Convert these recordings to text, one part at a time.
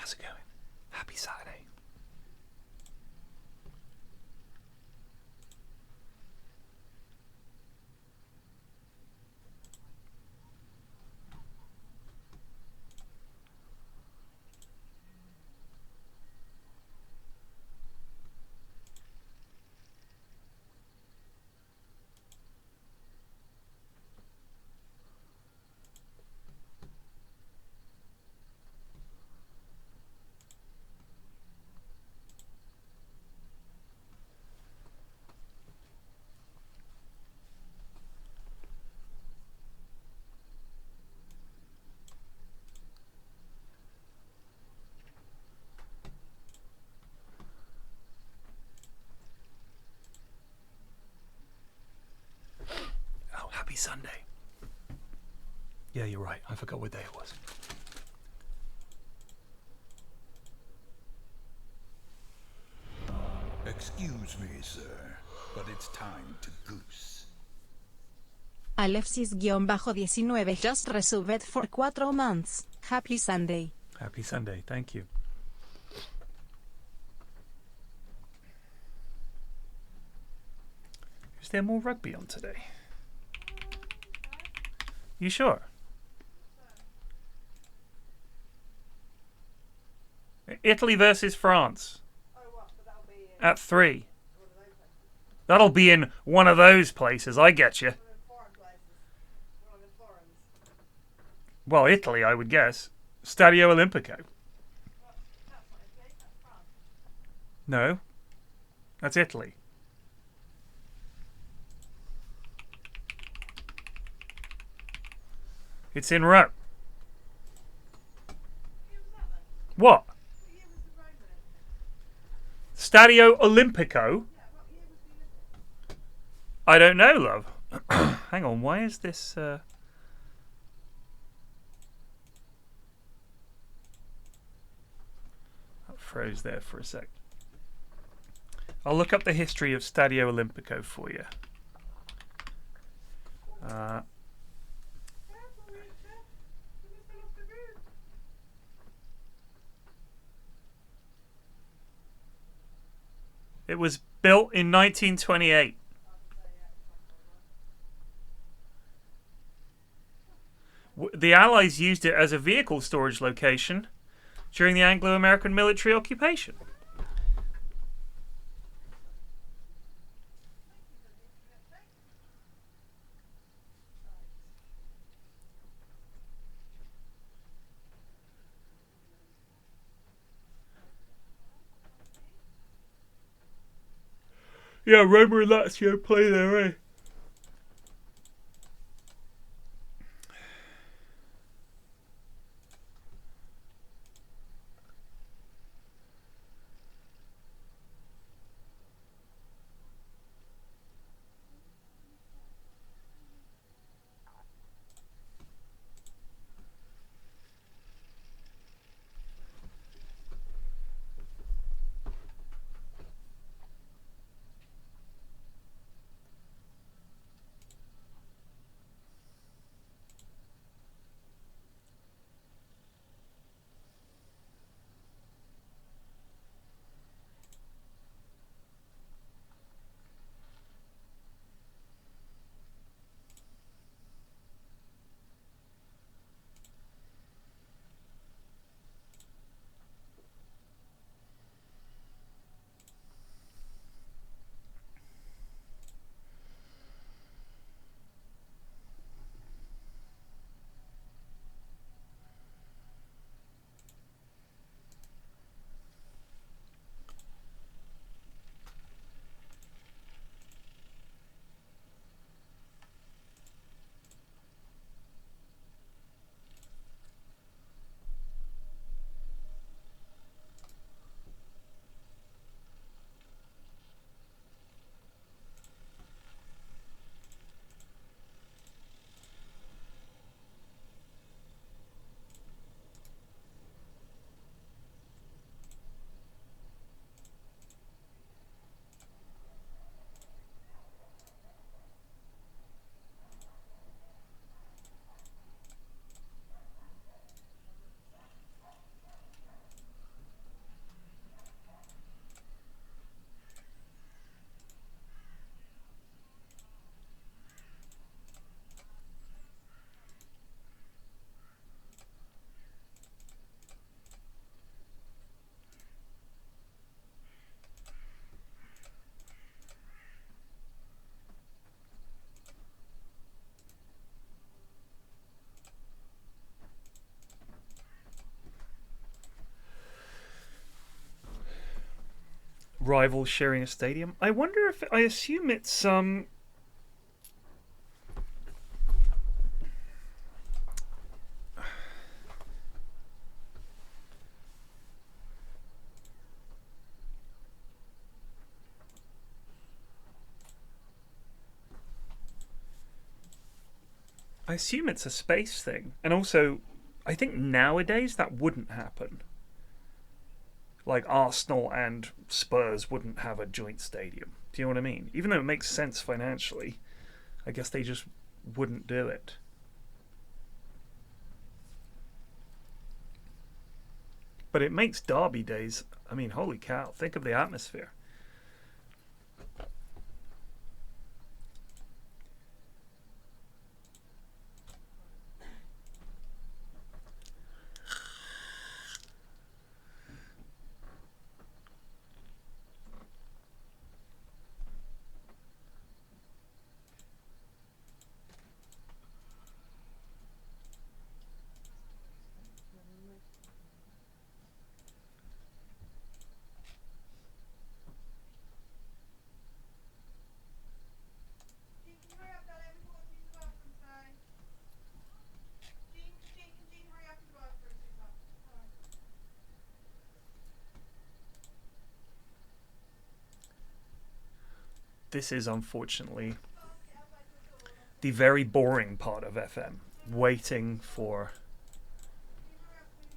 how's it going? Happy Saturday. Happy Sunday. Yeah, you're right. I forgot what day it was. Excuse me, sir, but it's time to goose. Alexis-19 just resubbed for 4 months. Happy Sunday. Happy Sunday. Thank you. Is there more rugby on today? You sure? Italy versus France. At 3. That'll be in one of those places, I get you. Well, Italy, I would guess. Stadio Olimpico. No. That's Italy. It's in Rome. What? Stadio Olimpico? I don't know, love. Hang on, why is this... That froze there for a sec. I'll look up the history of Stadio Olimpico for you. It was built in 1928. The Allies used it as a vehicle storage location during the Anglo-American military occupation. Yeah, Roma and Lazio play there, eh? rivals sharing a stadium. I wonder if I assume it's I assume it's a space thing. And also, I think nowadays that wouldn't happen. Like Arsenal and Spurs wouldn't have a joint stadium. Do you know what I mean? Even though it makes sense financially, I guess they just wouldn't do it. But it makes derby days, I mean, holy cow, think of the atmosphere. This is unfortunately the very boring part of FM, waiting for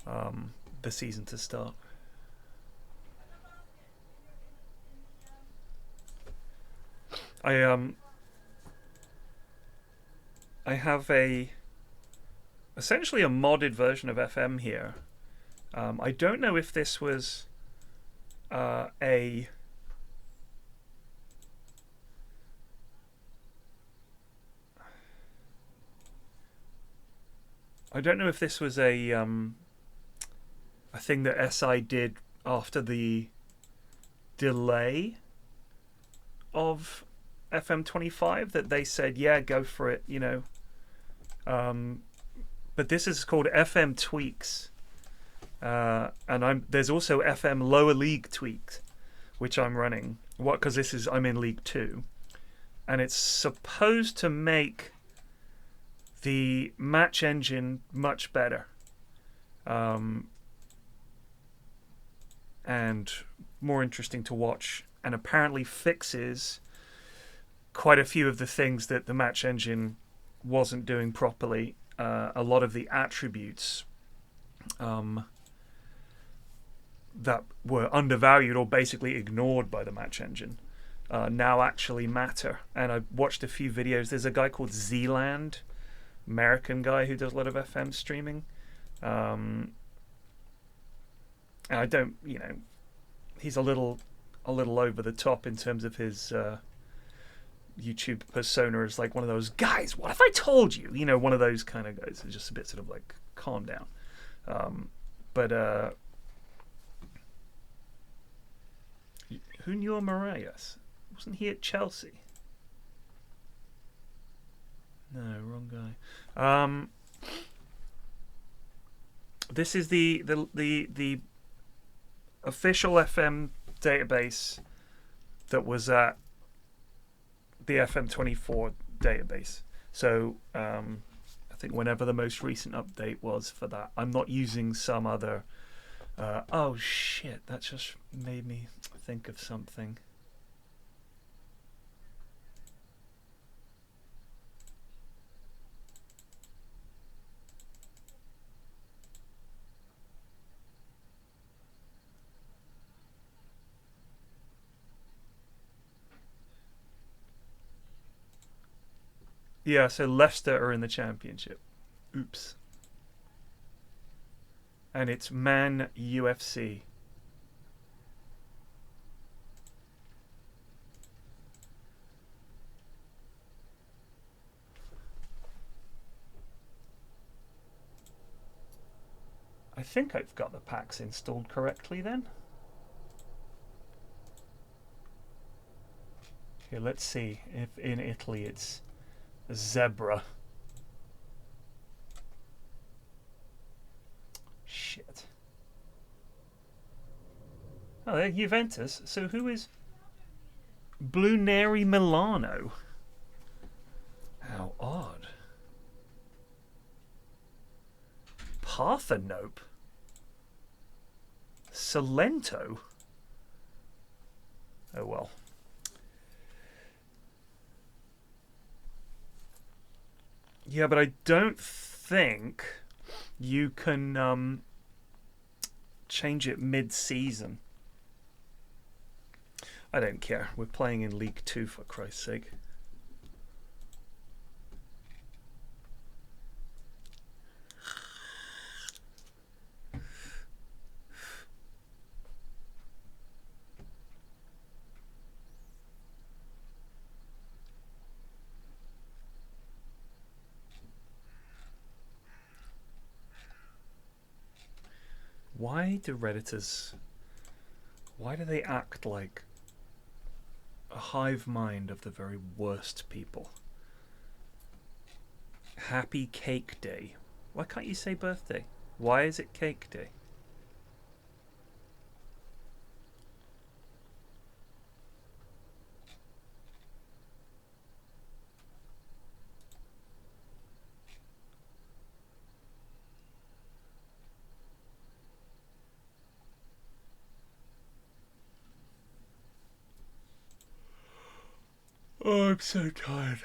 the season to start. I have essentially a modded version of FM here. I don't know if this was a thing that SI did after the delay of FM25, that they said, yeah, go for it, you know. But this is called FM Tweaks. And there's also FM Lower League Tweaks, which I'm running. Because I'm in League 2. And it's supposed to make the match engine much better. And more interesting to watch, and apparently fixes quite a few of the things that the match engine wasn't doing properly. A lot of the attributes that were undervalued or basically ignored by the match engine now actually matter. And I watched a few videos. There's a guy called Zealand, American guy who does a lot of FM streaming. And I don't, you know, he's a little over the top in terms of his YouTube persona, is like one of those guys. What if I told you? You know, one of those kind of guys. It's just a bit sort of like, calm down. But who knew Marias? Wasn't he at Chelsea? No, wrong guy. This is the official FM database that was at the FM24 database. So I think whenever the most recent update was for that, I'm not using some other. Oh shit! That just made me think of something. Yeah, so Leicester are in the Championship. Oops. And it's Man UFC. I think I've got the packs installed correctly then. Here, let's see if in Italy it's Zebra. Shit. Oh, they're Juventus. So who is Bluneri Milano? How odd. Parthenope? Salento? Oh well. Yeah, but I don't think you can change it mid-season. I don't care. We're playing in League 2 for Christ's sake. Why do Redditors... Why do they act like a hive mind of the very worst people? Happy Cake Day. Why can't you say birthday? Why is it Cake Day? Oh, I'm so tired.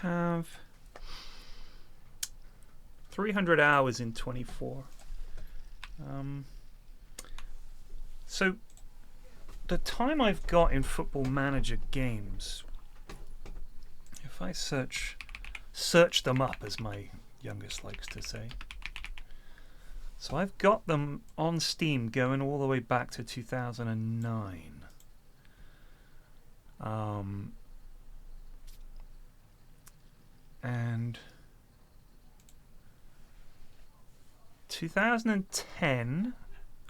have 300 hours in 24. So the time I've got in Football Manager games, if I search them up, as my youngest likes to say. So I've got them on Steam going all the way back to 2009. And 2010,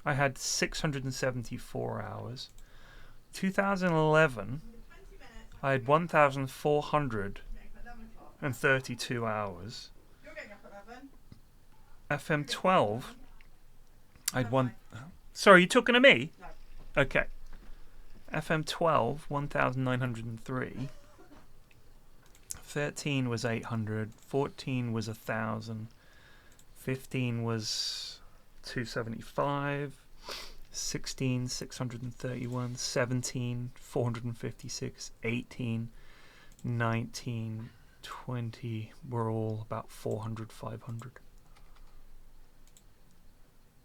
I had 674 hours. 2011, I had 1,432 hours. FM12, I had one. Sorry, you talking to me? No. Okay. FM12, 1,903. 13 was 800. 14 was 1,000. 15 was 275. 16, 631. 17, 456. 18, 19, 20 were all about 400, 500.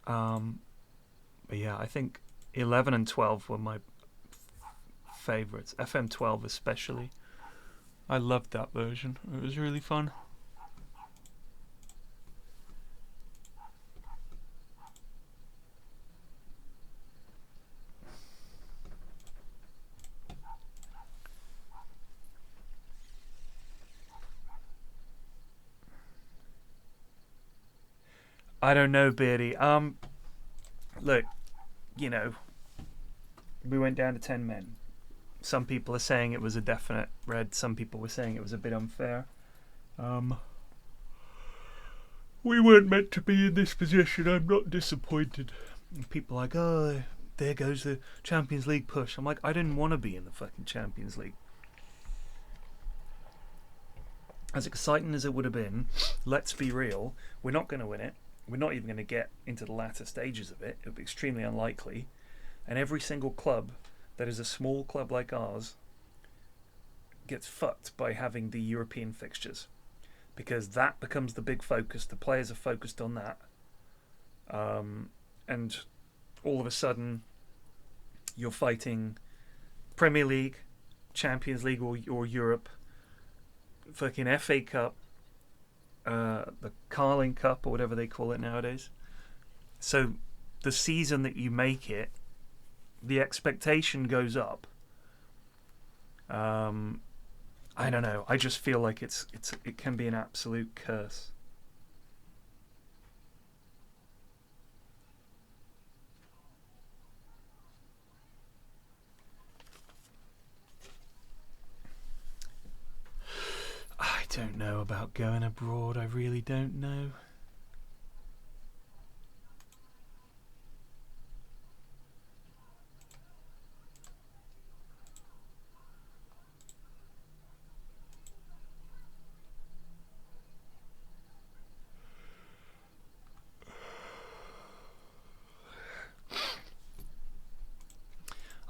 But yeah, I think 11 and 12 were my favorites. FM12 especially. I loved that version. It was really fun. I don't know, Beardy. Look, you know, we went down to 10 men. Some people are saying it was a definite red. Some people were saying it was a bit unfair. We weren't meant to be in this position. I'm not disappointed. And people are like, oh, there goes the Champions League push. I'm like, I didn't want to be in the fucking Champions League. As exciting as it would have been, let's be real, we're not going to win it. We're not even going to get into the latter stages of it. It would be extremely unlikely. And every single club that is a small club like ours gets fucked by having the European fixtures, because that becomes the big focus. The players are focused on that, and all of a sudden you're fighting Premier League, Champions League, or Europe, fucking FA Cup, the Carling Cup, or whatever they call it nowadays. So the season that you make it, the expectation goes up. I don't know. I just feel like it can be an absolute curse. I don't know about going abroad. I really don't know.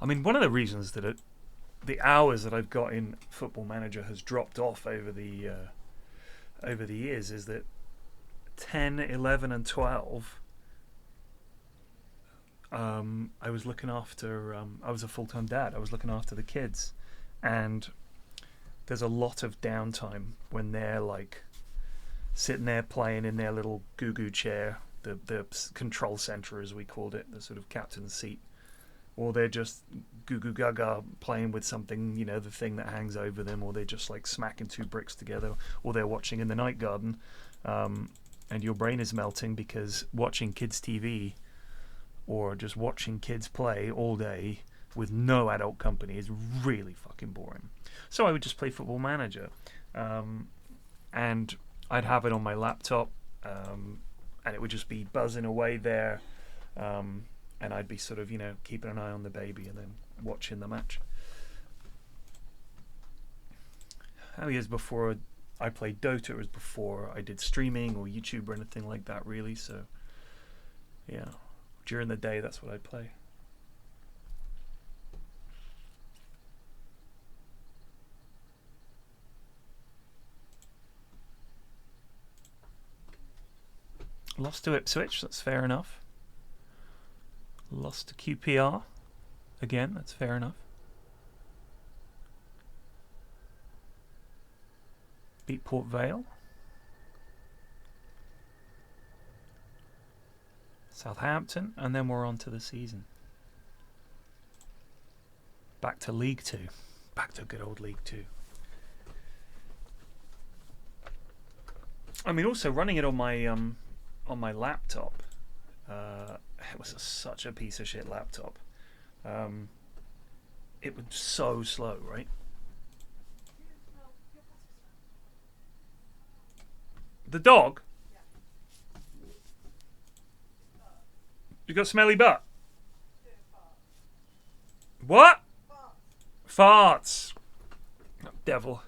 I mean, one of the reasons that the hours that I've got in Football Manager has dropped off over the years is that 10, 11 and 12 I was looking after I was a full-time dad. I was looking after the kids, and there's a lot of downtime when they're like sitting there playing in their little goo-goo chair, the control center as we called it, the sort of captain's seat, or they're just goo-goo gaga playing with something, you know, the thing that hangs over them, or they're just like smacking two bricks together, or they're watching in the night garden, and your brain is melting because watching kids TV or just watching kids play all day with no adult company is really fucking boring. So I would just play Football Manager, and I'd have it on my laptop, and it would just be buzzing away there, and I'd be sort of, you know, keeping an eye on the baby and then watching the match. How years before I played Dota, it was before I did streaming or YouTube or anything like that, really. So, yeah, during the day, that's what I'd play. Lost to Ipswich, that's fair enough. Lost to QPR. Again, that's fair enough. Beat Port Vale. Southampton, and then we're on to the season. Back to League Two. Back to good old League Two. I mean, also running it on my laptop. It was such a piece of shit laptop. It was so slow, right? The dog? You got smelly butt? What? Farts. Oh, devil.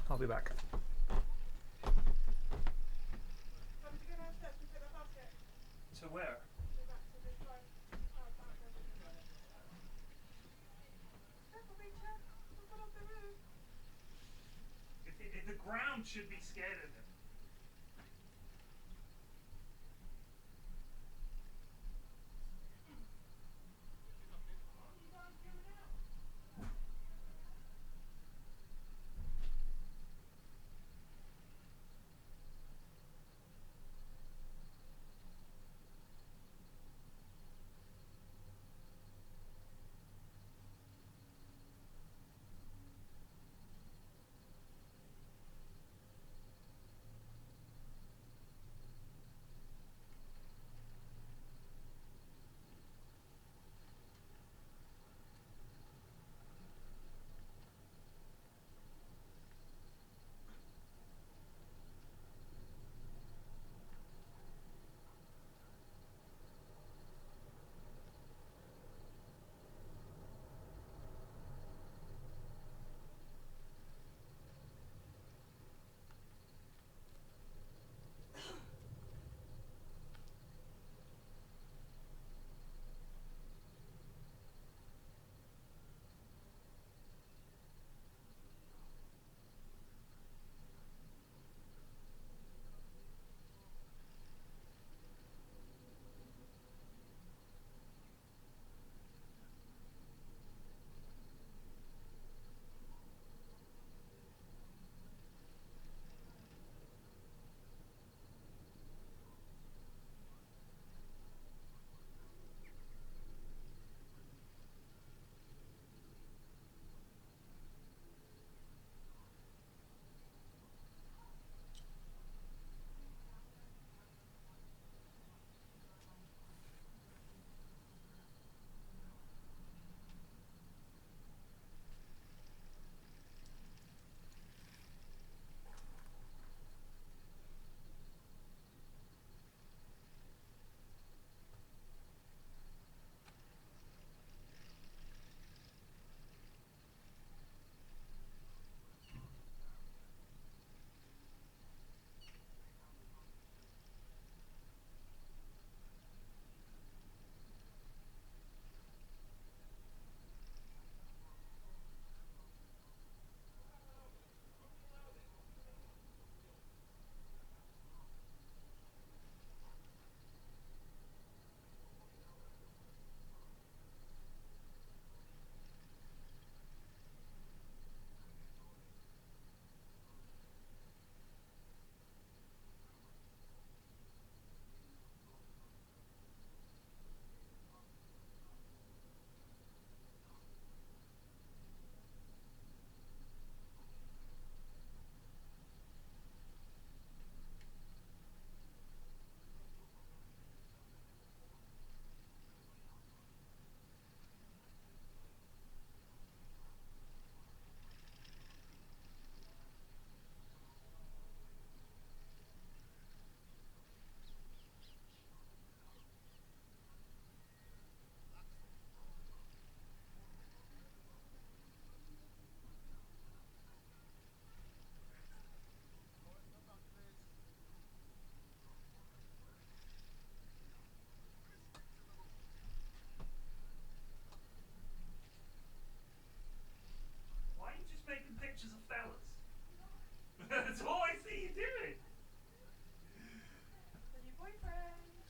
I'll be back. To where? If the ground should be scared of him.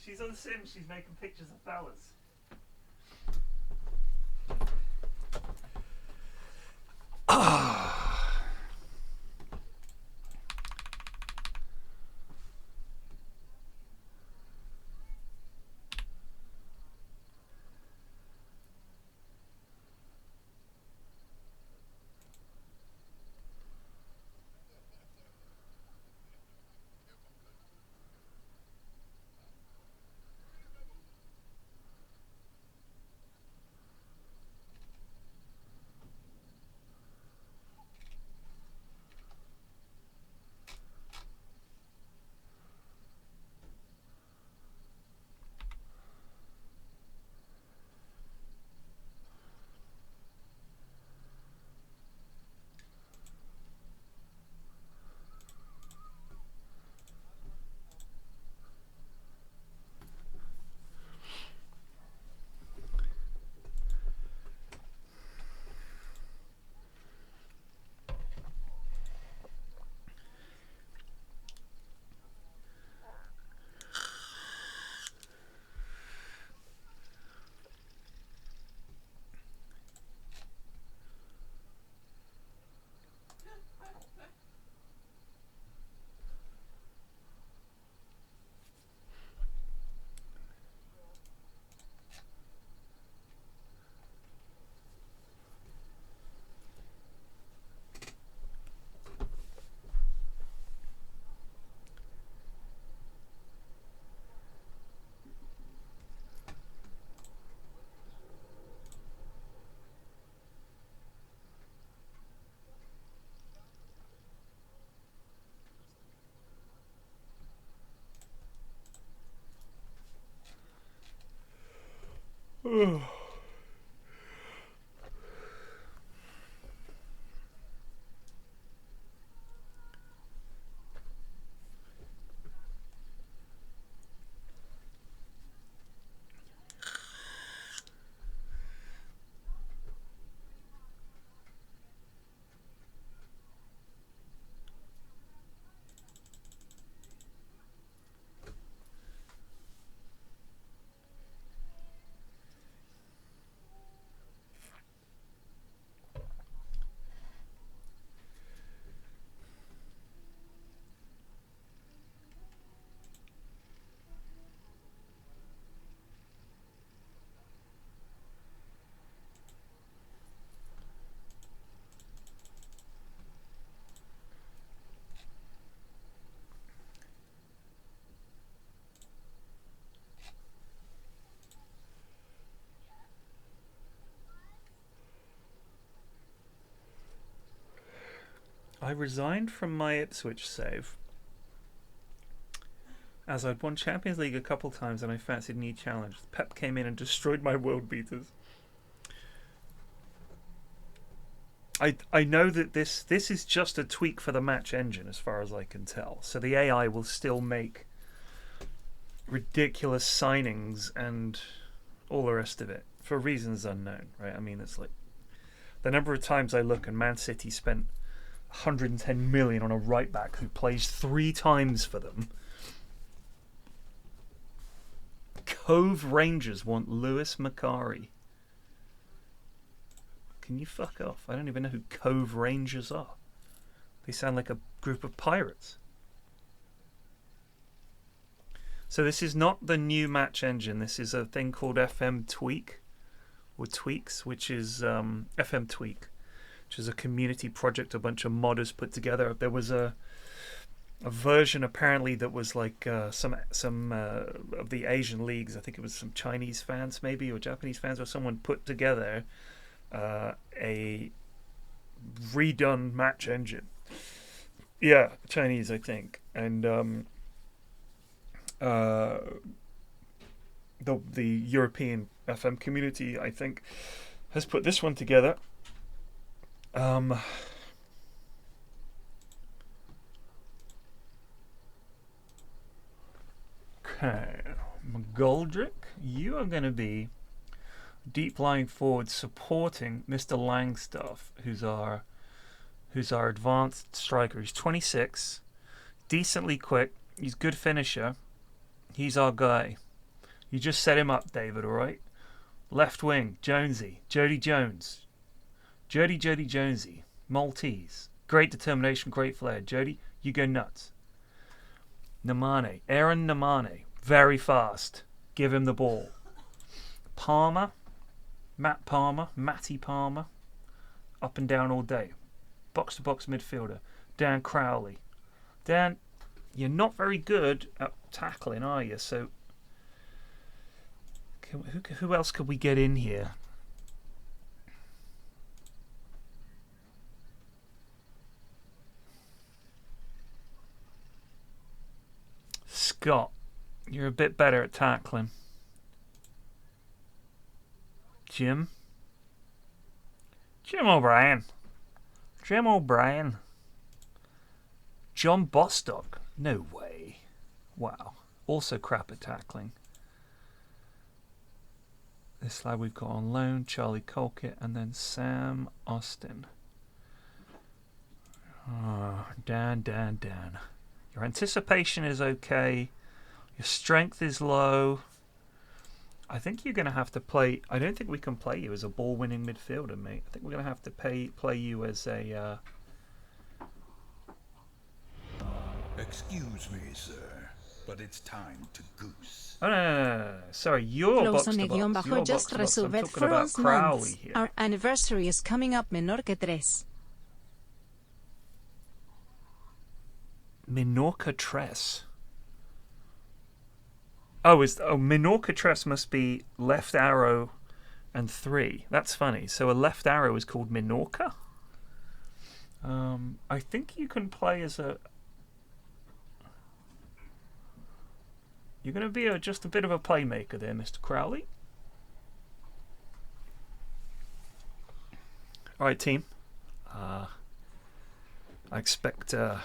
She's on Sims. She's making pictures of fellas. I resigned from my Ipswich save as I'd won Champions League a couple times and I fancied a new challenge. Pep came in and destroyed my world beaters. I know that this is just a tweak for the match engine as far as I can tell. So the AI will still make ridiculous signings and all the rest of it for reasons unknown, right? I mean, it's like the number of times I look and Man City spent 110 million on a right back who plays 3 times for them. Cove Rangers want Lewis Macari. Can you fuck off? I don't even know who Cove Rangers are. They sound like a group of pirates. So this is not the new match engine. This is a thing called FM Tweak or Tweaks, which is FM Tweak, which is a community project a bunch of modders put together. There was a version apparently that was like some of the Asian leagues. I think it was some Chinese fans maybe or Japanese fans or someone put together a redone match engine. Yeah, Chinese, I think. And the European FM community, I think, has put this one together. Okay, McGoldrick, you are going to be deep lying forward supporting Mr. Langstaff, who's our advanced striker. He's 26, decently quick. He's good finisher. He's our guy. You just set him up, David, all right? Left wing, Jonesy. Jody Jones. Jody Jonesy. Maltese. Great determination, great flair. Jody, you go nuts. Namane. Aaron Namane. Very fast. Give him the ball. Palmer. Matt Palmer. Matty Palmer. Up and down all day. Box-to-box midfielder. Dan Crowley. Dan, you're not very good at tackling, are you? So, who else could we get in here? Scott, you're a bit better at tackling. Jim O'Brien. John Bostock. No way. Wow. Also crap at tackling. This lad we've got on loan, Charlie Colkett, and then Sam Austin. Oh, Dan. Your anticipation is okay. Your strength is low. I think you're going to have to play... I don't think we can play you as a ball-winning midfielder, mate. I think we're going to have to play you as a... Excuse me, sir, but it's time to goose. Oh, no. Sorry, you're box-to-box. You're just box-to-box. I'm resolved talking for about us Crowley months. here. Our anniversary is coming up menor que tres. Minorca Tres. Minorca Tres must be left arrow and 3. That's funny. So a left arrow is called Minorca? I think you can play as a... You're going to be just a bit of a playmaker there, Mr. Crowley. All right, team. I expect a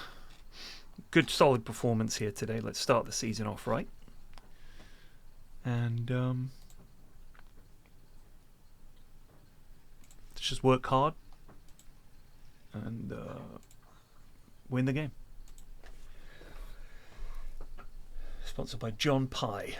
good, solid performance here today. Let's start the season off right. And let's just work hard and win the game. Sponsored by John Pye.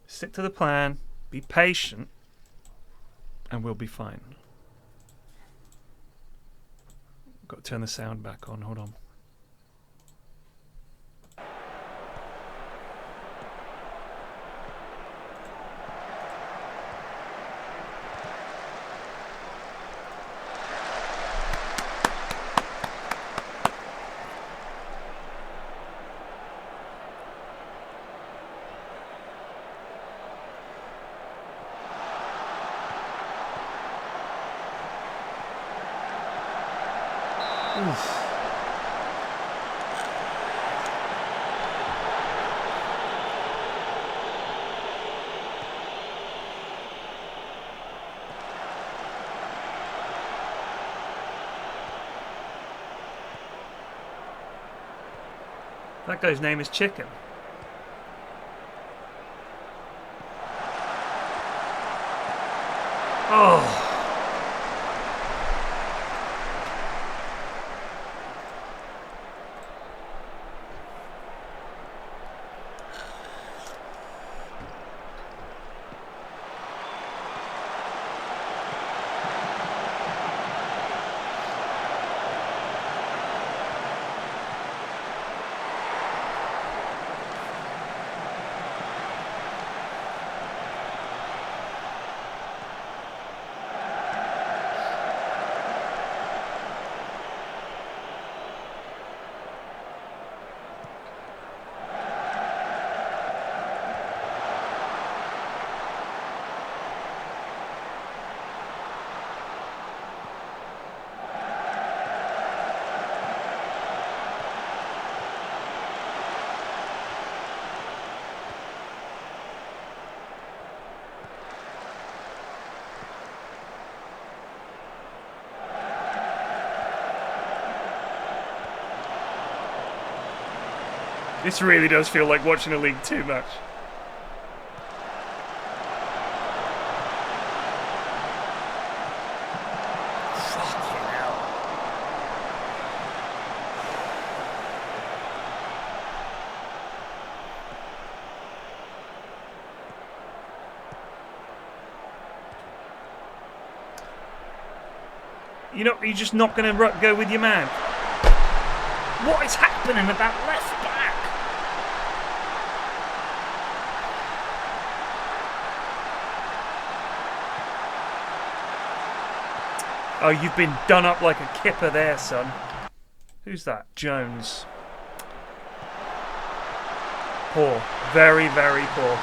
Stick to the plan, be patient, and we'll be fine. Got to turn the sound back on, hold on. That guy's name is Chicken. Oh. This really does feel like watching a League 2 match. You're just not going to go with your man. What is happening at that left back? Oh, you've been done up like a kipper there, son. Who's that? Jones. Poor. Very, very poor.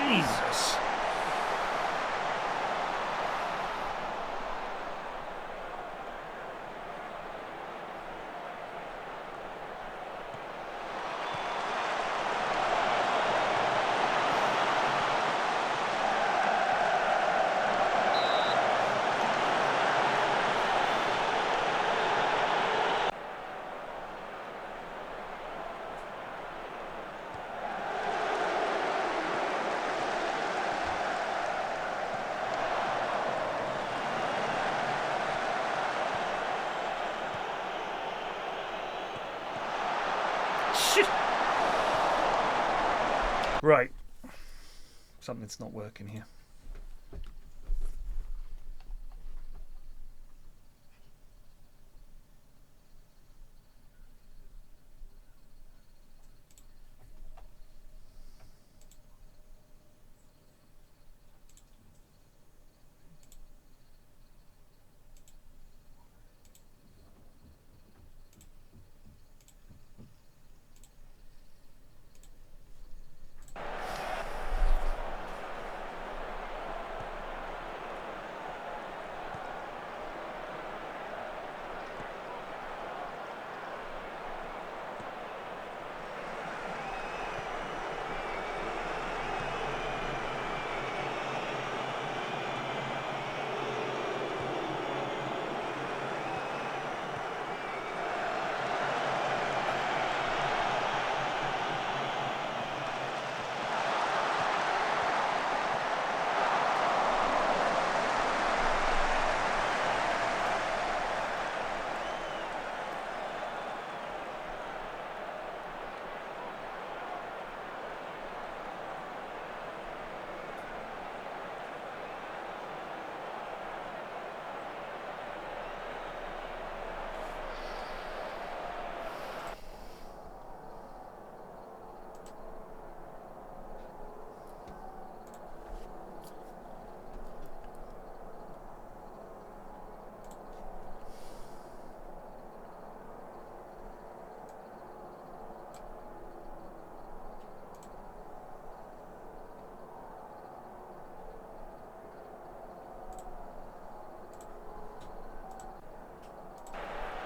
Jesus. Shit. Right. Something's not working here.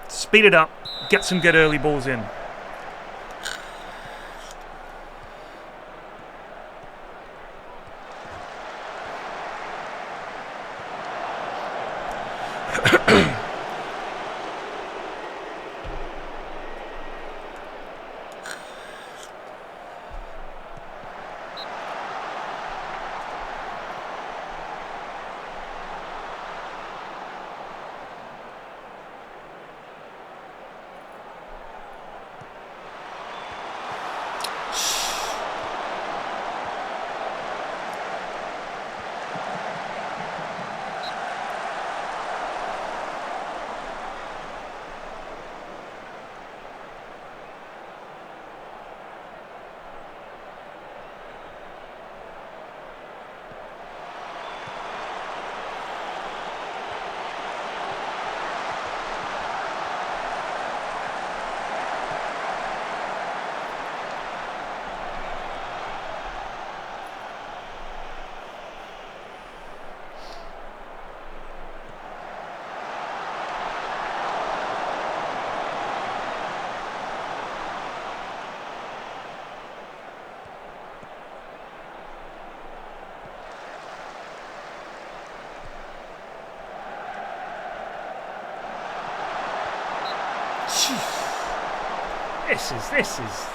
Speed it up. Get some good early balls in.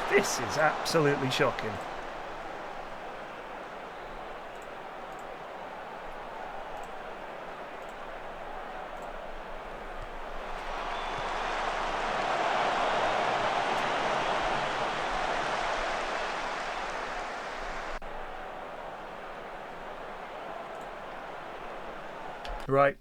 This is absolutely shocking. Right.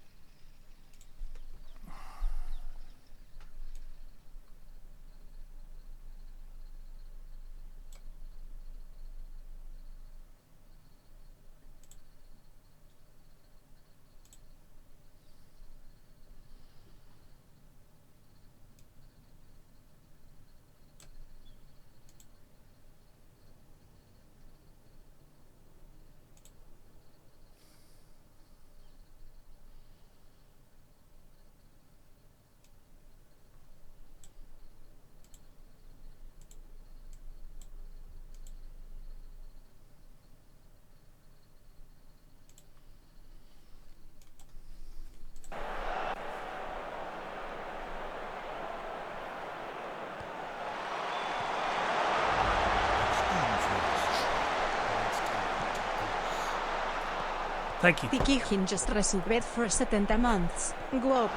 Thank you. The Kikin just resubbed for 70 months. Go up.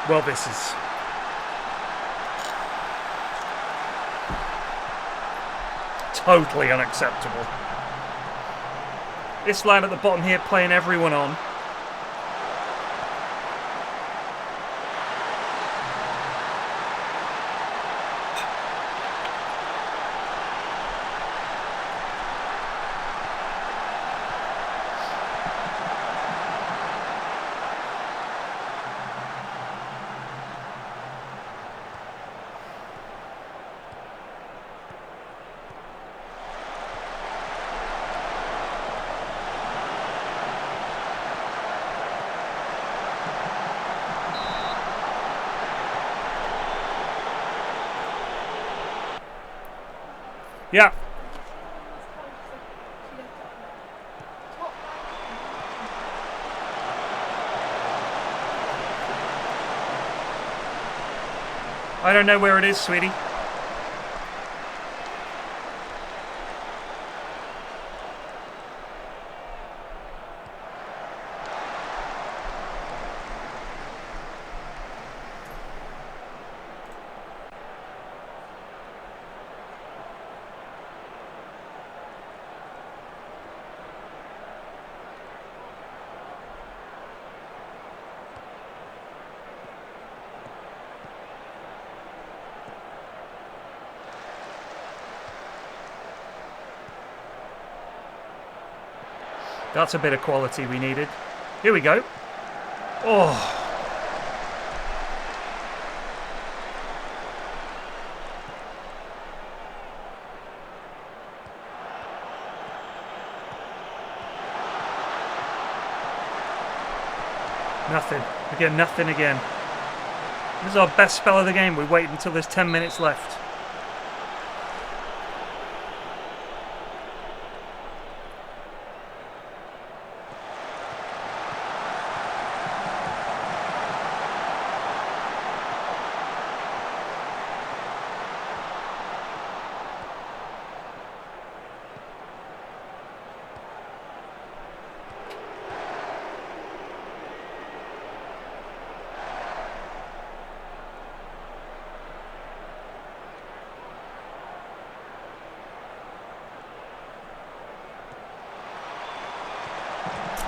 Well, this is... totally unacceptable. This line at the bottom here playing everyone on. Yeah. I don't know where it is, sweetie. That's a bit of quality we needed. Here we go. Oh. Nothing. Again, nothing again. This is our best spell of the game. We wait until there's 10 minutes left.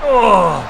Oh!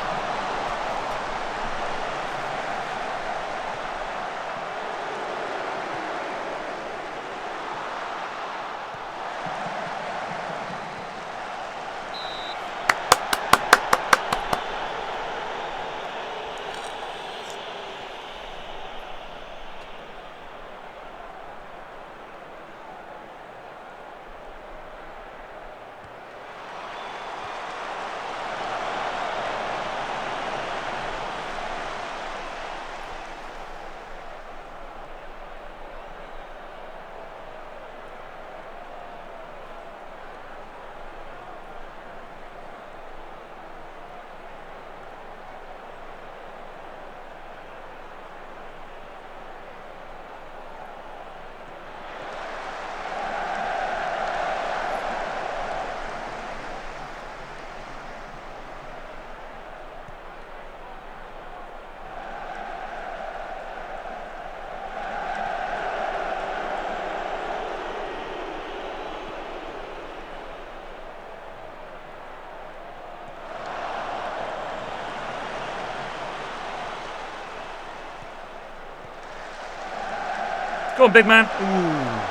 Go on, big man. Ooh.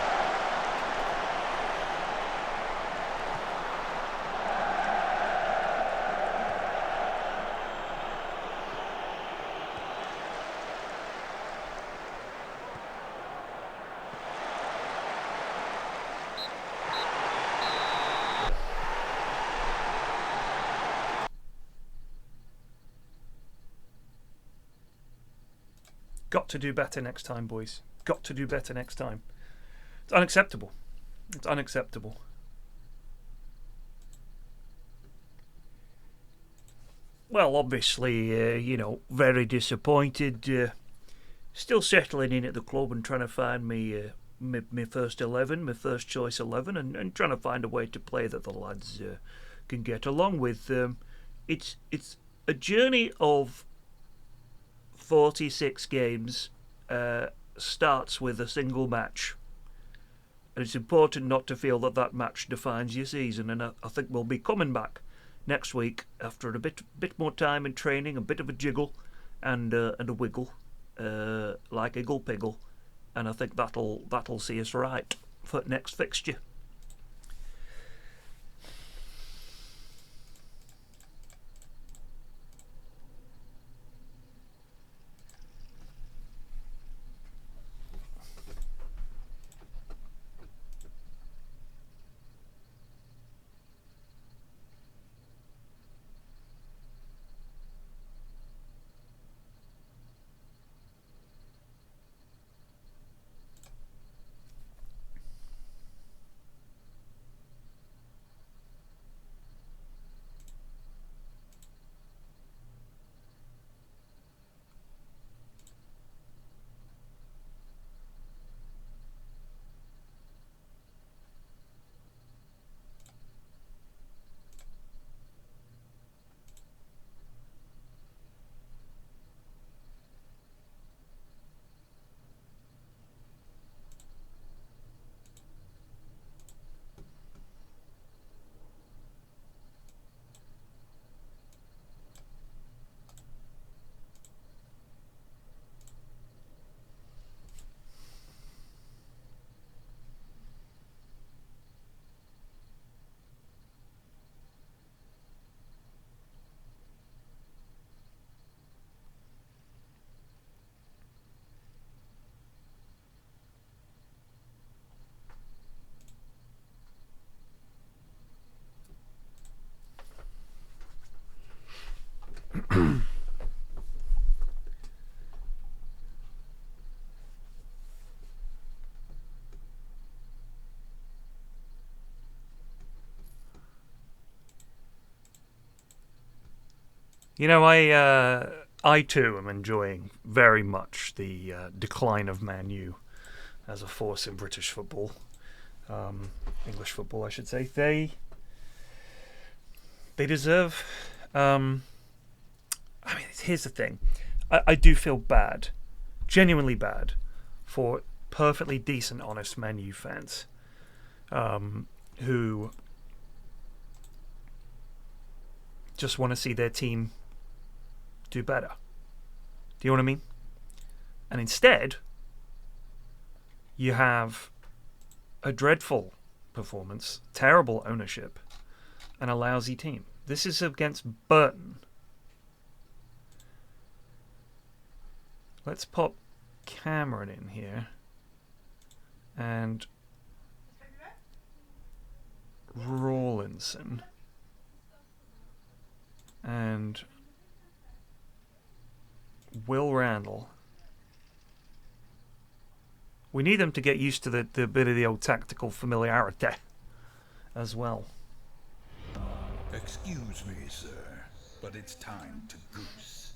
Got to do better next time, boys. Got to do better next time. It's unacceptable. It's unacceptable. Well, obviously, you know, very disappointed. Still settling in at the club and trying to find me my first 11, my first choice 11, and trying to find a way to play that the lads can get along with. It's a journey of 46 games. Starts with a single match, and it's important not to feel that that match defines your season. And I think we'll be coming back next week after a bit more time in training, a bit of a jiggle and a wiggle, like Iggle Piggle, and I think that'll see us right for next fixture. You know, I too am enjoying very much the decline of Man U as a force in British football, English football, I should say. They deserve. I mean, here's the thing: I do feel bad, genuinely bad, for perfectly decent, honest Man U fans, who just want to see their team do better. Do you know what I mean? And instead, you have a dreadful performance, terrible ownership, and a lousy team. This is against Burton. Let's pop Cameron in here and Rawlinson and Will Randall. We need them to get used to the bit of the old tactical familiarity as well. Excuse me, sir, but it's time to goose.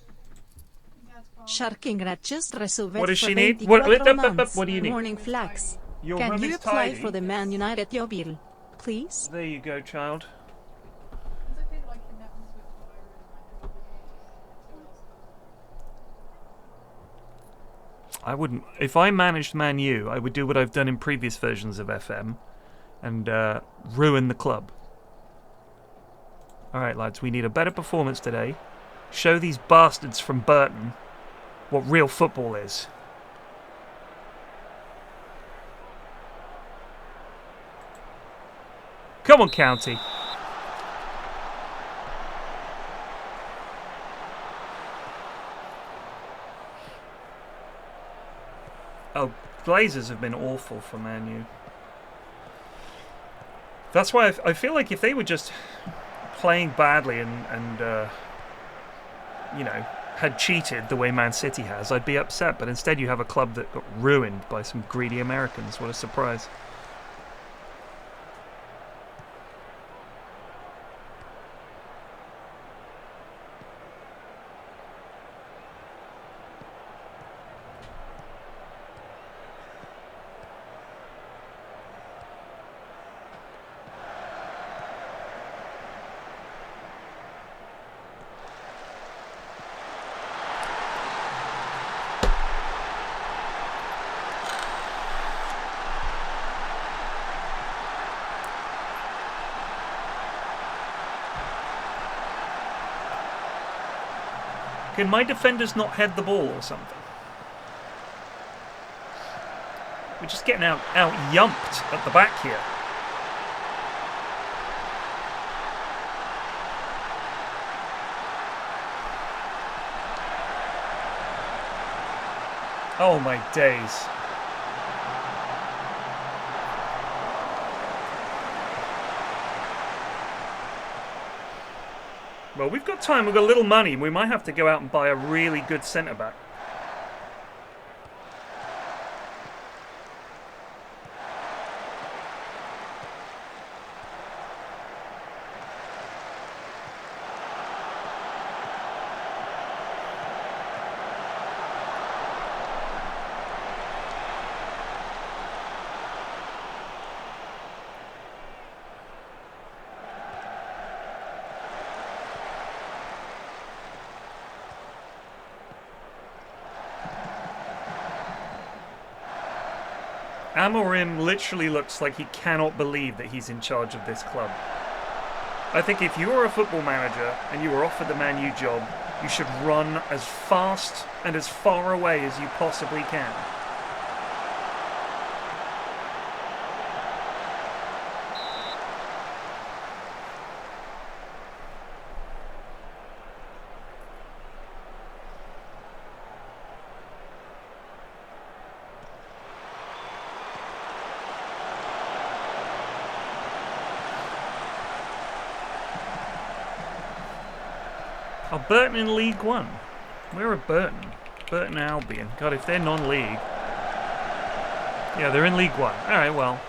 Sharkingrat just resolved What does for she need? 24 months. What do you need? Morning Flax. Your Can room you is apply tidy. for the Man United job, please? There you go, child. I wouldn't. If I managed Man U, I would do what I've done in previous versions of FM and ruin the club. Alright, lads, we need a better performance today. Show these bastards from Burton what real football is. Come on, County. Oh, Glazers have been awful for Man U. That's why I feel like if they were just playing badly and you know, had cheated the way Man City has, I'd be upset. But instead you have a club that got ruined by some greedy Americans. What a surprise. Can my defenders not head the ball or something? We're just getting out yumped at the back here. Oh my days. Well, we've got time, we've got a little money. We might have to go out and buy a really good centre-back. Amorim literally looks like he cannot believe that he's in charge of this club. I think if you are a football manager and you were offered the Man U job, you should run as fast and as far away as you possibly can. Oh, Burton in League One. Where are Burton? Burton Albion. God, if they're non-league. Yeah, they're in League One. Alright, well.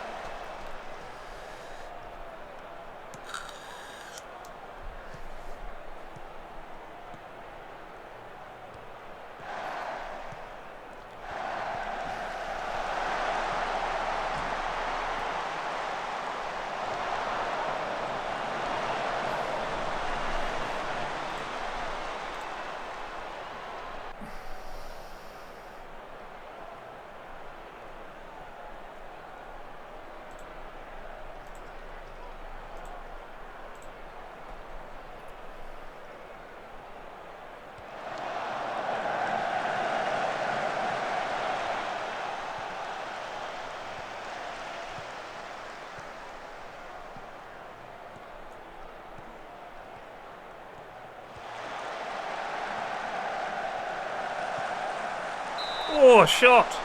Oh, shot!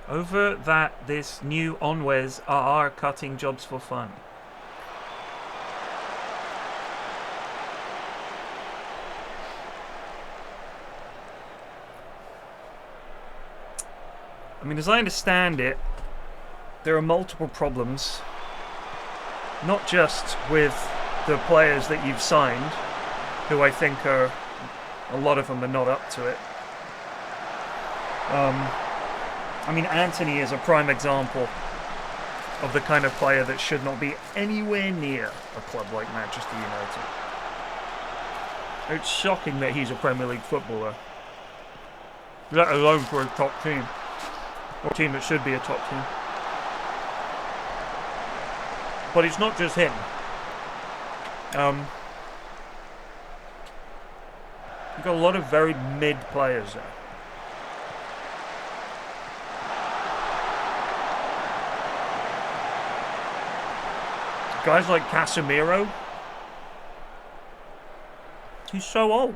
Over that, this new Onwes are cutting jobs for fun. I mean, as I understand it, there are multiple problems. Not just with the players that you've signed, who I think are, a lot of them are not up to it. I mean, Anthony is a prime example of the kind of player that should not be anywhere near a club like Manchester United. It's shocking that he's a Premier League footballer, let alone for a top team, or a team that should be a top team. But it's not just him. You've got a lot of very mid players there. Guys like Casemiro. He's so old.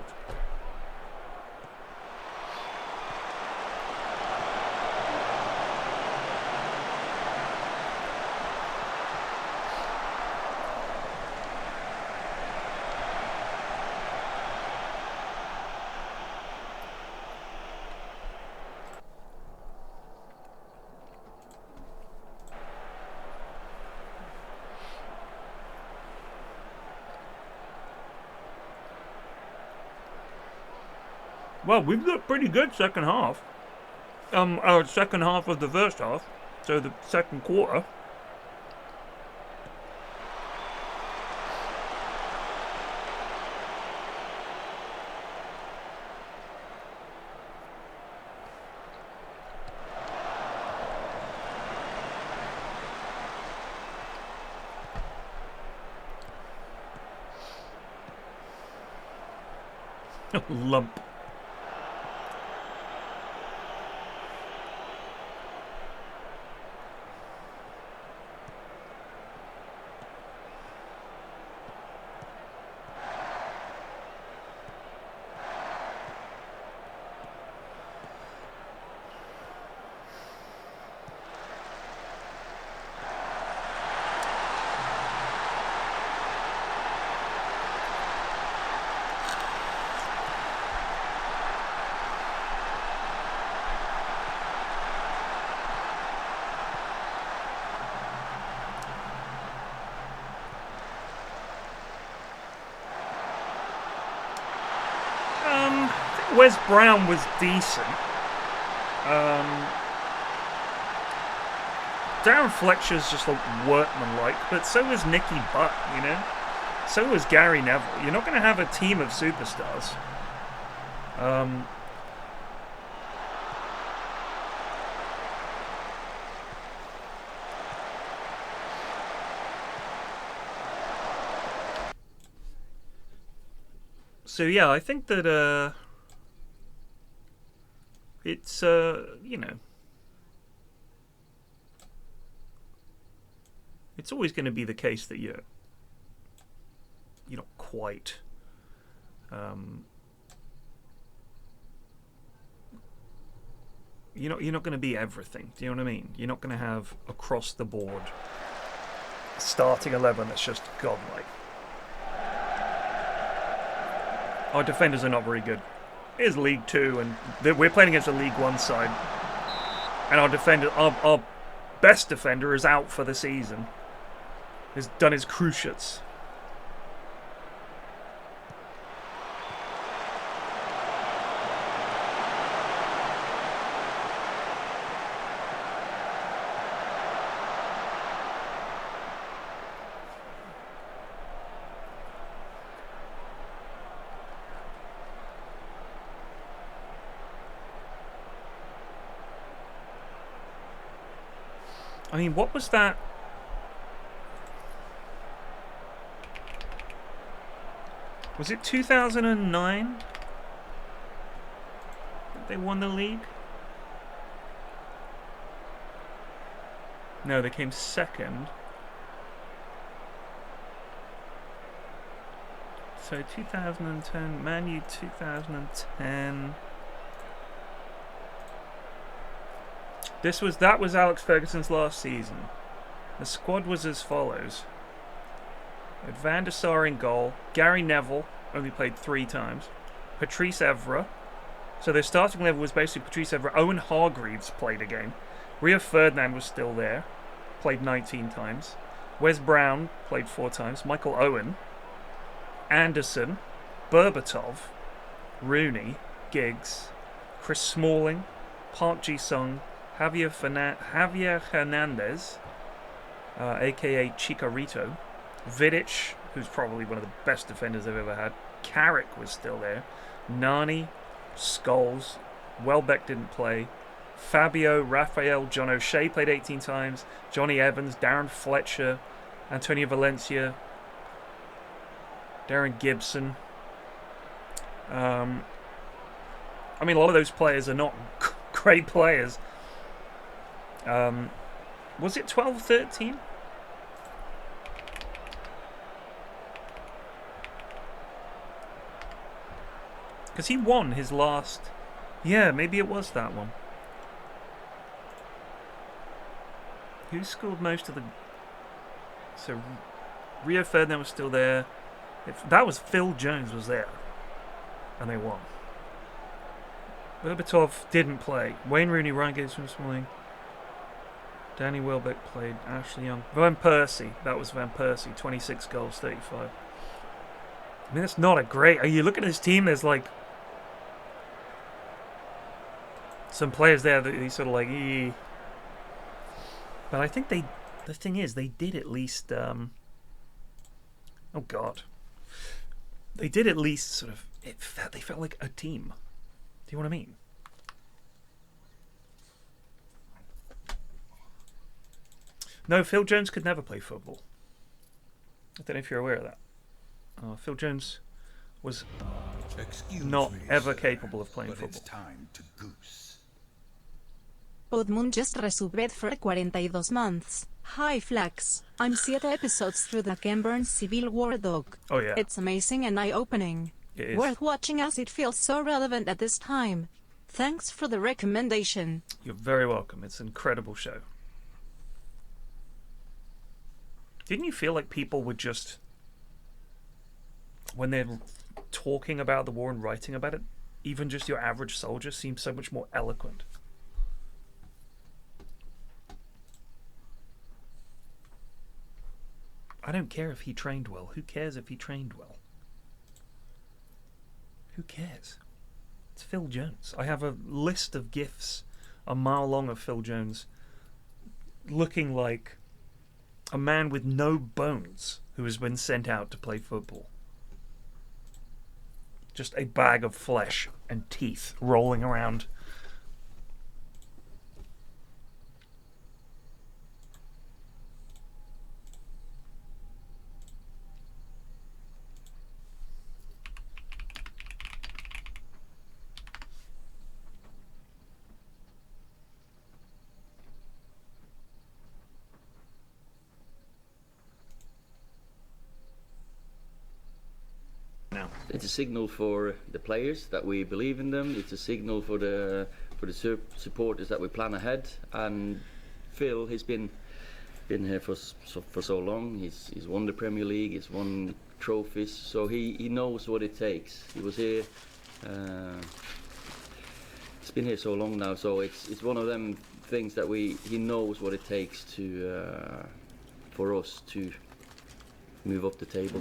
Well, we've looked pretty good second half. Our second half of the first half. So the second quarter. Lump. Wes Brown was decent. Darren Fletcher's just like workmanlike, but so is Nicky Butt, you know? So is Gary Neville. You're not going to have a team of superstars. So yeah, I think that it's you know, it's always going to be the case that you're not quite you're not going to be everything. Do you know what I mean? You're not going to have across the board starting 11 that's just godlike. Our defenders are not very good. It is League 2, and we're playing against a League 1 side. And our defender, our best defender, is out for the season. Has done his cruciates. I mean, what was that? Was it 2009 that they won the league? No, they came second. So 2010, Man U 2010. That was Alex Ferguson's last season. The squad was as follows: Van der Sar in goal. Gary Neville only played 3 times. Patrice Evra. So their starting level was basically Patrice Evra. Owen Hargreaves played a game. Rio Ferdinand was still there. Played 19 times. Wes Brown played 4 times. Michael Owen. Anderson. Berbatov. Rooney. Giggs. Chris Smalling. Park Ji-sung. Javier Hernandez, a.k.a. Chicharito. Vidic, who's probably one of the best defenders they've ever had. Carrick was still there. Nani, Scholes. Welbeck didn't play. Fabio, Raphael, John O'Shea played 18 times. Johnny Evans, Darren Fletcher, Antonio Valencia, Darren Gibson. I mean, a lot of those players are not great players. Was it 12-13? Because he won his last... Yeah, maybe it was that one. Who scored most of the... So, Rio Ferdinand was still there. That was Phil Jones was there. And they won. Berbatov didn't play. Wayne Rooney, Ryan Giggs from Smalling. Danny Welbeck played. Ashley Young. Van Persie. That was Van Persie. 26 goals, 35. I mean, that's not a great... You look at his team, there's like... some players there that he's sort of like... But I think they... The thing is, they did at least... oh, God. They did at least sort of... They felt like a team. Do you know what I mean? No, Phil Jones could never play football. I don't know if you're aware of that. Phil Jones was not ever capable of playing football. It's time to goose. Podmoon just resubbed for 42 months. Hi Flax, I'm 7 episodes through the Ken Burns Civil War dog. Oh yeah. It's amazing and eye-opening. It is. Worth watching as it feels so relevant at this time. Thanks for the recommendation. You're very welcome. It's an incredible show. Didn't you feel like people would just... when they're talking about the war and writing about it, even just your average soldier seems so much more eloquent? I don't care if he trained well. Who cares if he trained well? Who cares? It's Phil Jones. I have a list of GIFs a mile long of Phil Jones looking like a man with no bones who has been sent out to play football. Just a bag of flesh and teeth rolling around. It's a signal for the players that we believe in them. It's a signal for the supporters that we plan ahead. And Phil, he's been here for so long. He's won the Premier League. He's won trophies. So he knows what it takes. He was here. He's been here so long now. So it's one of them things that he knows what it takes to for us to move up the table.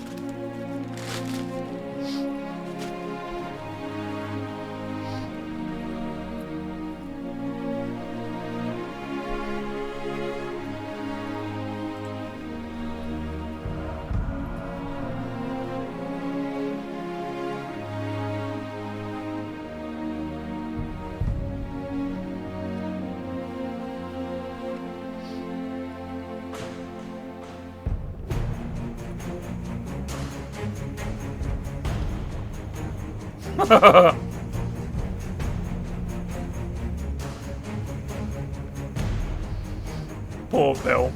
Poor Phil.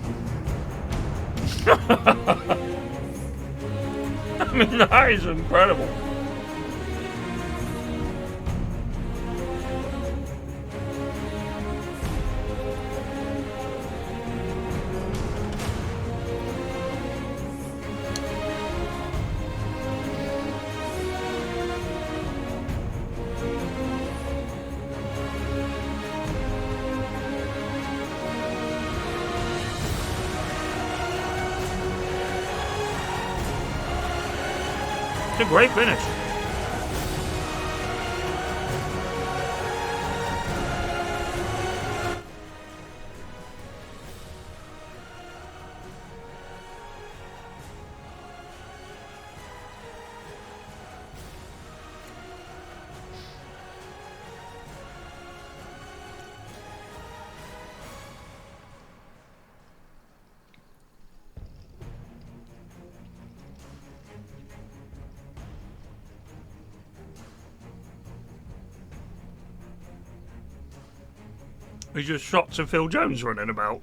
I mean, that is incredible. It's a great finish. There's just shots of Phil Jones running about.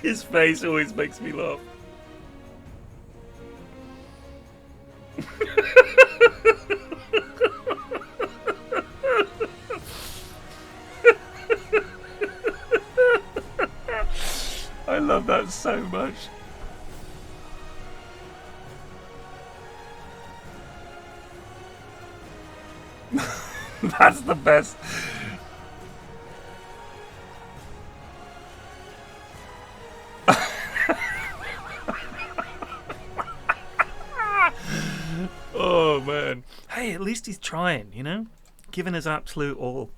His face always makes me laugh. I love that so much. That's the best. Oh man. Hey, at least he's trying, you know? Giving his absolute all.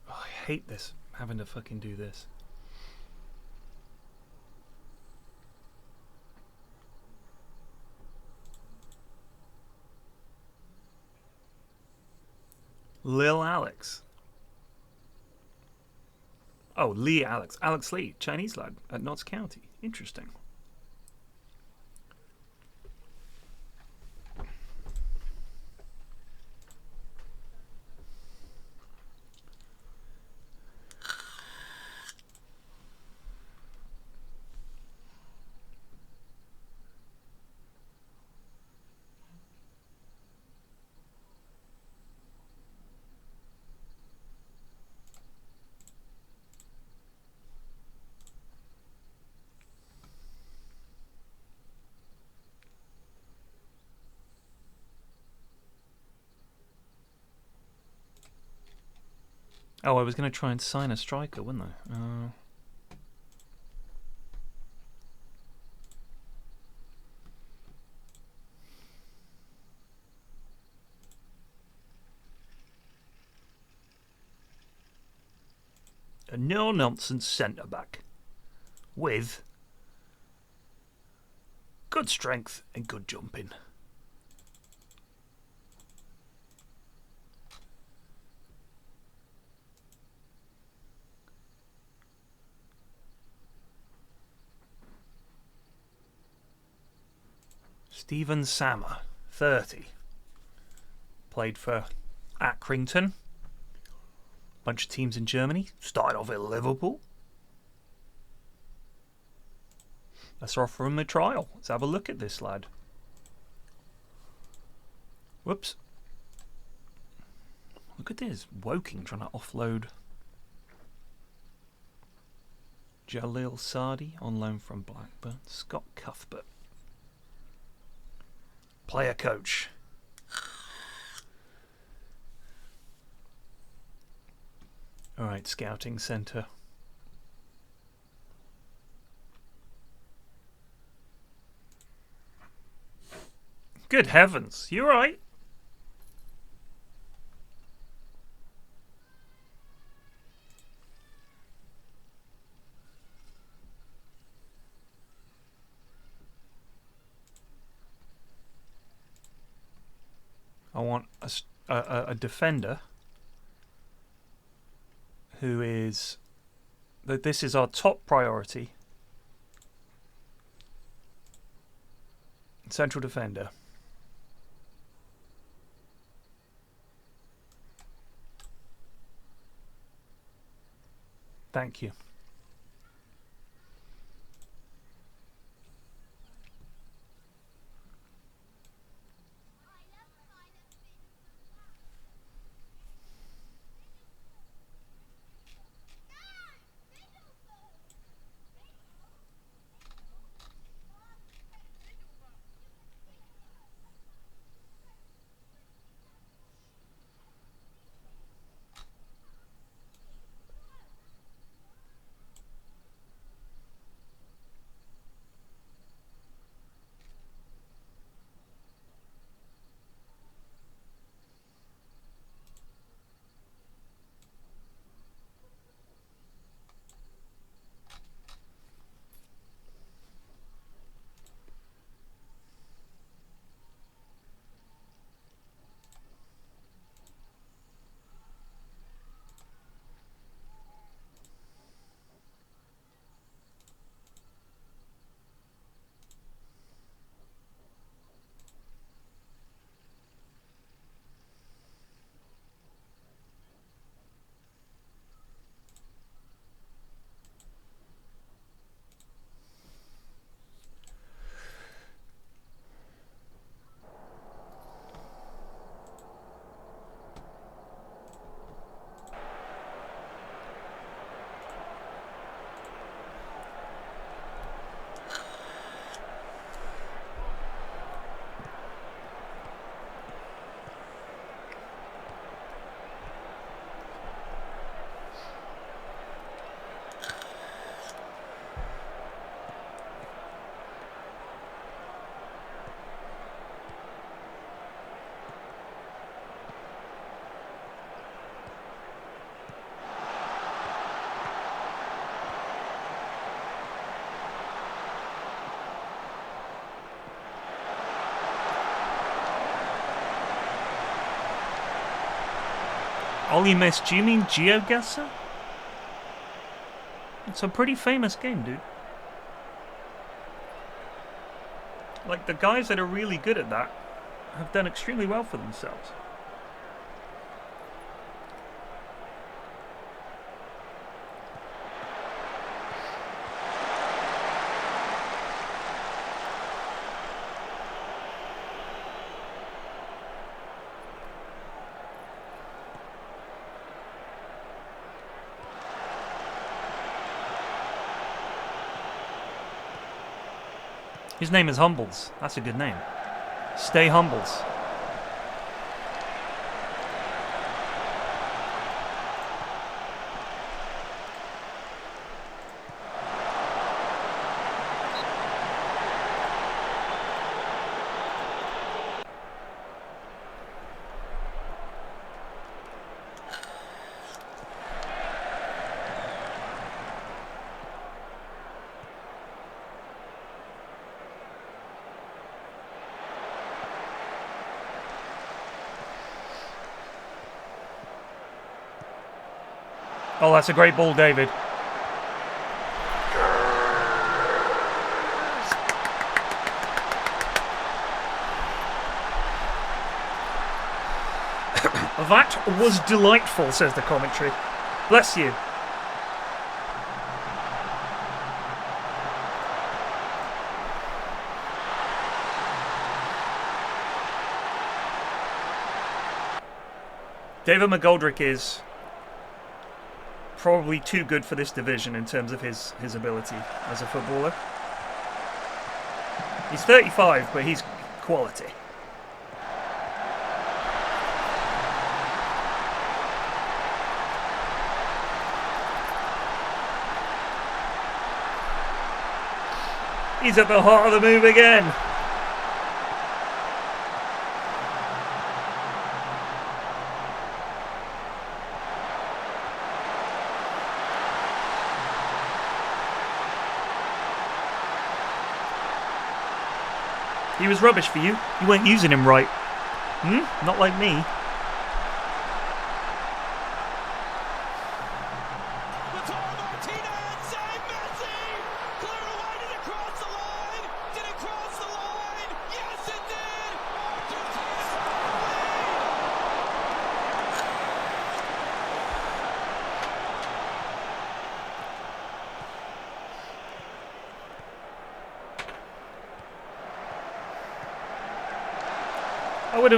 I hate this, having to fucking do this. Lil Alex. Oh, Lee Alex. Alex Lee, Chinese lad at Notts County. Interesting. Oh, I was going to try and sign a striker, wasn't I? A no-nonsense centre-back with good strength and good jumping. Stephen Sammer, 30. Played for Accrington. Bunch of teams in Germany. Started off at Liverpool. Let's offer him a trial. Let's have a look at this lad. Whoops. Look at this. Woking trying to offload Jalil Sardi on loan from Blackburn. Scott Cuthbert. Player coach. Alright, scouting centre. Good heavens, you alright? I want a defender who is... This is our top priority. Central defender. Thank you. Oli Mist, do you mean GeoGuessr? It's a pretty famous game, dude. Like, the guys that are really good at that have done extremely well for themselves. His name is Humbles. That's a good name. Stay Humbles. Oh, that's a great ball, David. That was delightful, says the commentary. Bless you. David McGoldrick is probably too good for this division in terms of his ability as a footballer. He's 35, but he's quality. He's at the heart of the move again. He was rubbish for you. You weren't using him right. Not like me.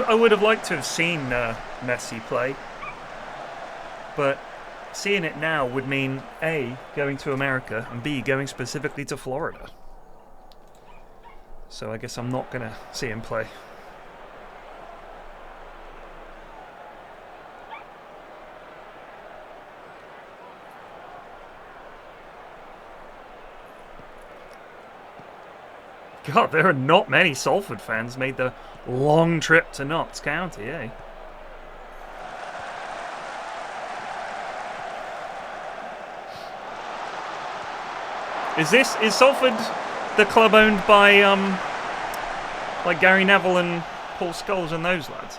I would have liked to have seen Messi play, but seeing it now would mean A, going to America, and B, going specifically to Florida. So I guess I'm not going to see him play. God, there are not many Salford fans made the long trip to Notts County, eh? Is Salford the club owned by like Gary Neville and Paul Scholes and those lads?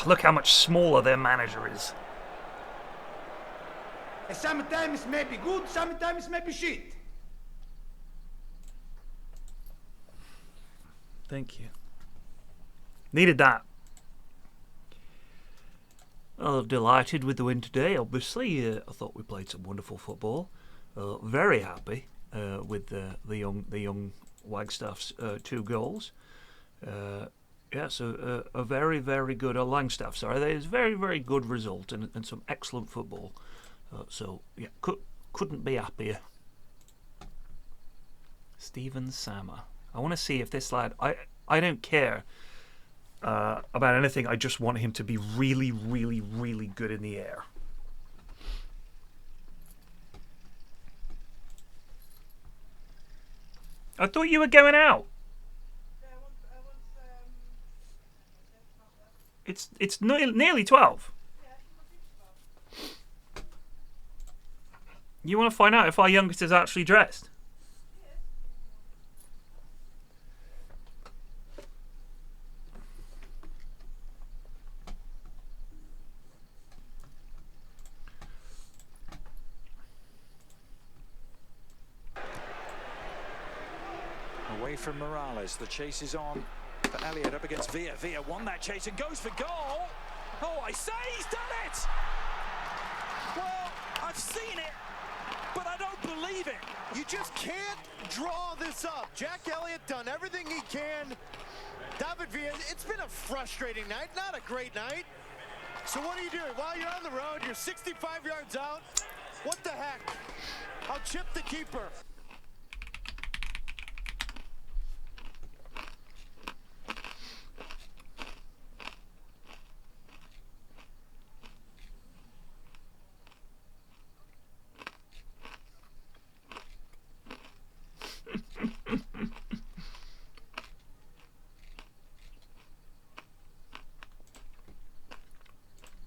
Look how much smaller their manager is. Sometimes it may be good, sometimes it may be shit. Thank you. Needed that. Delighted with the win today, obviously. I thought we played some wonderful football. Very happy with the young Wagstaff's 2 goals. So a very, very good, Langstaff, sorry. It's a very, very good result and some excellent football. Couldn't be happier. Stephen Sammer. I want to see if this lad... I don't care about anything. I just want him to be really, really, really good in the air. I thought you were going out. It's nearly 12. You want to find out if our youngest is actually dressed? Away from Morales, the chase is on for Elliott up against Villa. Villa won that chase and goes for goal. Oh, I say he's done it! Well, I've seen it, but I don't believe it. You just can't draw this up. Jack Elliott done everything he can. David Villa, it's been a frustrating night, not a great night. So what are you doing? While you're on the road, you're 65 yards out. What the heck? I'll chip the keeper.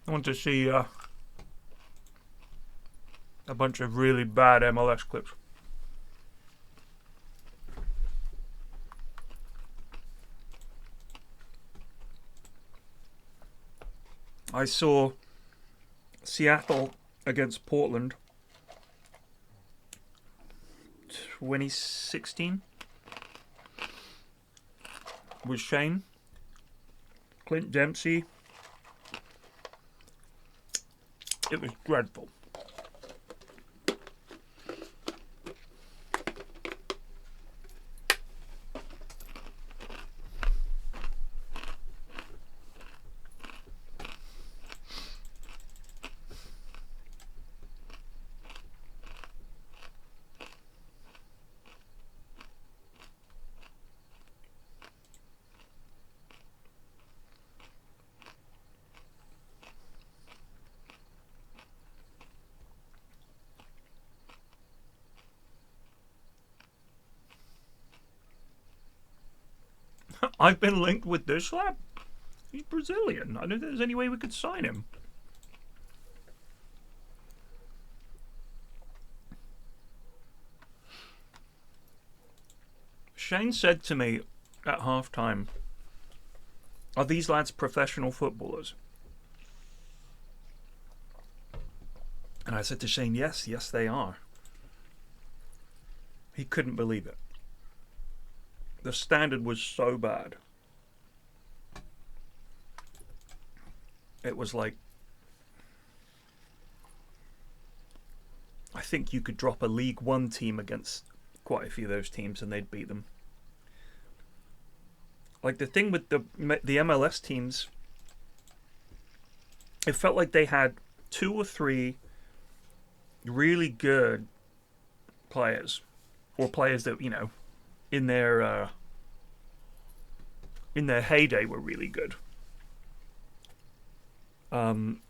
I want to see a bunch of really bad MLS clips. I saw Seattle against Portland 2016 with Shane, Clint Dempsey. It was dreadful. I've been linked with this lad. He's Brazilian. I don't think there's any way we could sign him. Shane said to me at halftime, "Are these lads professional footballers?" And I said to Shane, yes, they are. He couldn't believe it. The standard was so bad. It was like, I think you could drop a League One team against quite a few of those teams and they'd beat them. Like the thing with the MLS teams, it felt like they had 2 or 3 really good players, or players that, you know, in their heyday were really good. And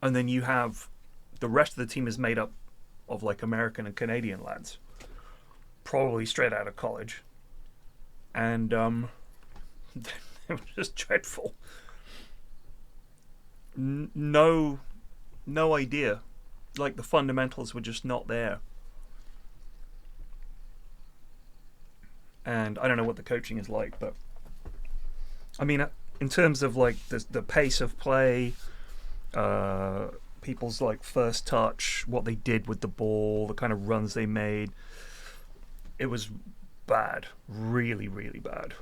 then you have the rest of the team is made up of like American and Canadian lads, probably straight out of college, and it was just dreadful. No idea, like the fundamentals were just not there. And I don't know what the coaching is like, but I mean, in terms of like the pace of play, people's like first touch, what they did with the ball, the kind of runs they made, it was bad, really, really bad.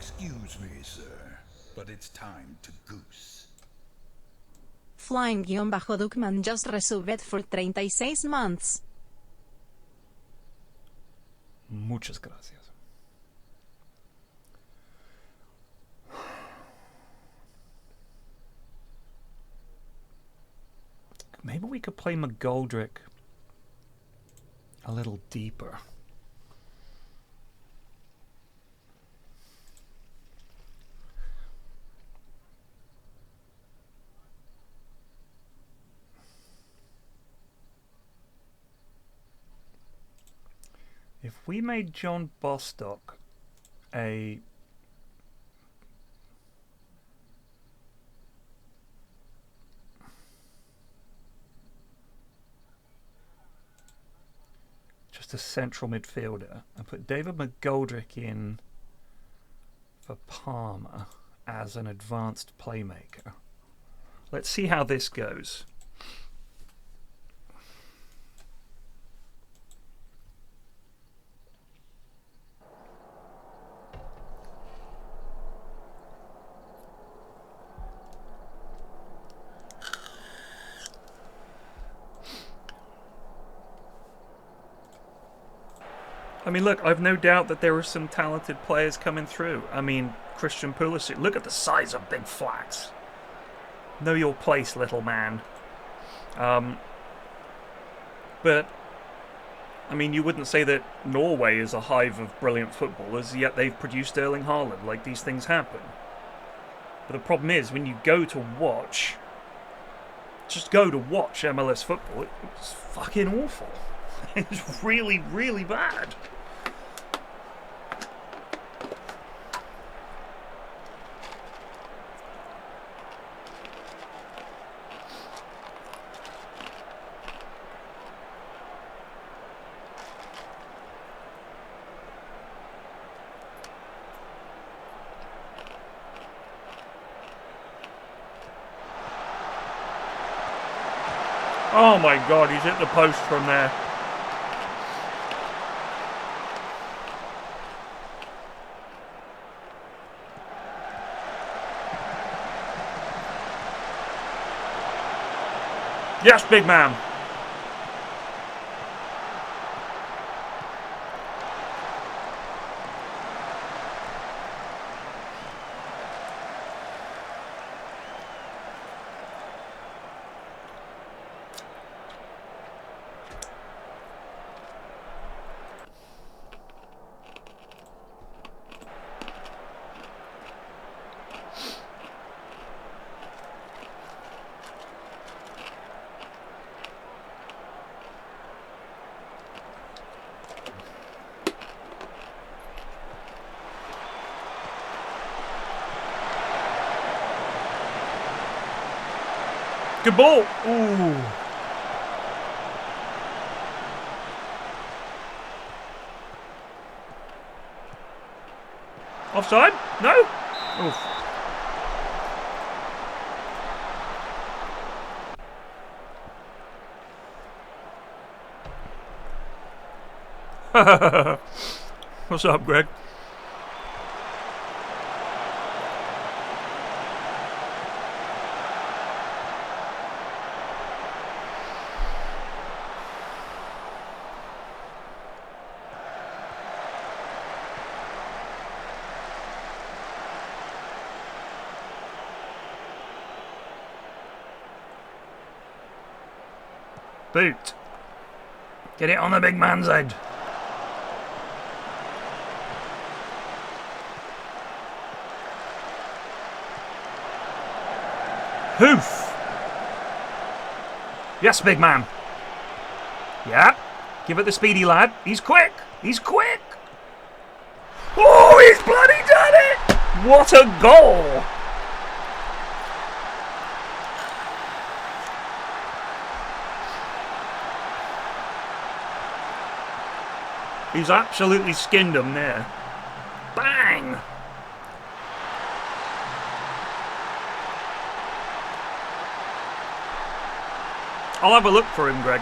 Excuse me, sir, but it's time to goose. Flying-Duckman just resubbed for 36 months. Muchas gracias. Maybe we could play McGoldrick a little deeper. If we made John Bostock a just a central midfielder and put David McGoldrick in for Palmer as an advanced playmaker. Let's see how this goes. I mean, look, I've no doubt that there are some talented players coming through. I mean, Christian Pulisic, look at the size of Big Flax. Know your place, little man. But, I mean, you wouldn't say that Norway is a hive of brilliant footballers, yet they've produced Erling Haaland. Like, these things happen. But the problem is, when you go to watch, just go to watch MLS football, it's fucking awful. It's really, really bad. Oh my god, he's hit the post from there. Yes, big man. Good ball. Ooh. Offside? No? Oof. What's up, Greg? Boot. Get it on the big man's head. Hoof. Yes, big man. Yeah. Give it the speedy lad. He's quick. He's quick. Oh, he's bloody done it. What a goal. He's absolutely skinned him there. Bang! I'll have a look for him, Greg.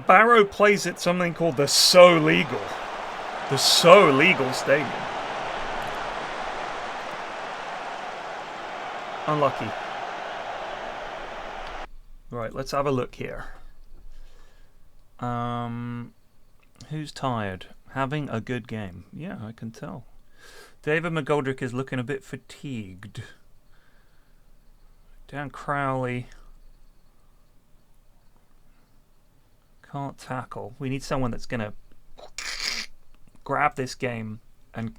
Barrow plays at something called the So Legal. The So Legal Stadium. Unlucky. Right, let's have a look here. Who's tired? Having a good game. Yeah, I can tell. David McGoldrick is looking a bit fatigued. Dan Crowley can't tackle. We need someone that's going to grab this game and...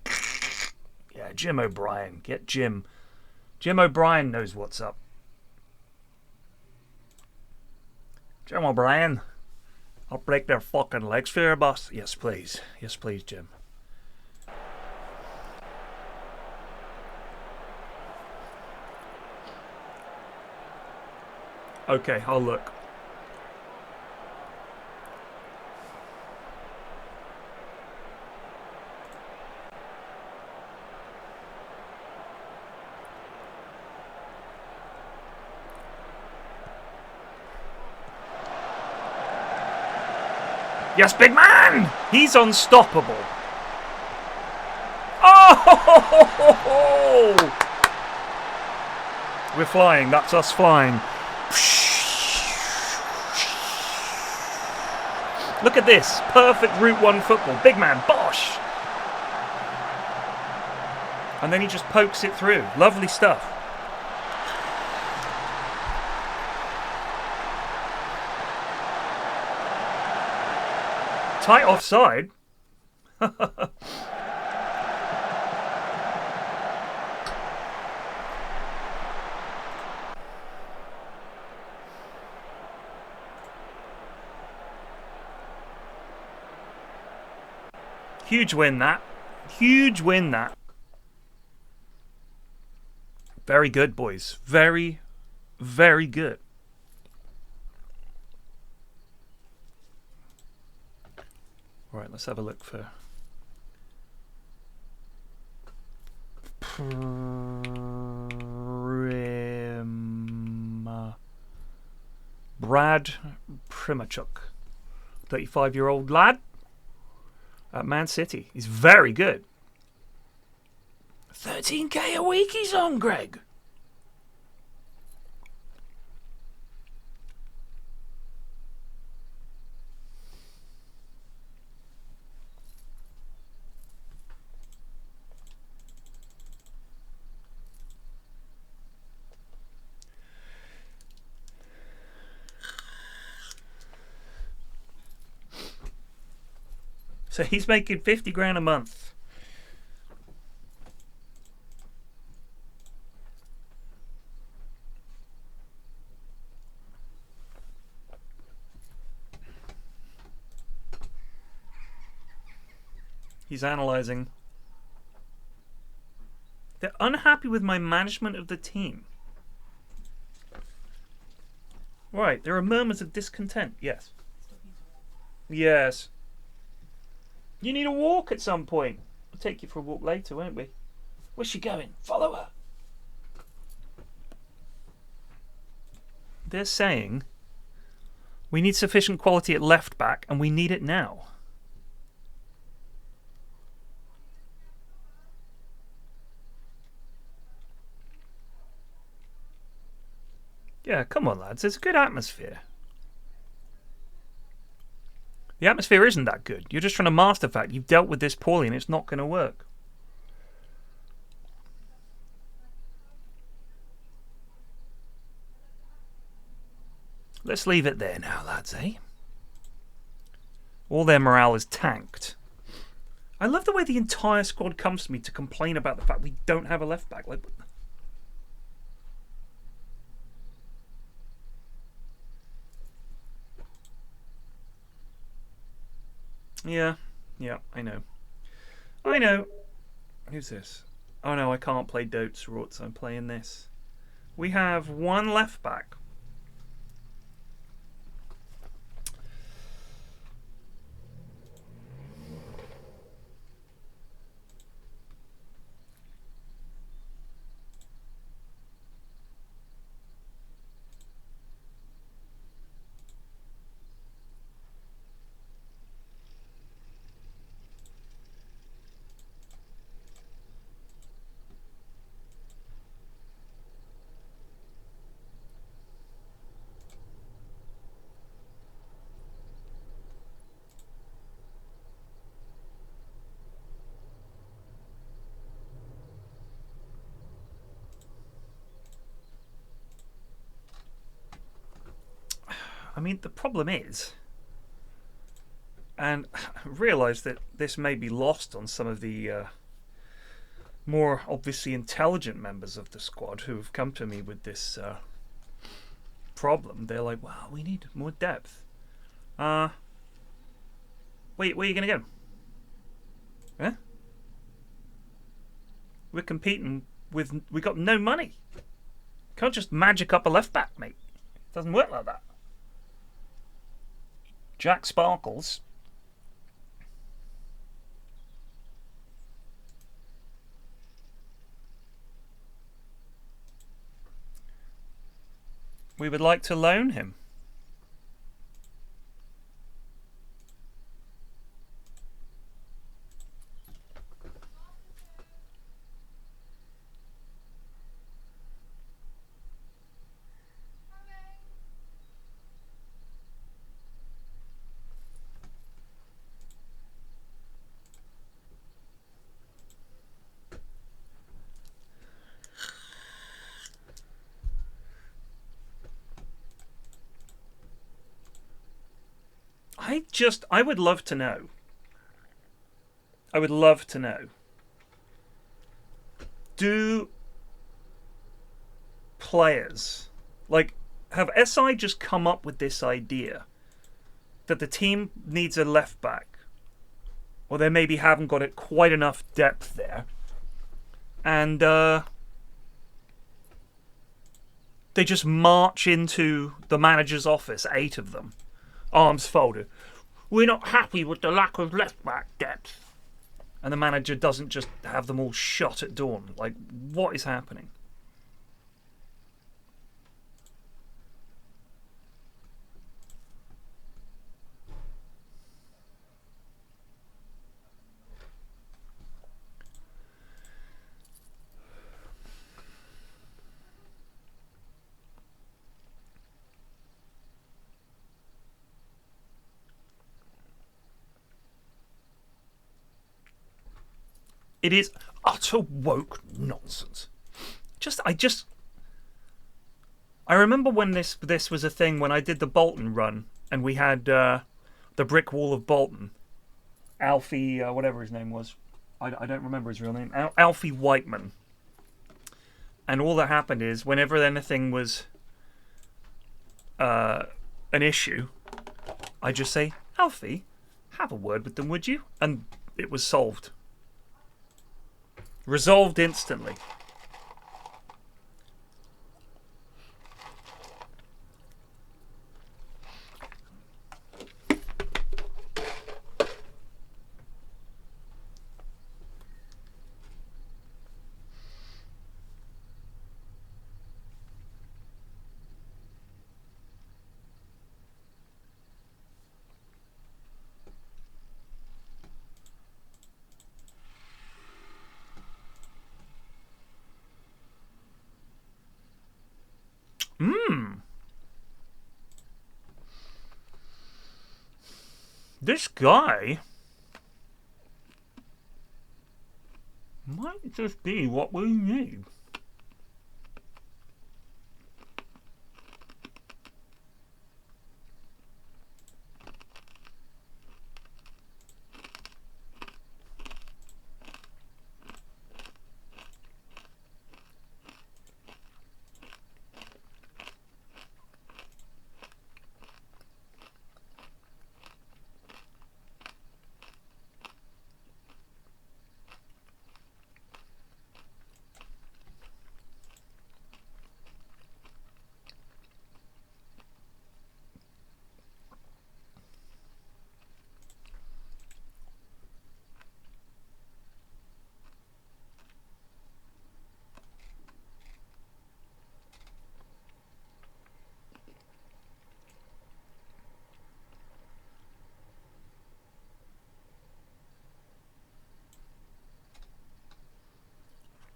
Yeah, Jim O'Brien. Get Jim. Jim O'Brien knows what's up. Jim O'Brien. I'll break their fucking legs for you, boss. Yes, please. Yes, please, Jim. Okay, I'll look. Yes, big man! He's unstoppable. Oh! We're flying. That's us flying. Look at this. Perfect Route 1 football. Big man. Bosh! And then he just pokes it through. Lovely stuff. Tight offside. Huge win that. Huge win that. Very good, boys. Very, very good. Right, let's have a look for Brad Primachuk, 35-year-old lad at Man City. He's very good. 13k a week he's on, Greg. So he's making 50 grand a month. He's analyzing. They're unhappy with my management of the team. Right, there are murmurs of discontent. Yes. Yes. You need a walk at some point. We'll take you for a walk later, won't we? Where's she going? Follow her. They're saying we need sufficient quality at left back and we need it now. Yeah, come on, lads. It's a good atmosphere. The atmosphere isn't that good. You're just trying to master the fact you've dealt with this poorly and it's not going to work. Let's leave it there now, lads, eh? All their morale is tanked. I love the way the entire squad comes to me to complain about the fact we don't have a left back. Like, yeah, I know. I know. Who's this? Oh no, I can't play Dotes Rorts. I'm playing this. We have one left back. I mean, the problem is, and I realise that this may be lost on some of the more obviously intelligent members of the squad who have come to me with this problem. They're like, wow, we need more depth. Where are you going to go? Huh? We're competing with... We got no money. Can't just magic up a left back, mate. It doesn't work like that. Jack Sparkles. We would like to loan him. I would love to know. I would love to know. Do players, like, have SI just come up with this idea that the team needs a left back, or they maybe haven't got it quite enough depth there, and they just march into the manager's office, 8 of them, arms folded. We're not happy with the lack of left back depth. And the manager doesn't just have them all shot at dawn. Like, what is happening? It is utter woke nonsense. I remember when this was a thing when I did the Bolton run and we had the brick wall of Bolton. Alfie, whatever his name was. I don't remember his real name. Alfie Whiteman. And all that happened is whenever anything was an issue, I just say, Alfie, have a word with them, would you? And it was solved. Resolved instantly. This guy might just be what we need.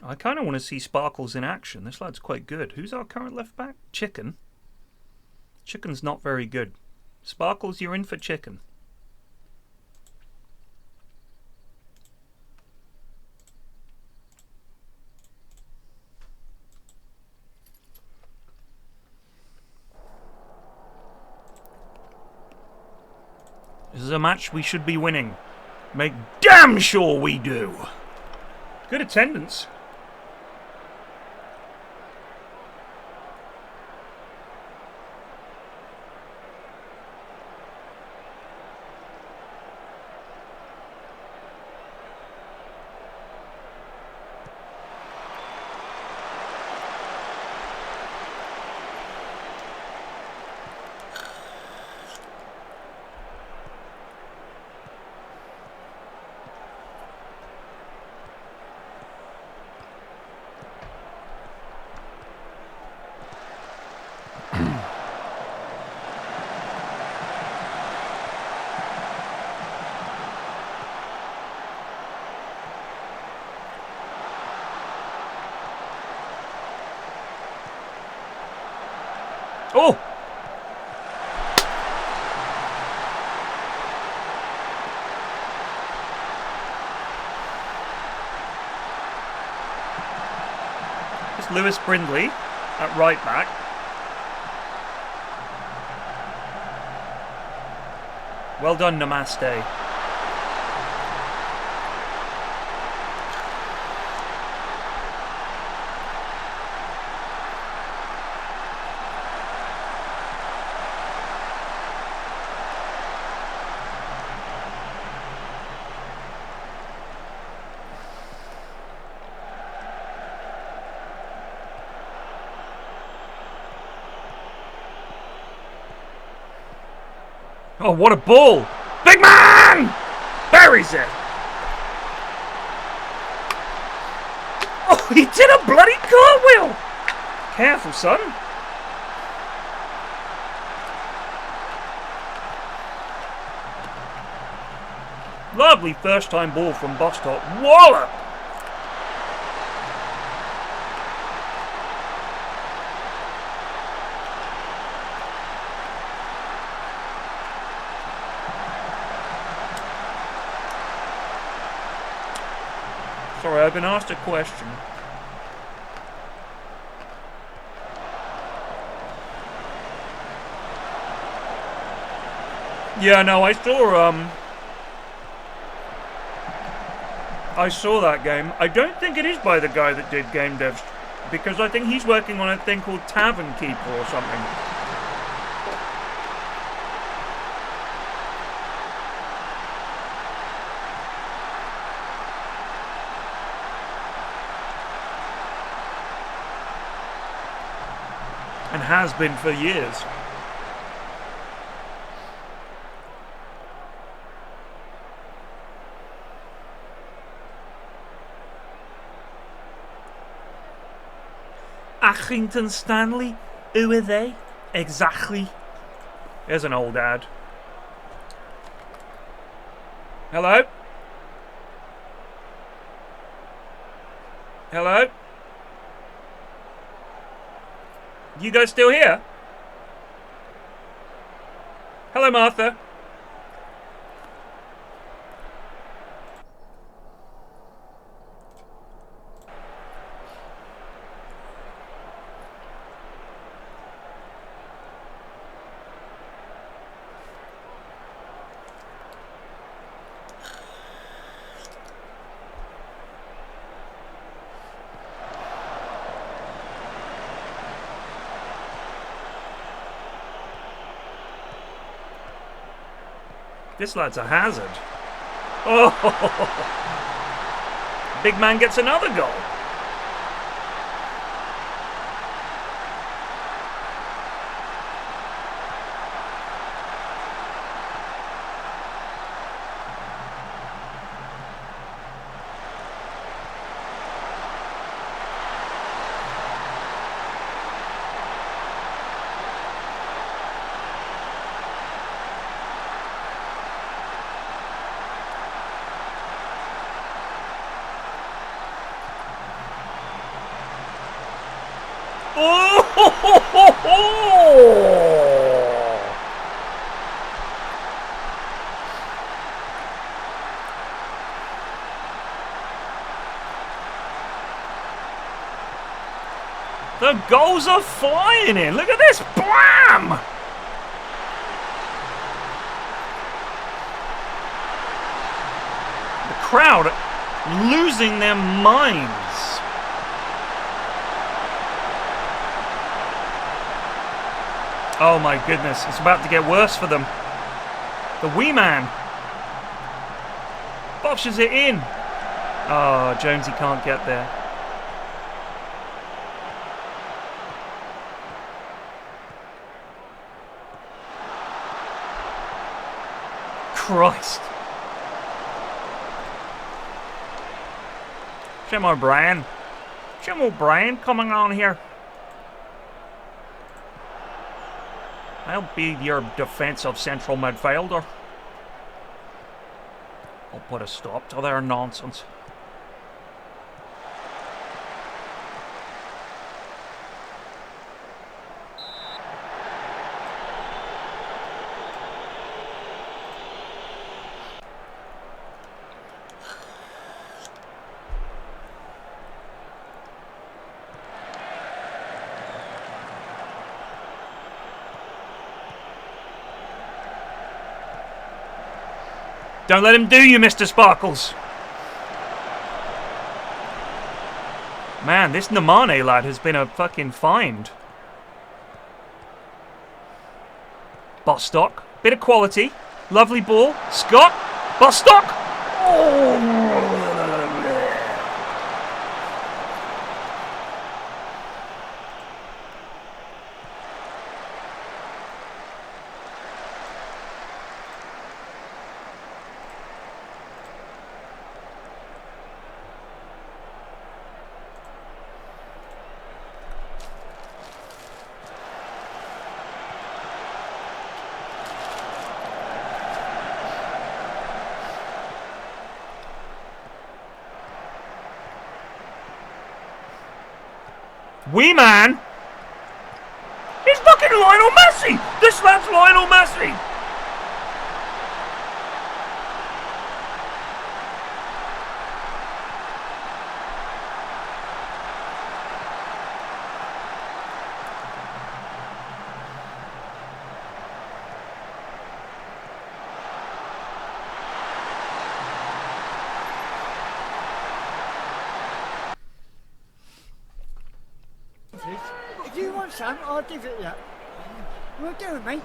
I kind of want to see Sparkles in action. This lad's quite good. Who's our current left back? Chicken. Chicken's not very good. Sparkles, you're in for Chicken. This is a match we should be winning. Make damn sure we do. Good attendance. Oh! It's Lewis Brindley at right back. Well done, Namaste. Oh, what a ball! Big man! Buries it! Oh, he did a bloody cartwheel! Careful, son. Lovely first time ball from Bostock. Wallop! Sorry, I've been asked a question. Yeah, no, I saw that game. I don't think it is by the guy that did game devs, because I think he's working on a thing called Tavern Keeper or something. And has been for years. Accrington Stanley? Who are they? Exactly. There's an old ad. Hello? Hello? You guys still here? Hello, Martha. This lad's a hazard. Oh! Big man gets another goal. The goals are flying in. Look at this. Blam! The crowd losing their minds. Oh my goodness, it's about to get worse for them. The wee man boshes it in. Oh, Jonesy can't get there. Christ. Jim O'Brien. Jim O'Brien coming on here. I'll be your defensive central midfielder. I'll put a stop to their nonsense. Don't let him do you, Mr. Sparkles. Man, this Namane lad has been a fucking find. Bostock, bit of quality, lovely ball. Scott, Bostock. Oh. Wee man! He's fucking Lionel Messi! This lad's Lionel Messi! If you want some, I'll give it you. We'll do it, mate.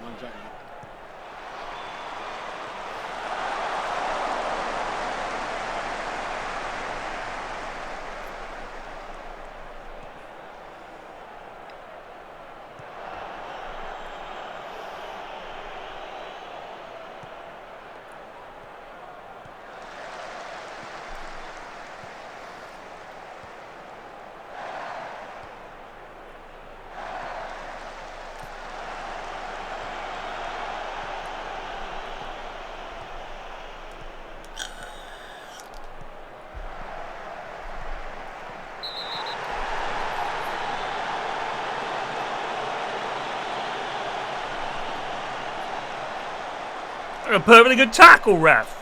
A perfectly good tackle, ref.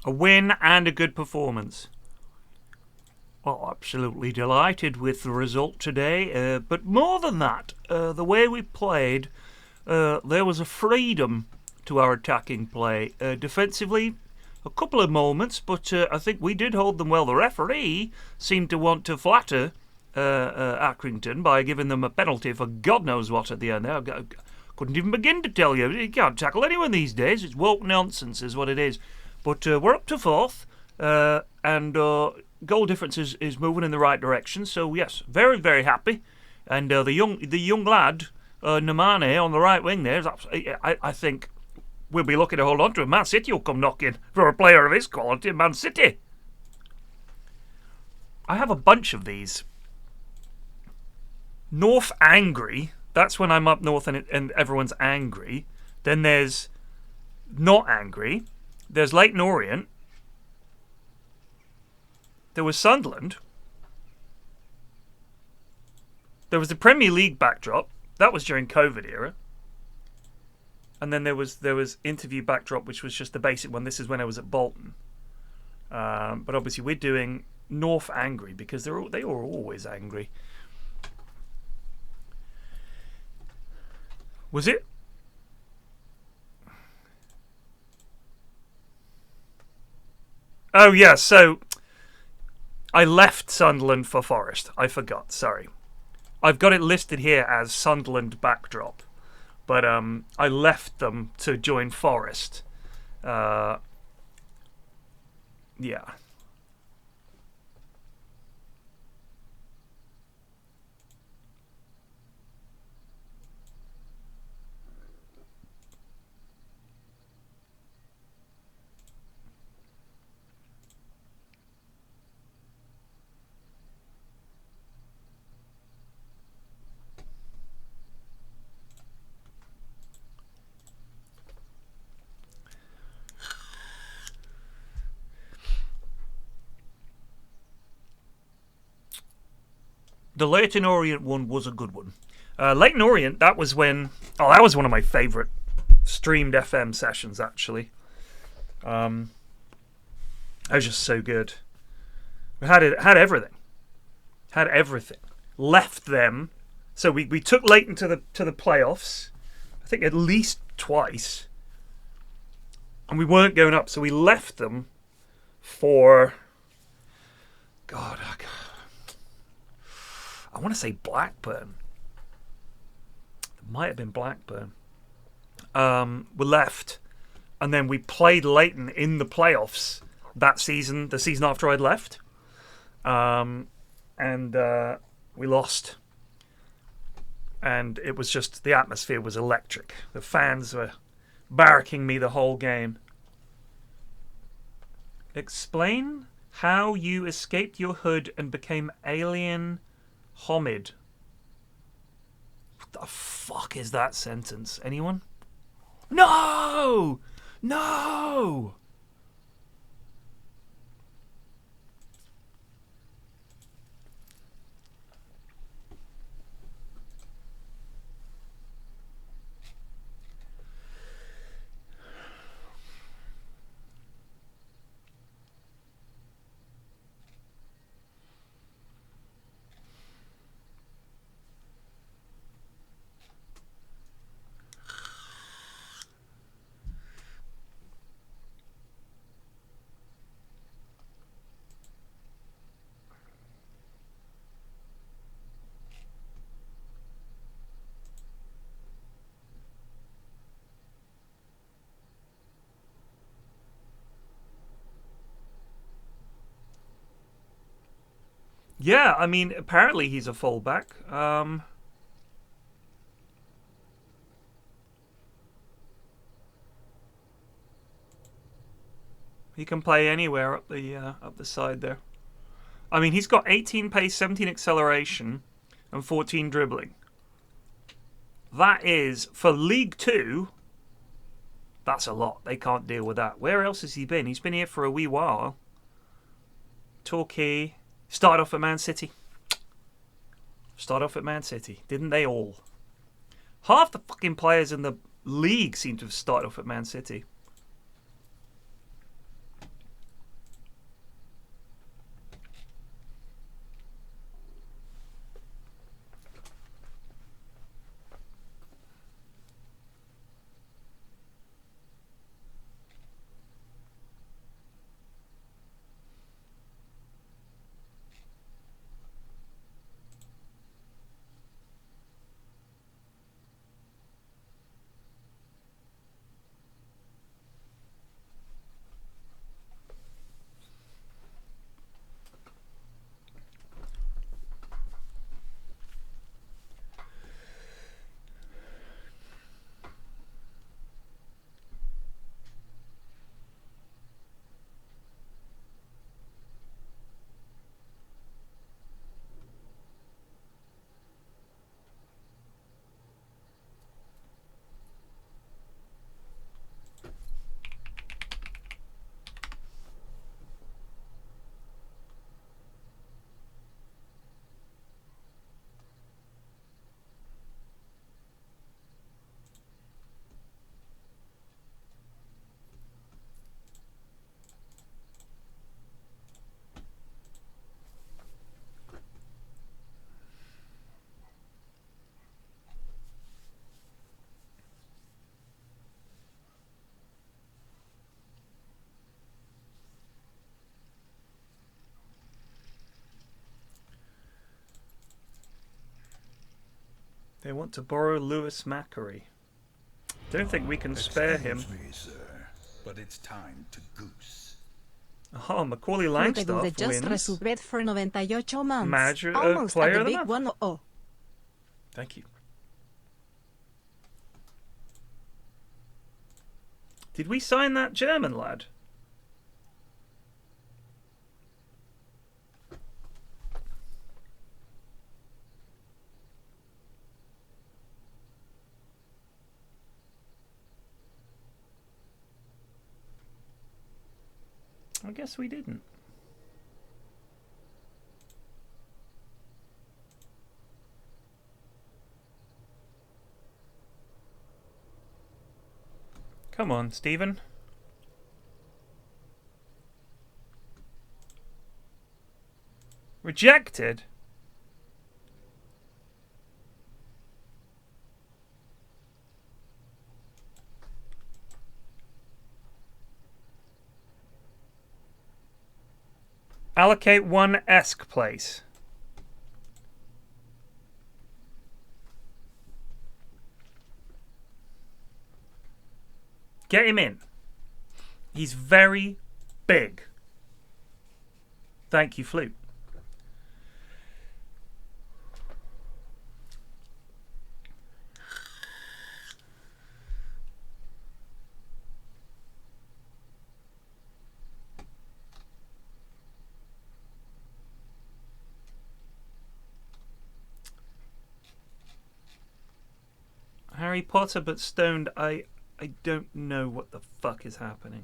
A win and a good performance. Well, absolutely delighted with the result today. But more than that, the way we played, there was a freedom to our attacking play. Defensively, a couple of moments, but I think we did hold them well. The referee seemed to want to flatter Accrington by giving them a penalty for God knows what at the end. I couldn't even begin to tell you. You can't tackle anyone these days. It's woke nonsense is what it is. But we're up to fourth, and goal difference is moving in the right direction. So yes, very very happy. And the young lad Nemane on the right wing there is I think we'll be lucky to hold on to him. Man City will come knocking for a player of his quality. Man City. I have a bunch of these. North angry. That's when I'm up north and everyone's angry. Then there's not angry. There's Leyton Orient. There was Sunderland. There was the Premier League backdrop. That was during COVID era. And then there was interview backdrop, which was just the basic one. This is when I was at Bolton. But obviously we're doing North angry because they were always angry. Was it? Oh yeah, so I left Sunderland for Forest. I forgot, sorry. I've got it listed here as Sunderland backdrop. But I left them to join Forest. Yeah. The Leyton Orient one was a good one. Leyton Orient, that was when... Oh, that was one of my favourite streamed FM sessions, actually. That was just so good. We had everything. Had everything. Left them. So we took Leyton to the playoffs. I think at least twice. And we weren't going up, so we left them for... God, I want to say Blackburn. It might have been Blackburn. We left, and then we played Leyton in the playoffs that season, the season after I'd left. And we lost. And it was just, the atmosphere was electric. The fans were barracking me the whole game. Explain how you escaped your hood and became alien Homid. What the fuck is that sentence? Anyone? No! No! Yeah, I mean, apparently he's a fullback. He can play anywhere up the side there. I mean, he's got 18 pace, 17 acceleration, and 14 dribbling. That is, for League 2, that's a lot. They can't deal with that. Where else has he been? He's been here for a wee while. Torquay. Started off at Man City. Didn't they all? Half the fucking players in the league seem to have started off at Man City. They want to borrow Lewis Macquarie. Don't think we can spare him. Excuse me, sir, but it's time to goose. Oh, Macaulay Montague Langstaff just wins. resubbed for 98 months. Manager, Almost player at the of the big month. one. Oh. Thank you. Did we sign that German lad? I guess we didn't. Come on, Stephen. Rejected? Allocate one esque place. Get him in. He's very big. Thank you, Flute. Harry Potter but stoned. I don't know what the fuck is happening.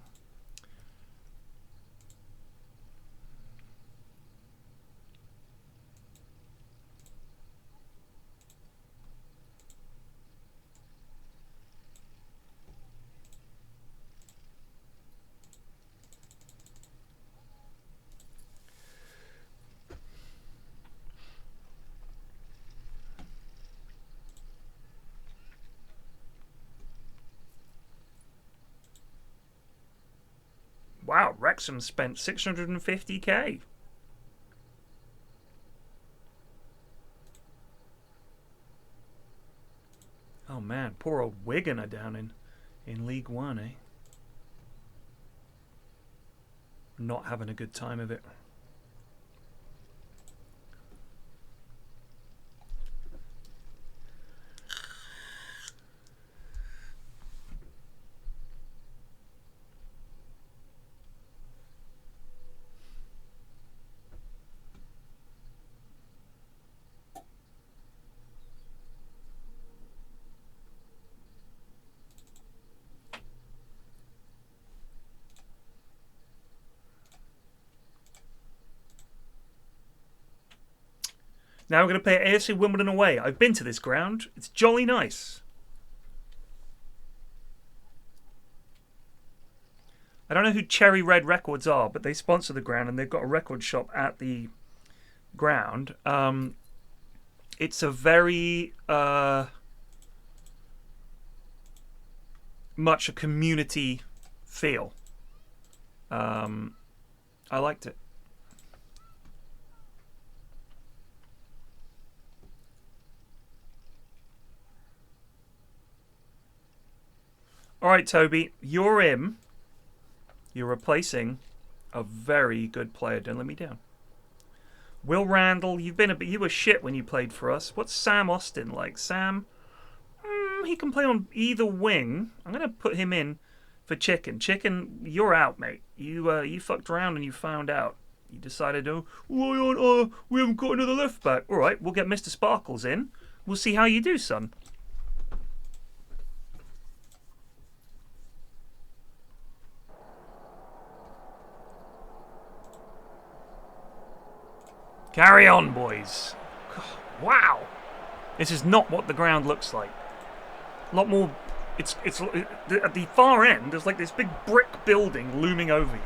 Wow, Wrexham spent 650k. Oh man, poor old Wigan are down in League One, eh? Not having a good time of it. Now we're going to play AFC Wimbledon away. I've been to this ground. It's jolly nice. I don't know who Cherry Red Records are, but they sponsor the ground and they've got a record shop at the ground. It's a very much a community feel. I liked it. All right, Toby, you're in. You're replacing a very good player. Don't let me down. Will Randall, you were shit when you played for us. What's Sam Austin like? Sam, he can play on either wing. I'm gonna put him in for Chicken. Chicken, you're out, mate. You fucked around and you found out. You decided, we haven't got another left back. All right, we'll get Mr. Sparkles in. We'll see how you do, son. Carry on, boys. Wow. This is not what the ground looks like. A lot more... It's at the far end, there's like this big brick building looming over you.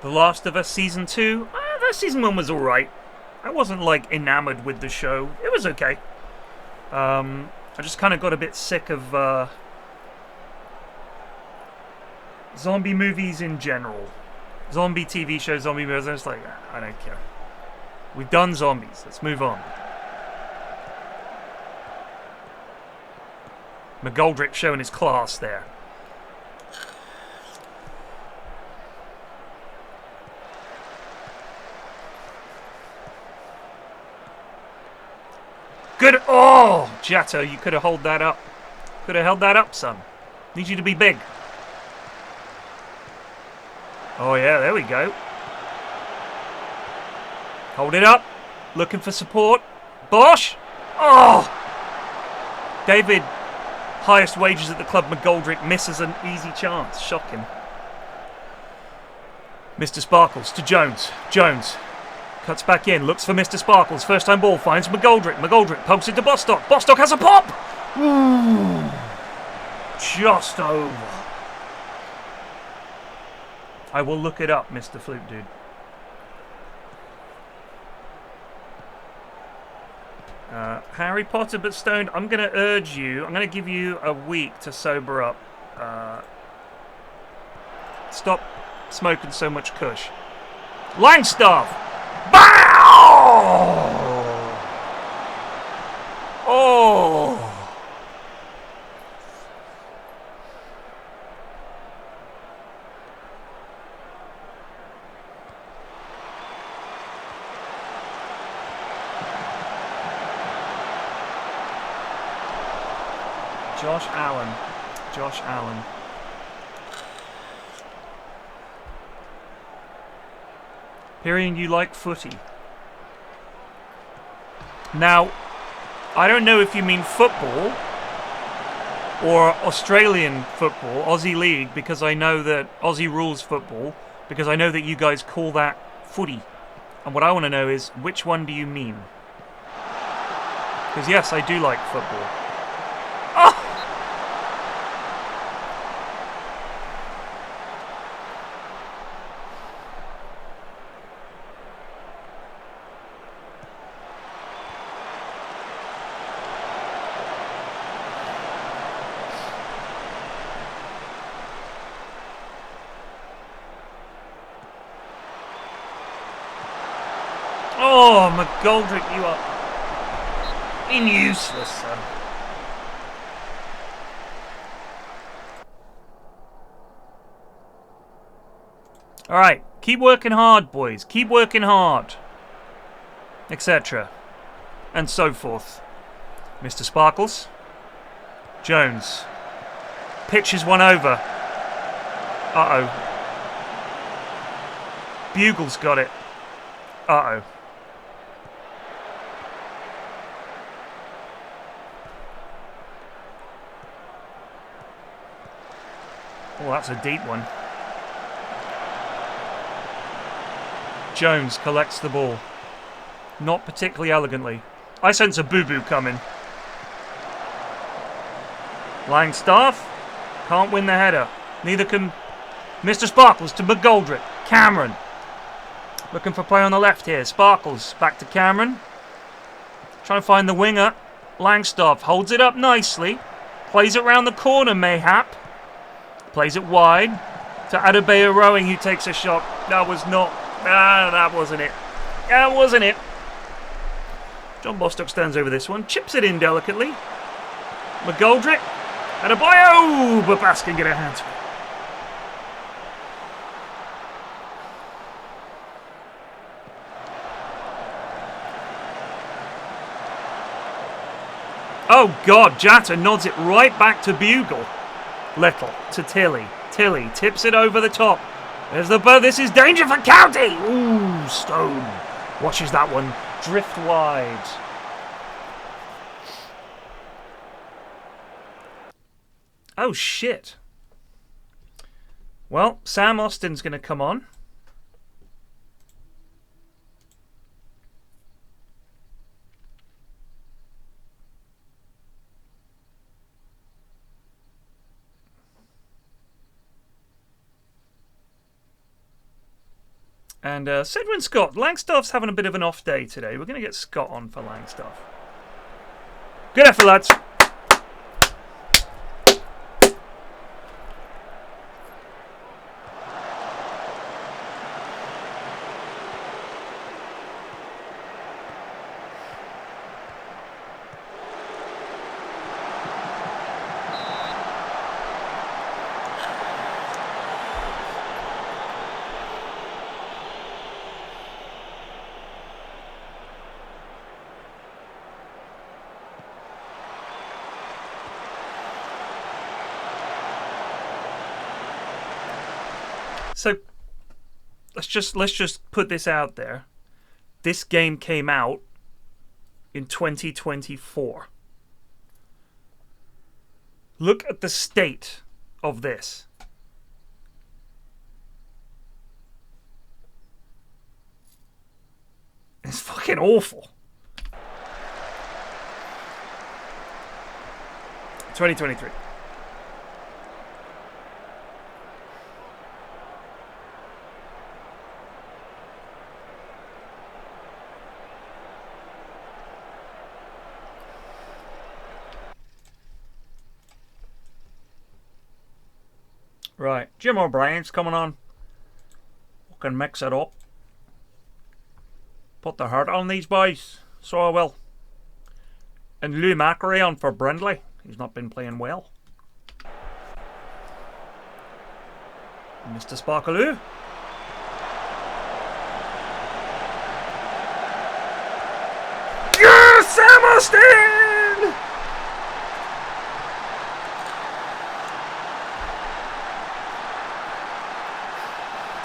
The Last of Us Season 2? That Season 1 was alright. I wasn't, like, enamored with the show. It was okay. I just kind of got a bit sick of zombie movies in general. Zombie TV shows, zombie movies. I'm just like, I don't care. We've done zombies. Let's move on. McGoldrick showing his class there. Good. Oh, Jatto, you could have held that up. Could have held that up, son. Need you to be big. Oh, yeah, there we go. Hold it up. Looking for support. Bosh. Oh! David, highest wages at the club, McGoldrick, misses an easy chance. Shocking. Mr. Sparkles to Jones. Jones cuts back in, looks for Mr. Sparkles. First time ball, finds McGoldrick. McGoldrick pokes it to Bostock. Bostock has a pop! Ooh, just over. I will look it up, Mr. Flute Dude. Harry Potter but stoned. I'm going to urge you, I'm going to give you a week to sober up. Stop smoking so much kush. Langstaff! Bow! Oh! Josh Allen. Josh Allen. Hearing you like footy. Now, I don't know if you mean football or Australian football, Aussie League, because I know that Aussie rules football, because I know that you guys call that footy. And what I want to know is, which one do you mean? Because yes, I do like football. Oh! Oh, McGoldrick, you are useless, son. Alright, keep working hard, boys. Keep working hard. Etc. And so forth. Mr. Sparkles. Jones. Pitches one over. Uh-oh. Bugle's got it. Uh-oh. Oh, that's a deep one. Jones collects the ball. Not particularly elegantly. I sense a boo-boo coming. Langstaff can't win the header. Neither can Mr. Sparkles to McGoldrick. Cameron. Looking for play on the left here. Sparkles back to Cameron. Trying to find the winger. Langstaff holds it up nicely. Plays it round the corner, mayhap. Plays it wide to Adebayo Rowing, who takes a shot. That was not... that wasn't it. That wasn't it. John Bostock stands over this one. Chips it in delicately. McGoldrick. Adebayo! But Bass can get a hand to it. Oh God, Jatta nods it right back to Bugle. Little to Tilly. Tilly tips it over the top. There's the bow. This is danger for County. Ooh, Stone watches that one drift wide. Oh shit. Well, Sam Austin's going to come on. And Cedwin Scott. Langstaff's having a bit of an off day today. We're going to get Scott on for Langstaff. Good effort, lads. So let's just put this out there. This game came out in 2024. Look at the state of this. It's fucking awful. 2023. Right, Jim O'Brien's coming on. We can mix it up. Put the heart on these boys, so I will. And Lou Mackery on for Brindley. He's not been playing well. Mr. Sparkaloo. Yes, Hammerstein!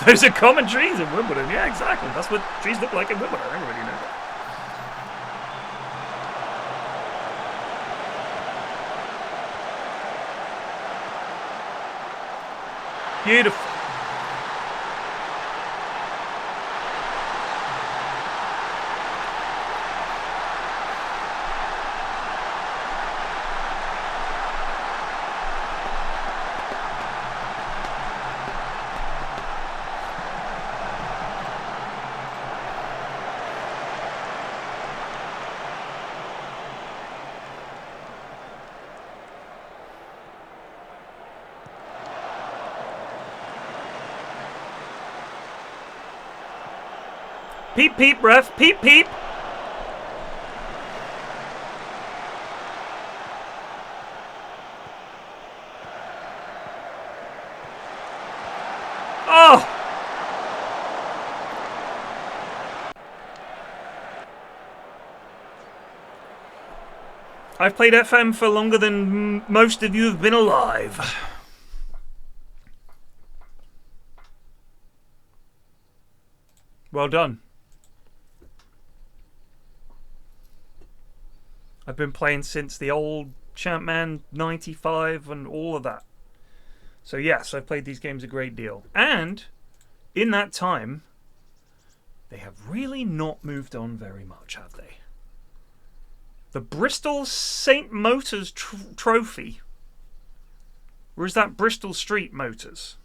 Those are common trees in Wimbledon. Yeah, exactly. That's what trees look like in Wimbledon. Everybody knows that. Beautiful. Peep, peep, ref. Peep, peep. Oh! I've played FM for longer than most of you have been alive. Well done. I've been playing since the old Champman 95 and all of that. So yes, I've played these games a great deal. And in that time, they have really not moved on very much, have they? The Bristol St. Motors Trophy. Or is that Bristol Street Motors?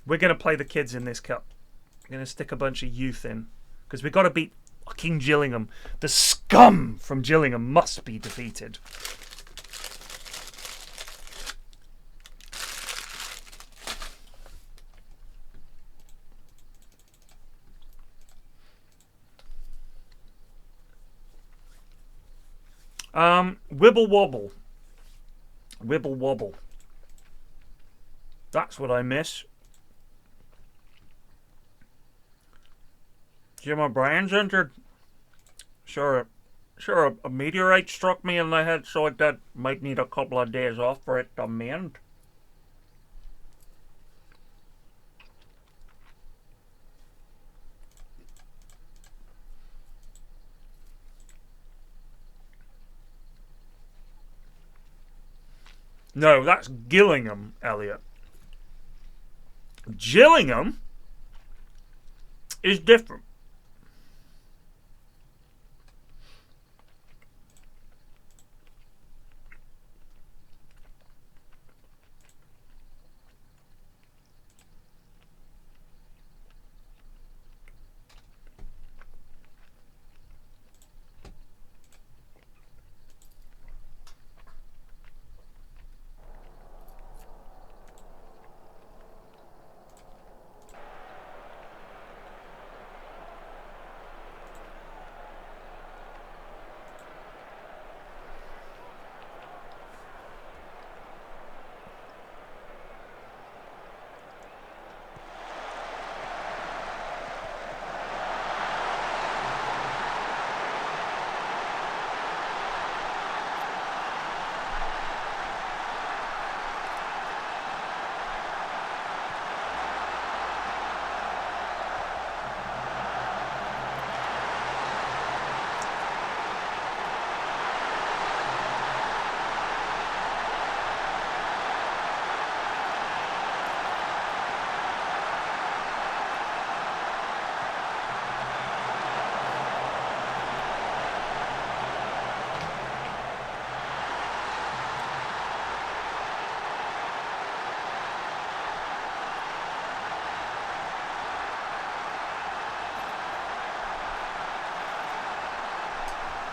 We're going to play the kids in this cup. We're going to stick a bunch of youth in. Because we've got to beat fucking Gillingham. The scum from Gillingham must be defeated. Wibble wobble. Wibble wobble. That's what I miss. Jim O'Brien's entered. Sure, a meteorite struck me in the head, so I did. Might need a couple of days off for it to mend. No, that's Gillingham, Elliot. Gillingham is different.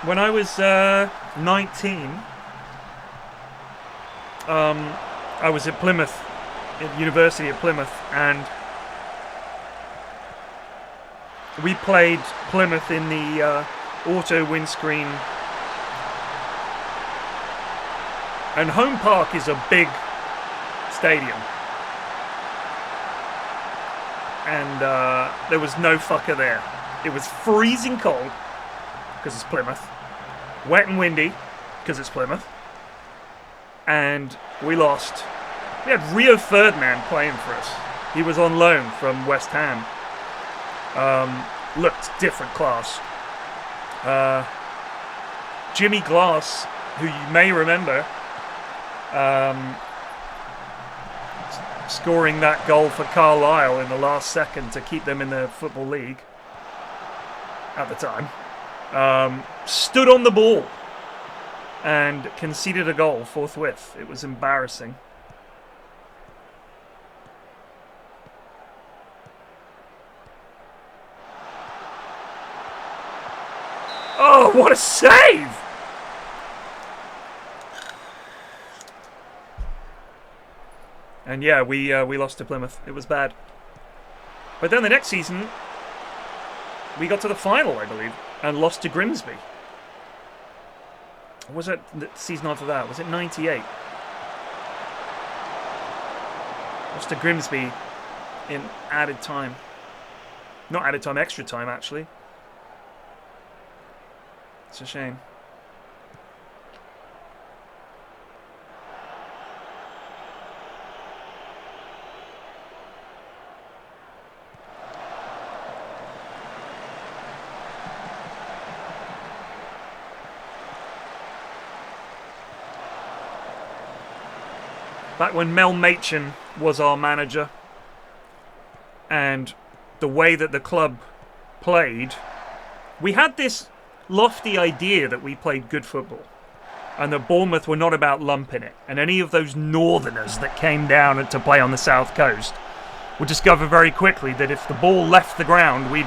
when I was 19, I was at Plymouth, at University at Plymouth, and we played Plymouth in the auto windscreen. And Home Park is a big stadium. And there was no fucker there. It was freezing cold, because it's Plymouth. Wet and windy, because it's Plymouth. And we lost. We had Rio Ferdinand playing for us. He was on loan from West Ham. Looked different class. Jimmy Glass, who you may remember, scoring that goal for Carlisle in the last second to keep them in the Football League at the time, stood on the ball and conceded a goal forthwith. It was embarrassing. Oh, what a save! And yeah, we lost to Plymouth. It was bad. But then the next season, we got to the final, I believe, and lost to Grimsby. Or was it the season after that? Was it 98? Lost to Grimsby in added time. Not added time, extra time, actually. It's a shame. Back when Mel Machin was our manager, and the way that the club played, we had this lofty idea that we played good football, and that Bournemouth were not about lumping it, and any of those northerners that came down to play on the south coast would discover very quickly that if the ball left the ground, we'd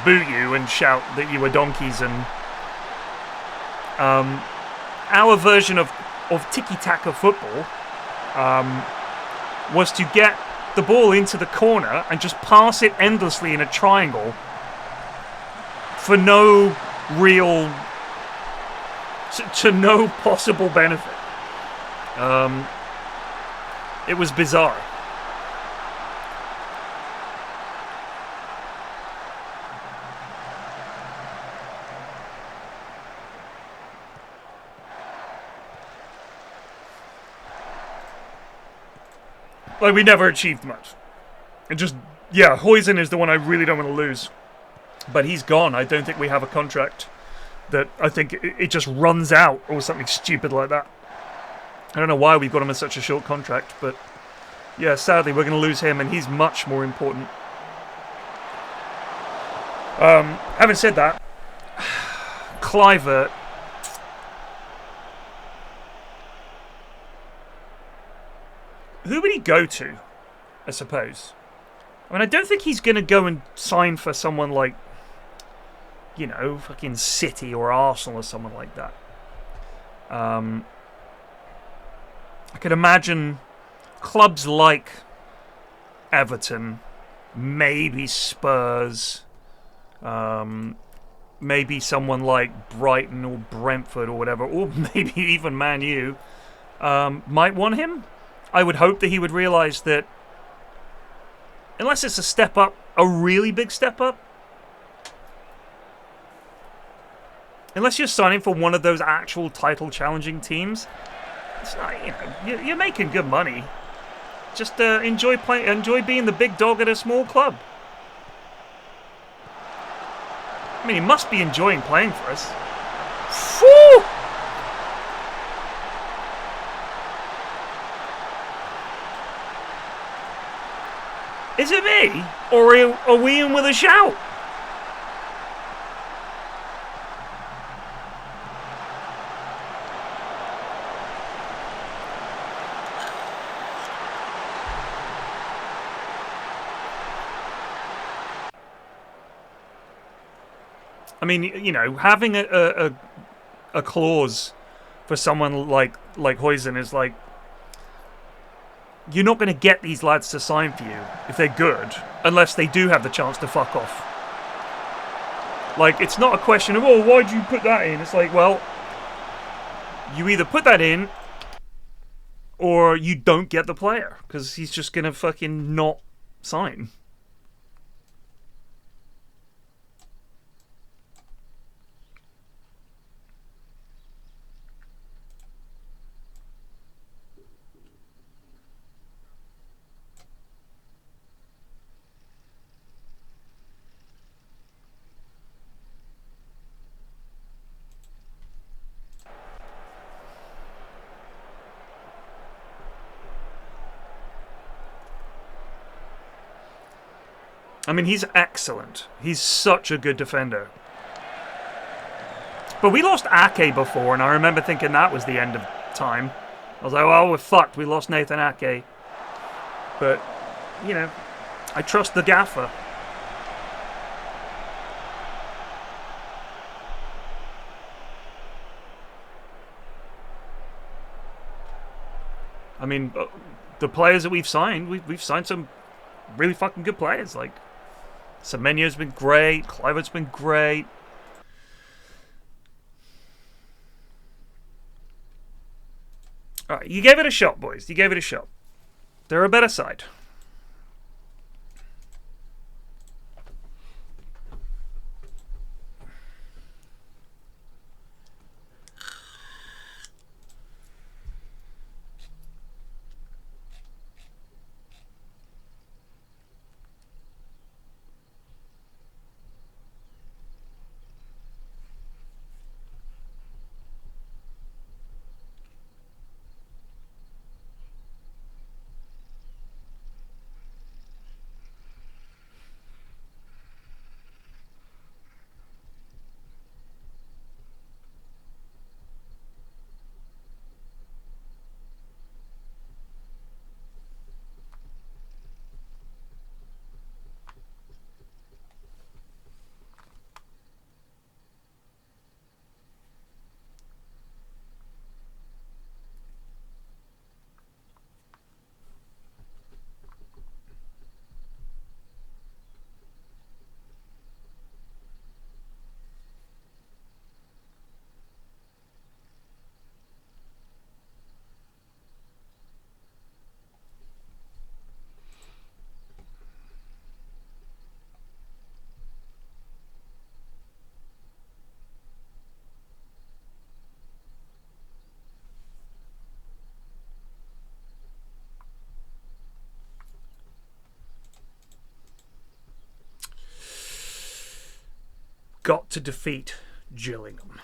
boo you and shout that you were donkeys. And our version of tiki-taka football was to get the ball into the corner and just pass it endlessly in a triangle for no real, to no possible benefit. It was bizarre. Like, we never achieved much. And just, yeah, Huijsen is the one I really don't want to lose. But he's gone. I don't think we have a contract that, I think it just runs out or something stupid like that. I don't know why we've got him in such a short contract, but yeah, sadly we're going to lose him, and he's much more important. Having said that, Kluivert, who would he go to, I suppose? I mean, I don't think he's going to go and sign for someone like, you know, fucking City or Arsenal or someone like that. I could imagine clubs like Everton, maybe Spurs, maybe someone like Brighton or Brentford or whatever, or maybe even Man U, might want him. I would hope that he would realise that unless it's a step up, a really big step up, unless you're signing for one of those actual title challenging teams, it's not, you know, you're making good money. Just enjoy being the big dog at a small club. I mean, he must be enjoying playing for us. Whew! Is it me? Or are we in with a shout? I mean, you know, having a clause for someone like Huijsen is like, you're not going to get these lads to sign for you if they're good, unless they do have the chance to fuck off. Like, it's not a question of, oh, why'd you put that in? It's like, well, you either put that in or you don't get the player, because he's just going to fucking not sign. I mean, he's excellent. He's such a good defender. But we lost Ake before, and I remember thinking that was the end of time. I was like, well, we're fucked. We lost Nathan Ake. But, you know, I trust the gaffer. I mean, the players that we've signed, we've signed some really fucking good players. Like, Semenyo's been great. Kluivert's been great. Alright, you gave it a shot, boys. You gave it a shot. They're a better side. Got to defeat Gillingham.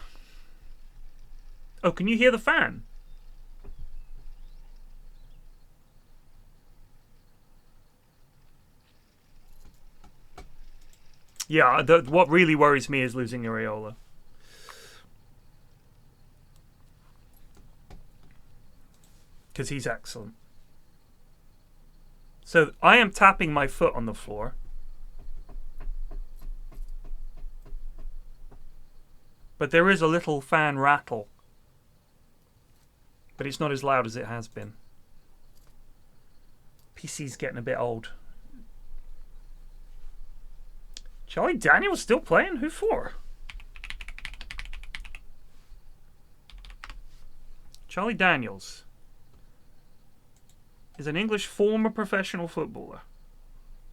Oh, can you hear the fan? Yeah, what really worries me is losing Areola. Because he's excellent. So I am tapping my foot on the floor. But there is a little fan rattle. But it's not as loud as it has been. PC's getting a bit old. Charlie Daniels still playing? Who for? Charlie Daniels is an English former professional footballer.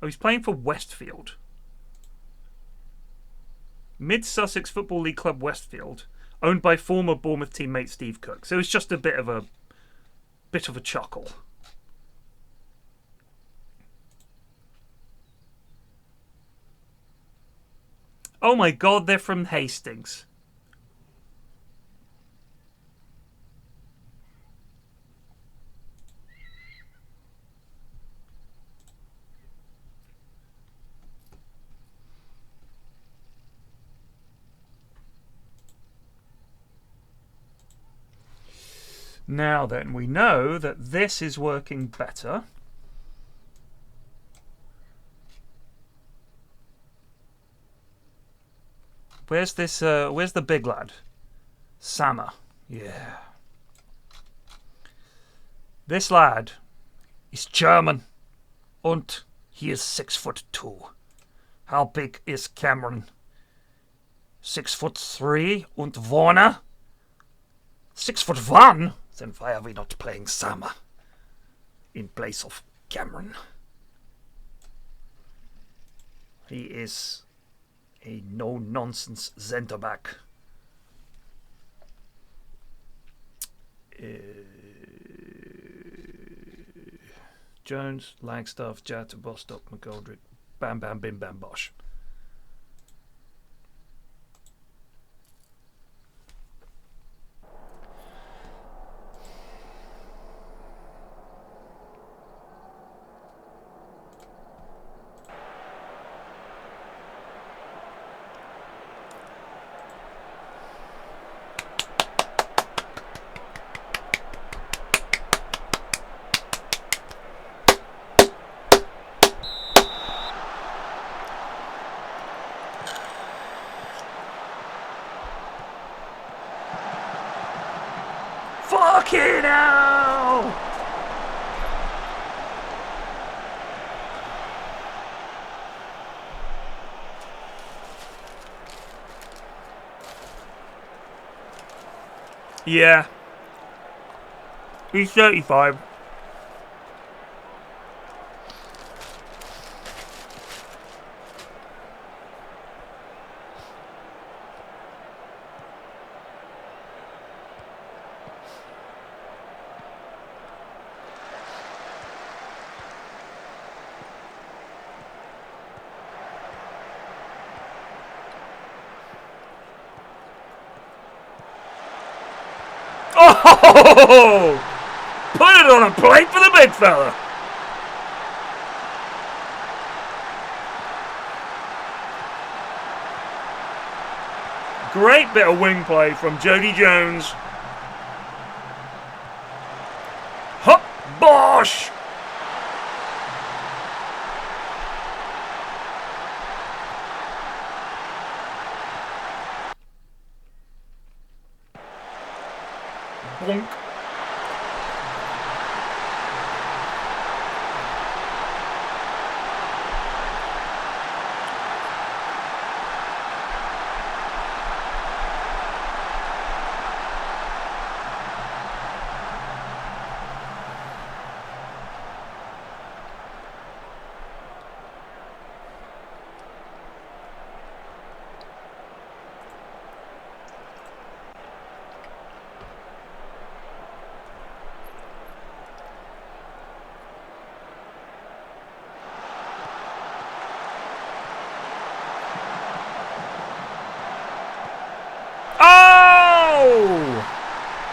Oh, he's playing for Westfield. Mid-Sussex Football League Club Westfield, owned by former Bournemouth teammate Steve Cook. So it's just a bit of a chuckle. Oh my god, they're from Hastings. Now then, we know that this is working better. Where's this? Where's the big lad? Sama. Yeah. This lad is German, and he is 6'2". How big is Cameron? 6'3" and Warner? 6'1"? Then why are we not playing Sama in place of Cameron? He is a no-nonsense centre back. Jones, Langstaff, Jatta, Bostock, McGoldrick, Bam Bam Bim Bam Bosh. Fucking hell! Yeah. He's 35. Oh! Put it on a plate for the big fella. Great bit of wing play from Jody Jones. Hup, Bosh! Bonk.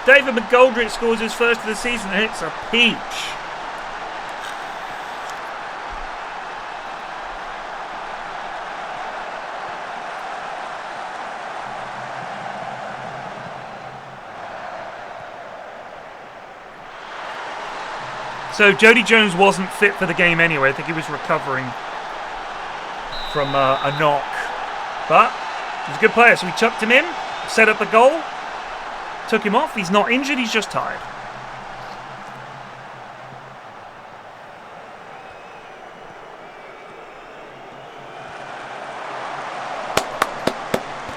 David McGoldrick scores his first of the season and hits a peach. So Jody Jones wasn't fit for the game anyway. I think he was recovering from a knock. But he's a good player, so we chucked him in, set up the goal. Took him off. He's not injured. He's just tired.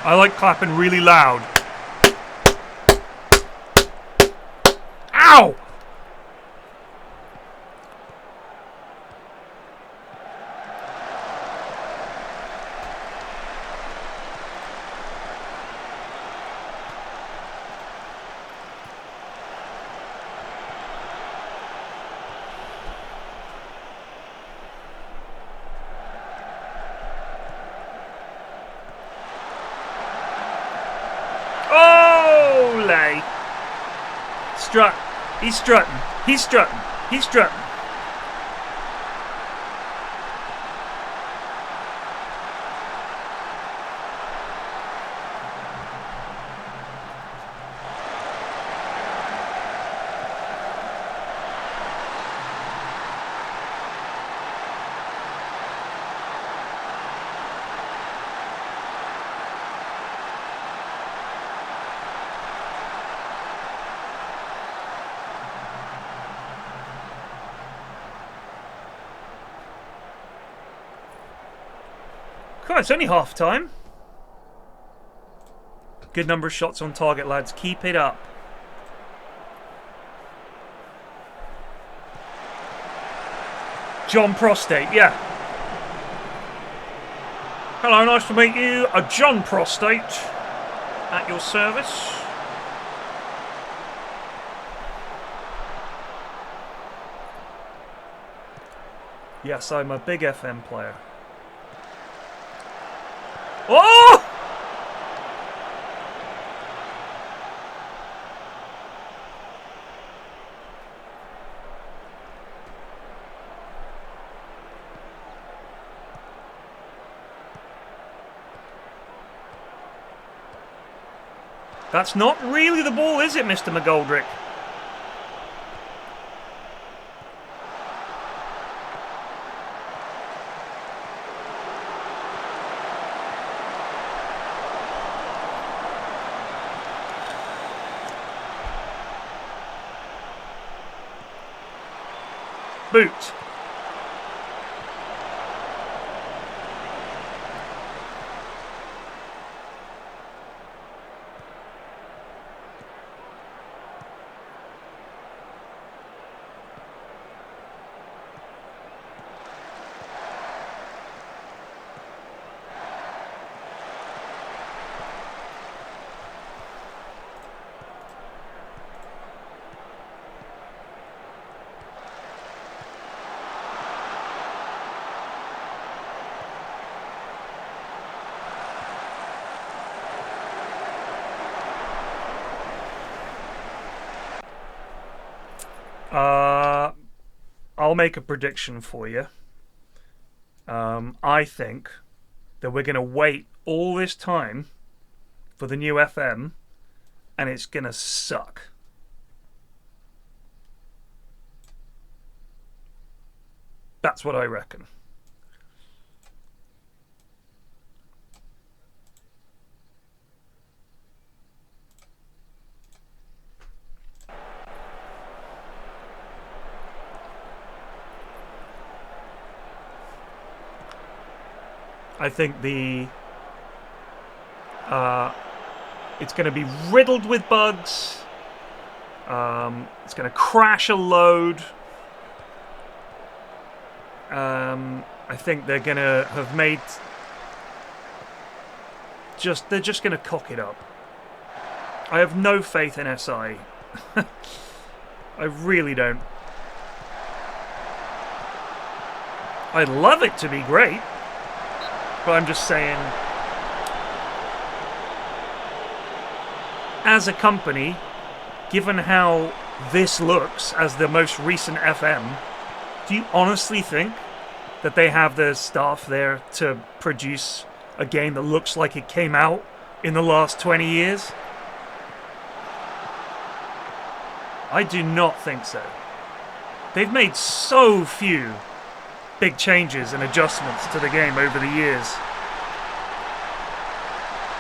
I like clapping really loud. Ow! Strut. He's strutting. He's strutting. He's strutting. God, it's only half time. Good number of shots on target, lads. Keep it up. John Prostate, yeah. Hello, nice to meet you. A John Prostate at your service. Yes, I'm a big FM player. Oh! That's not really the ball, is it, Mr. McGoldrick? Boot. I'll make a prediction for you. I think that we're going to wait all this time for the new FM, and it's going to suck. That's what I reckon. I think it's going to be riddled with bugs. It's going to crash a load. I think they're going to have made... They're just going to cock it up. I have no faith in SI. I really don't. I'd love it to be great. But I'm just saying, as a company, given how this looks as the most recent FM, do you honestly think that they have the staff there to produce a game that looks like it came out in the last 20 years? I do not think so. They've made so few big changes and adjustments to the game over the years.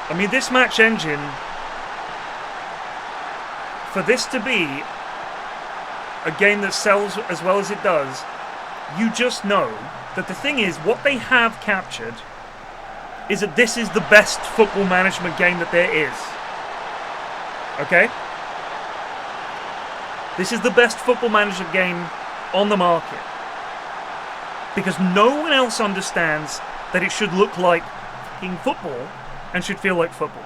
I mean, this match engine, for this to be a game that sells as well as it does, you just know that the thing is, what they have captured is that this is the best football management game that there is. Okay? This is the best football management game on the market. Because no one else understands that it should look like fucking football and should feel like football.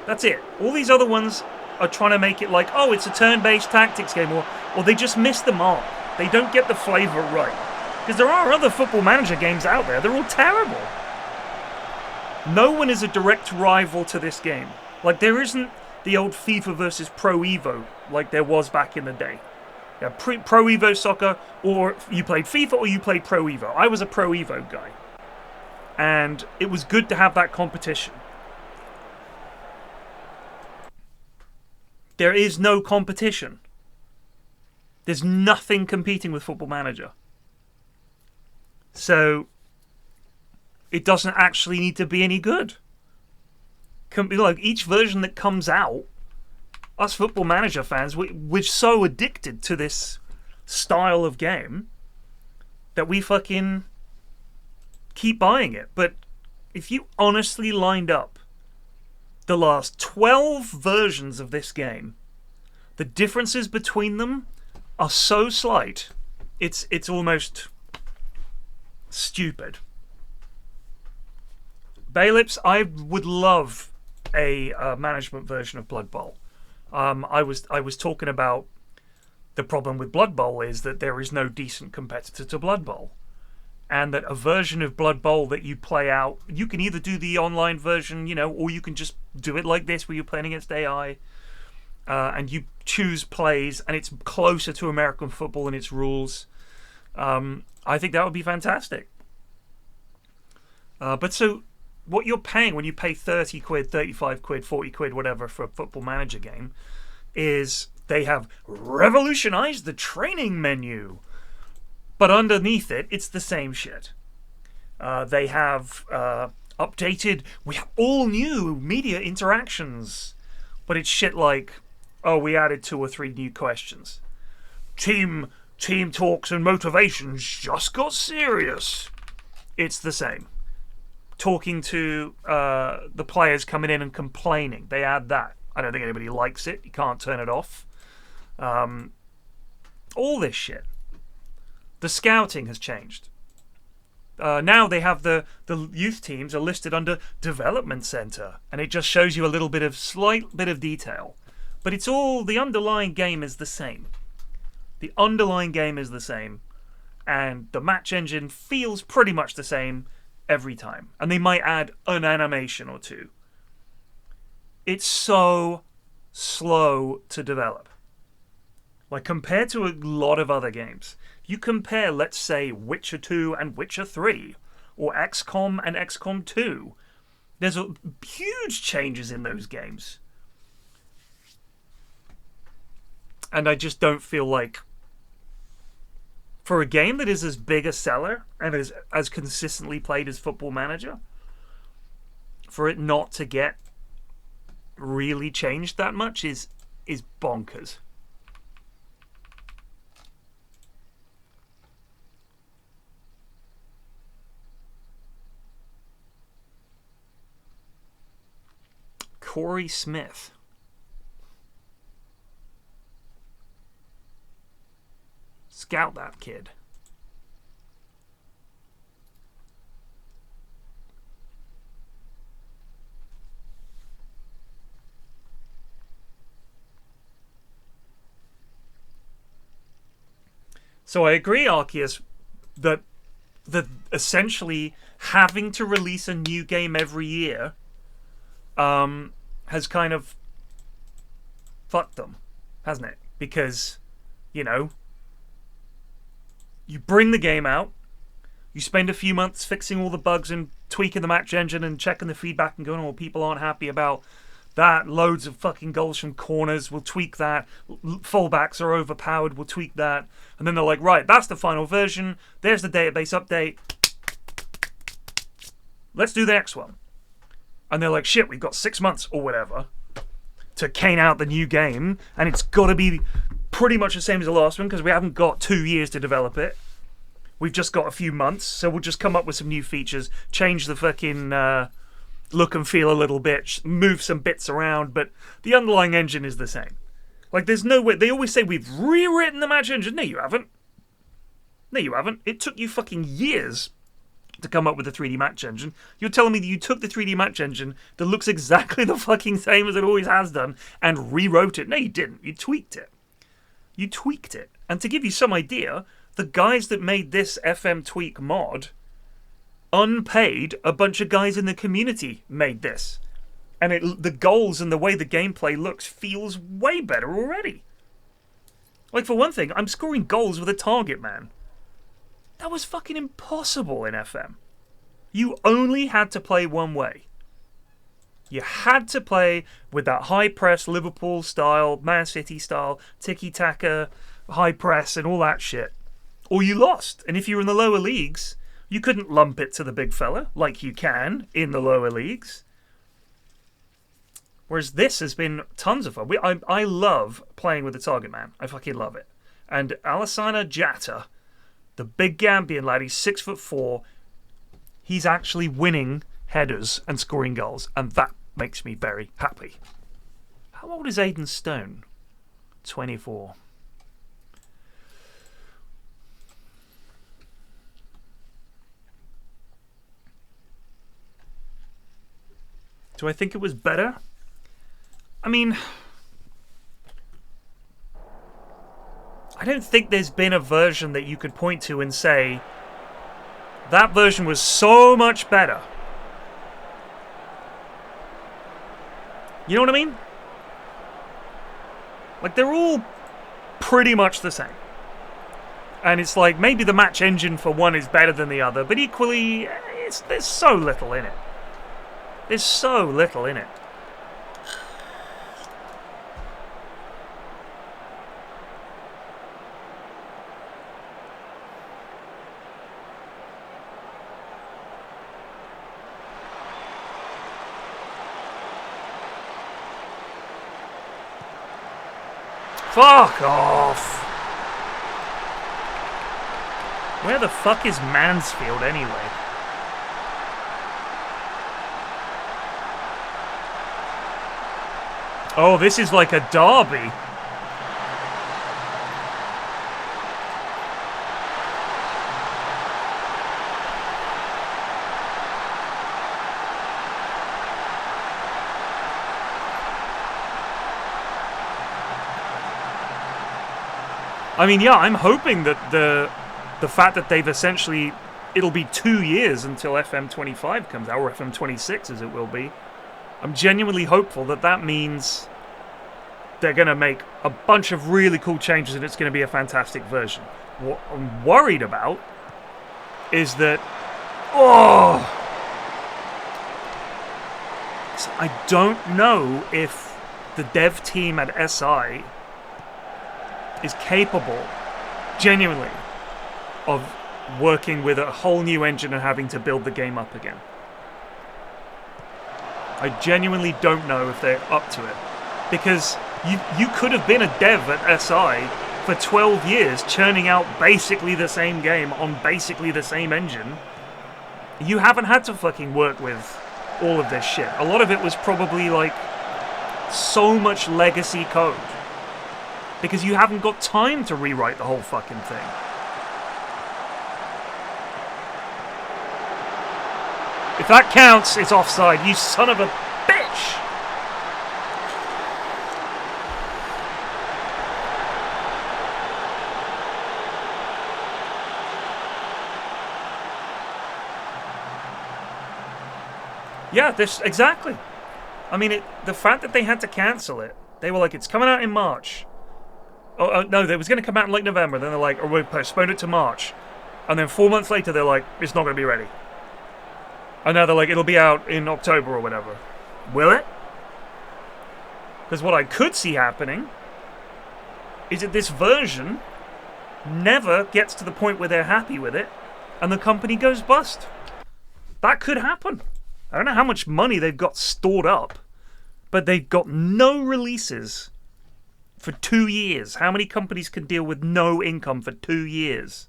That's it. All these other ones are trying to make it like, oh, it's a turn-based tactics game, or they just miss the mark. They don't get the flavour right. Because there are other football manager games out there. They're all terrible. No one is a direct rival to this game. Like, there isn't the old FIFA versus Pro Evo like there was back in the day. Yeah, Pro Evo soccer, or you played FIFA or you played Pro Evo. I was a Pro Evo guy. And it was good to have that competition. There is no competition. There's nothing competing with Football Manager. So, it doesn't actually need to be any good. Like, each version that comes out, us Football Manager fans, we're so addicted to this style of game that we fucking keep buying it. But if you honestly lined up the last 12 versions of this game, the differences between them are so slight, it's almost stupid. Bailips, I would love a management version of Blood Bowl. I was talking about the problem with Blood Bowl is that there is no decent competitor to Blood Bowl. And that a version of Blood Bowl that you play out, you can either do the online version, you know, or you can just do it like this where you're playing against AI. And you choose plays, and it's closer to American football in its rules. I think that would be fantastic. But so, what you're paying when you pay 30 quid, 35 quid, 40 quid, whatever, for a Football Manager game, is they have revolutionized the training menu. But underneath it, it's the same shit. They have updated, we have all new media interactions. But it's shit like, oh, we added 2 or 3 new questions. Team talks and motivations just got serious. It's the same. Talking to the players coming in and complaining. They add that. I don't think anybody likes it. You can't turn it off. All this shit. The scouting has changed. Now they have the youth teams are listed under Development Center, and it just shows you a slight bit of detail. But it's all, the underlying game is the same. The underlying game is the same, and the match engine feels pretty much the same every time. And they might add an animation or two. It's so slow to develop. Like, compared to a lot of other games. You compare, let's say, Witcher 2 and Witcher 3, or XCOM and XCOM 2. There's huge changes in those games. And I just don't feel like, for a game that is as big a seller and is as consistently played as Football Manager, for it not to get really changed that much is bonkers. Corey Smith. Scout that kid. So I agree, Arceus, that essentially having to release a new game every year has kind of fucked them, hasn't it? Because, you know, you bring the game out, you spend a few months fixing all the bugs and tweaking the match engine and checking the feedback and going, oh, people aren't happy about that. Loads of fucking goals from corners, we'll tweak that. Fullbacks are overpowered, we'll tweak that. And then they're like, right, that's the final version. There's the database update. Let's do the next one. And they're like, shit, we've got 6 months or whatever to cane out the new game, and it's got to be pretty much the same as the last one because we haven't got 2 years to develop it. We've just got a few months, so we'll just come up with some new features, change the fucking look and feel a little bit, move some bits around, but the underlying engine is the same. Like, there's no way. They always say we've rewritten the match engine. No, you haven't. No, you haven't. It took you fucking years to come up with the 3D match engine. You're telling me that you took the 3D match engine that looks exactly the fucking same as it always has done and rewrote it. No, you didn't. You tweaked it. You tweaked it. And to give you some idea, the guys that made this FM Tweak mod, unpaid, a bunch of guys in the community made this. And the goals and the way the gameplay looks feels way better already. Like, for one thing, I'm scoring goals with a target man. That was fucking impossible in FM. You only had to play one way. You had to play with that high press, Liverpool style, Man City style, tiki-taka, high press and all that shit. Or you lost. And if you were in the lower leagues, you couldn't lump it to the big fella like you can in the lower leagues. Whereas this has been tons of fun. I love playing with the target man. I fucking love it. And Alassana Jatta, the big Gambian lad, he's 6'4". he's actually winning headers and scoring goals, and that makes me very happy. How old is Aiden Stone? 24. Do I think it was better? I mean, I don't think there's been a version that you could point to and say, that version was so much better. You know what I mean? Like, they're all pretty much the same. And it's like, maybe the match engine for one is better than the other, but equally, there's so little in it. There's so little in it. Fuck off! Where the fuck is Mansfield anyway? Oh, this is like a derby. I mean, yeah, I'm hoping that the fact that they've essentially... It'll be 2 years until FM25 comes out, or FM26 as it will be. I'm genuinely hopeful that that means they're going to make a bunch of really cool changes and it's going to be a fantastic version. What I'm worried about is that... Oh! I don't know if the dev team at SI is capable, genuinely, of working with a whole new engine and having to build the game up again. I genuinely don't know if they're up to it. Because you could have been a dev at SI for 12 years, churning out basically the same game on basically the same engine. You haven't had to fucking work with all of this shit. A lot of it was probably like so much legacy code. Because you haven't got time to rewrite the whole fucking thing. If that counts, it's offside, you son of a bitch! Yeah, this exactly. I mean, the fact that they had to cancel it, they were like, it's coming out in March. Oh, no, it was going to come out in late November. Then they're like, oh, we postponed it to March. And then 4 months later, they're like, it's not going to be ready. And now they're like, it'll be out in October or whatever. Will it? Because what I could see happening is that this version never gets to the point where they're happy with it and the company goes bust. That could happen. I don't know how much money they've got stored up, but they've got no releases for 2 years. How many companies can deal with no income for 2 years?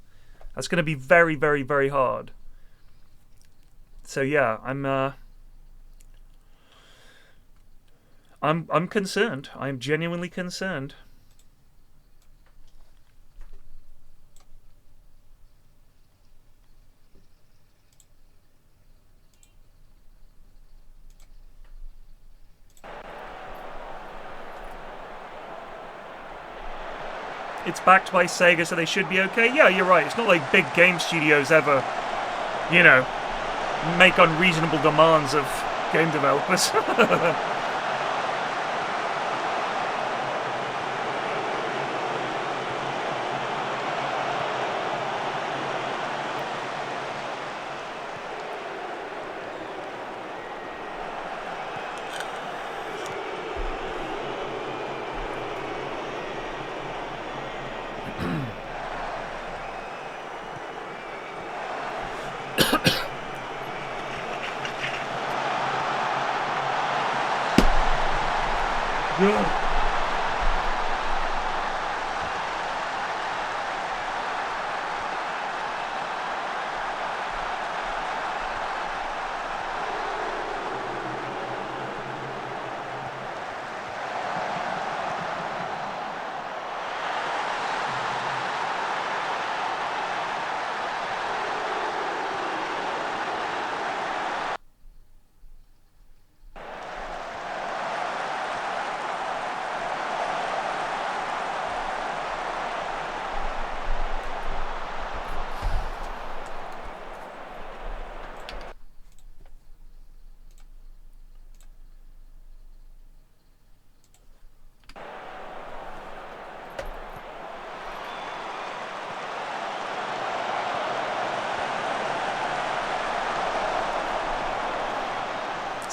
That's going to be very, very, very hard. So yeah, I'm concerned. I'm genuinely concerned. It's backed by Sega, so they should be okay. Yeah, you're right. It's not like big game studios ever, you know, make unreasonable demands of game developers.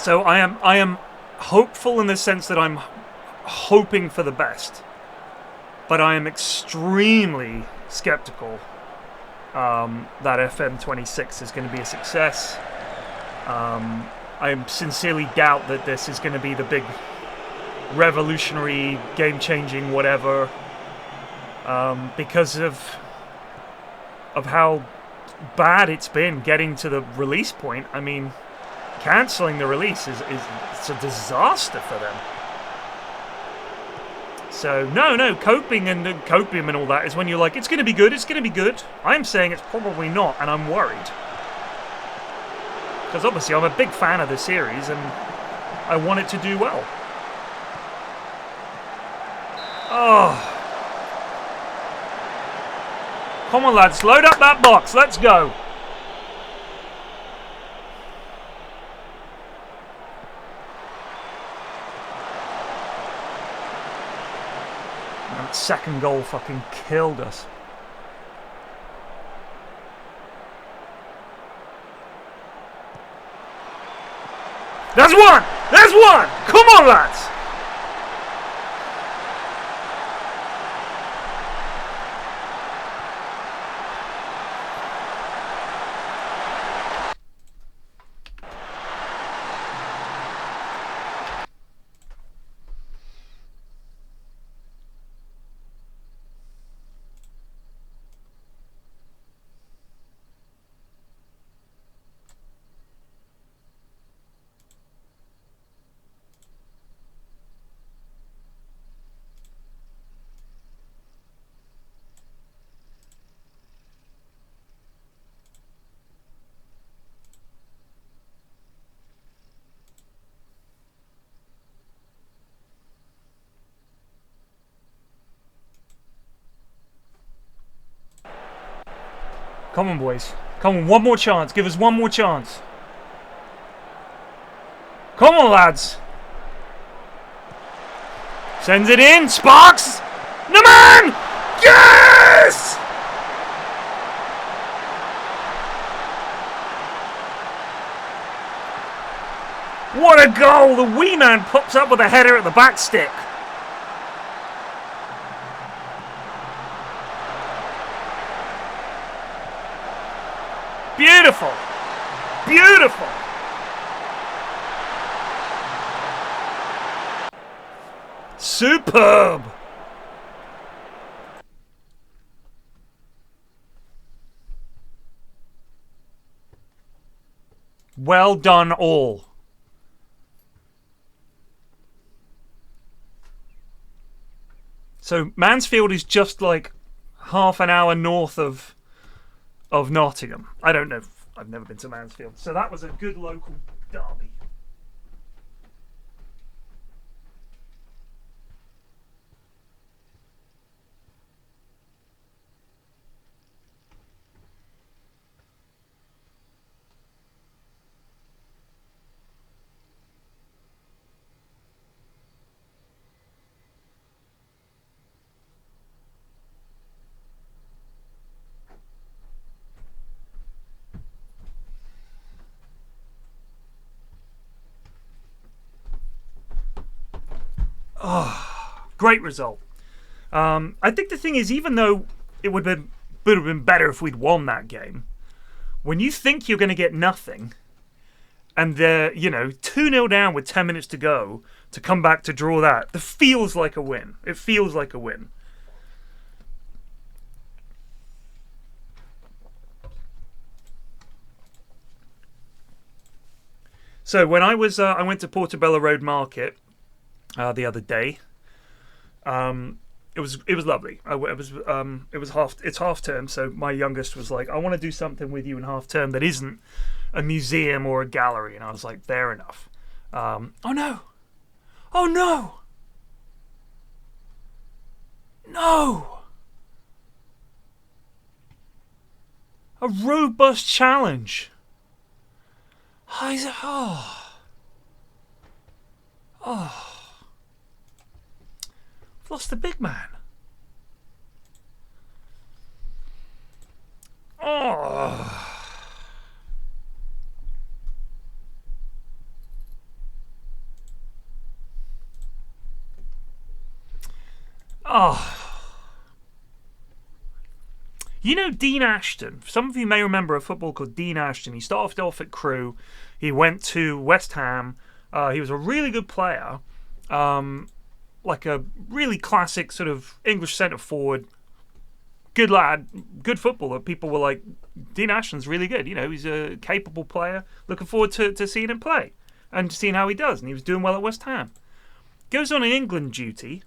So I am hopeful in the sense that I'm hoping for the best, but I am extremely skeptical that FM26 is going to be a success. I sincerely doubt that this is going to be the big revolutionary, game-changing whatever, because of how bad it's been getting to the release point. I mean, cancelling the release is it's a disaster for them. So no, copium and all that is when you're like, it's going to be good, it's going to be good. I'm saying it's probably not, and I'm worried. Because obviously I'm a big fan of the series, and I want it to do well. Oh. Come on, lads, load up that box, let's go. That second goal fucking killed us. There's one! There's one! Come on, lads! Come on, boys. Come on, one more chance. Give us one more chance. Come on, lads. Sends it in. Sparks. No, man! Yes! What a goal! The wee man pops up with a header at the back stick. Beautiful! Beautiful! Superb! Well done all. So Mansfield is just like half an hour north of Nottingham. I don't know. I've never been to Mansfield. So that was a good local derby. Oh, great result. I think the thing is, even though it would have been better if we'd won that game, when you think you're going to get nothing, and they're, 2-0 down with 10 minutes to go, to come back to draw that, it feels like a win. It feels like a win. So when I went to Portobello Road Market the other day. It was lovely. It's half term, so my youngest was like, I want to do something with you in half term that isn't a museum or a gallery, and I was like, fair enough. Oh no! A robust challenge. I've lost the big man. Oh. Oh. You know Dean Ashton. Some of you may remember a footballer called Dean Ashton. He started off at Crewe. He went to West Ham. He was a really good player. Like a really classic sort of English centre forward. Good lad, good footballer. People were like, Dean Ashton's really good. You know, he's a capable player. Looking forward to seeing him play and seeing how he does. And he was doing well at West Ham. Goes on England duty.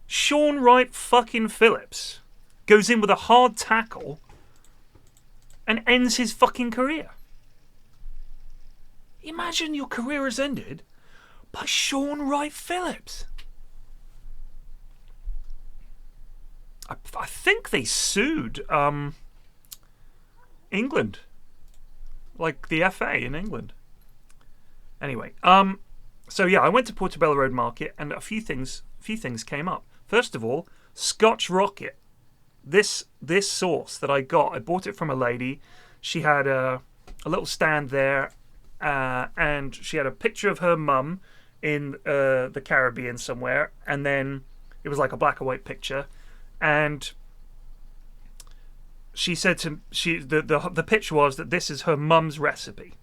Sean Wright fucking Phillips goes in with a hard tackle and ends his fucking career. Imagine your career has ended by Sean Wright Phillips. I think they sued England, like the FA in England. Anyway, so yeah, I went to Portobello Road Market and a few things came up. First of all, Scotch Rocket. This sauce that I got, I bought it from a lady. She had a little stand there, and she had a picture of her mum in the Caribbean somewhere, and then it was like a black and white picture, and she said the pitch was that this is her mum's recipe.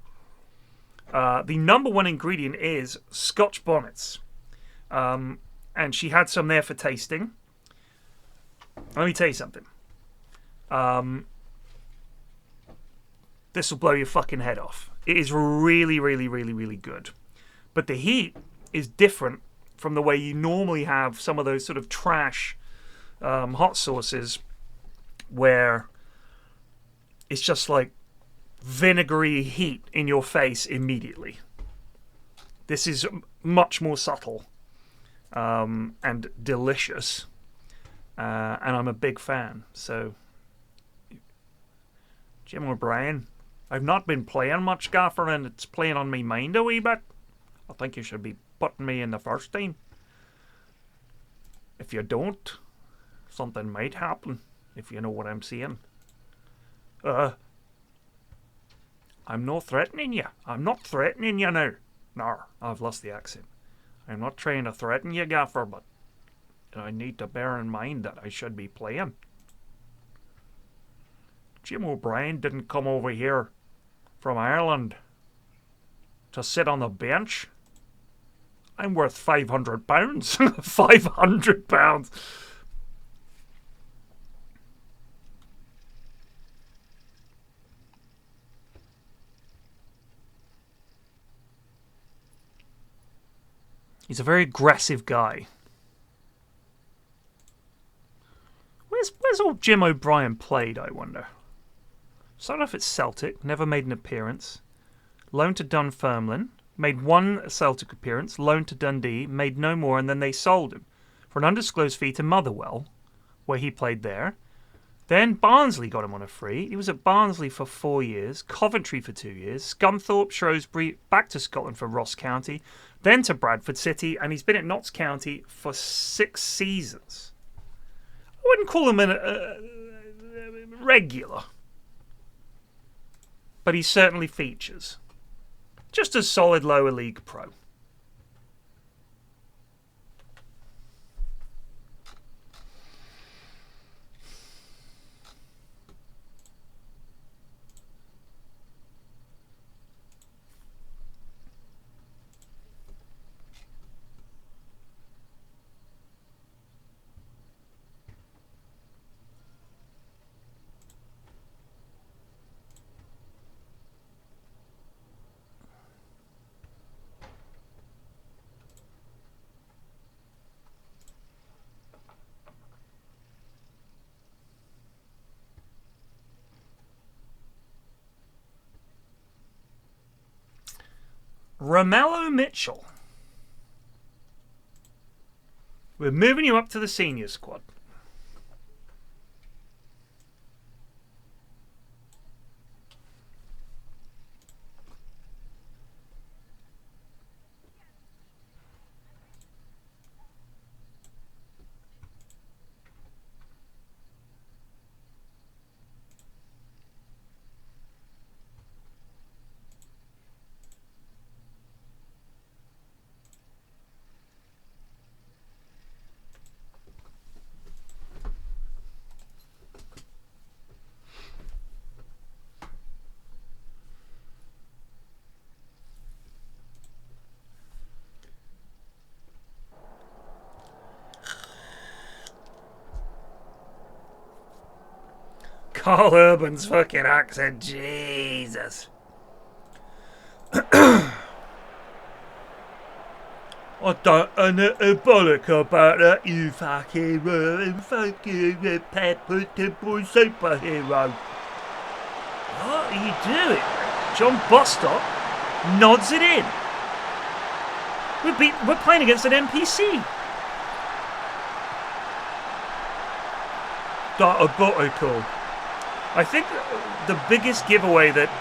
The number one ingredient is Scotch bonnets. And she had some there for tasting. Let me tell you something. This will blow your fucking head off. It is really, really, really, really good. But the heat is different from the way you normally have some of those sort of trash hot sauces where it's just like vinegary heat in your face immediately. This is much more subtle. And delicious, and I'm a big fan. So, Jim O'Brien, I've not been playing much, Gaffer, and it's playing on me mind a wee bit. I think you should be putting me in the first team. If you don't, something might happen, if you know what I'm saying. I'm not threatening you. I'm not threatening you now. No, I've lost the accent. I'm not trying to threaten you, Gaffer, but I need to bear in mind that I should be playing. Jim O'Brien didn't come over here from Ireland to sit on the bench. I'm worth £500. £500. He's a very aggressive guy. Where's old Jim O'Brien played, I wonder? Started off at Celtic, never made an appearance. Loaned to Dunfermline, made one Celtic appearance. Loaned to Dundee, made no more, and then they sold him for an undisclosed fee to Motherwell, where he played there. Then Barnsley got him on a free. He was at Barnsley for 4 years, Coventry for 2 years, Scunthorpe, Shrewsbury, back to Scotland for Ross County, then to Bradford City, and he's been at Notts County for 6 seasons. I wouldn't call him a regular, but he certainly features. Just a solid lower league pro. Romello Mitchell. We're moving you up to the senior squad. Carl Urban's fucking accent, Jesus. I don't know a bollock about that, you fucking pepper boy superhero. What are you doing? John Bostock nods it in. We're playing against an NPC. Diabolical. I think the biggest giveaway that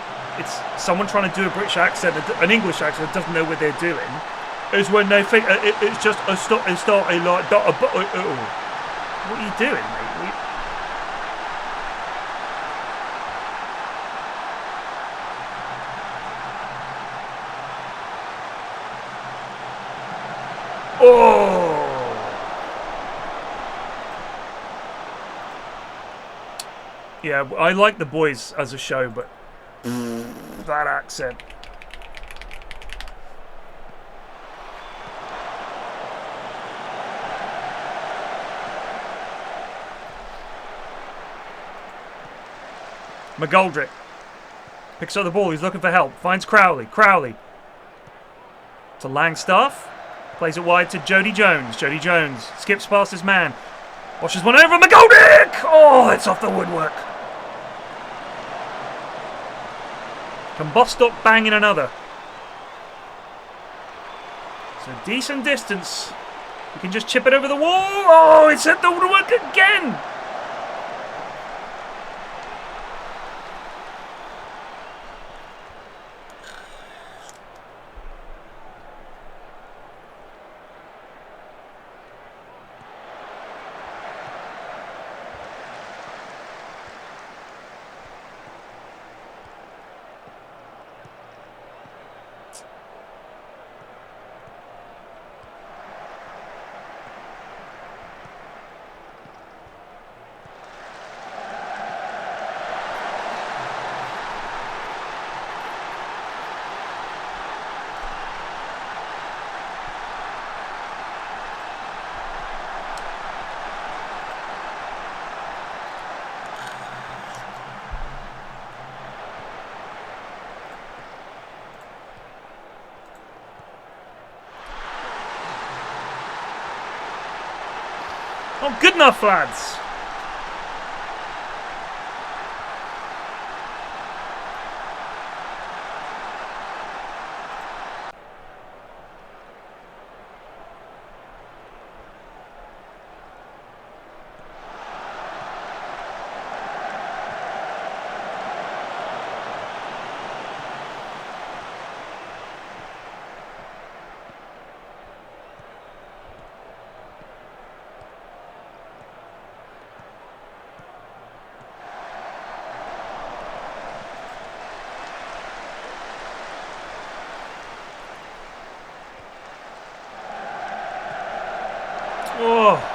it's someone trying to do a British accent, an English accent, that doesn't know what they're doing, is when they think it's just a starting like diabolical. What are you doing, mate? Oh! Yeah, I like The Boys as a show, but that accent. McGoldrick picks up the ball. He's looking for help. Finds Crowley. Crowley to Langstaff. Plays it wide to Jody Jones. Jody Jones skips past his man. Washes one over. McGoldrick! Oh, it's off the woodwork. Can Bostock bang in another? It's a decent distance. You can just chip it over the wall. Oh, it's hit the woodwork again. Oh, good enough, lads. Oh.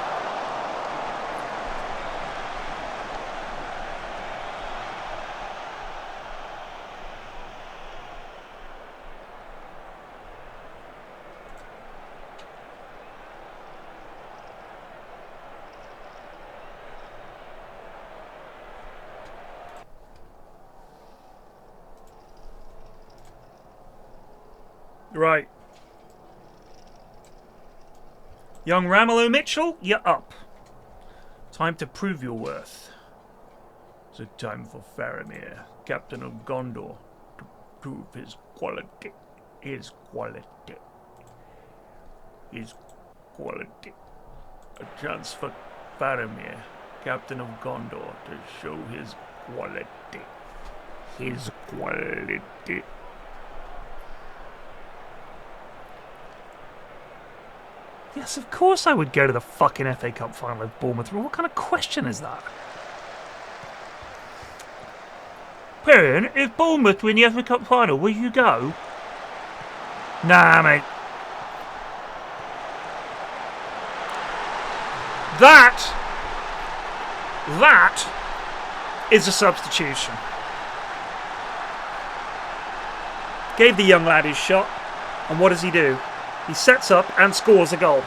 Right. Young Ramelow Mitchell, you're up. Time to prove your worth. It's a time for Faramir, Captain of Gondor, to prove his quality. His quality. His quality. A chance for Faramir, Captain of Gondor, to show his quality. His quality. Yes, of course I would go to the fucking FA Cup final with Bournemouth. What kind of question is that? Perrin, if Bournemouth win the FA Cup final, will you go? Nah, mate. That is a substitution. Gave the young lad his shot, and what does he do? He sets up and scores a goal.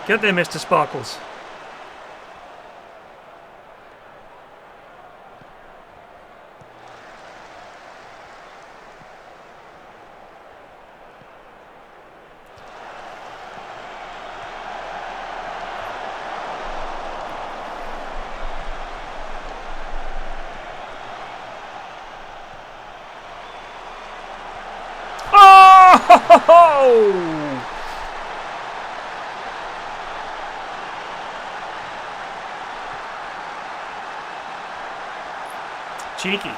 Get there, Mr. Sparkles. Oh! Cheeky.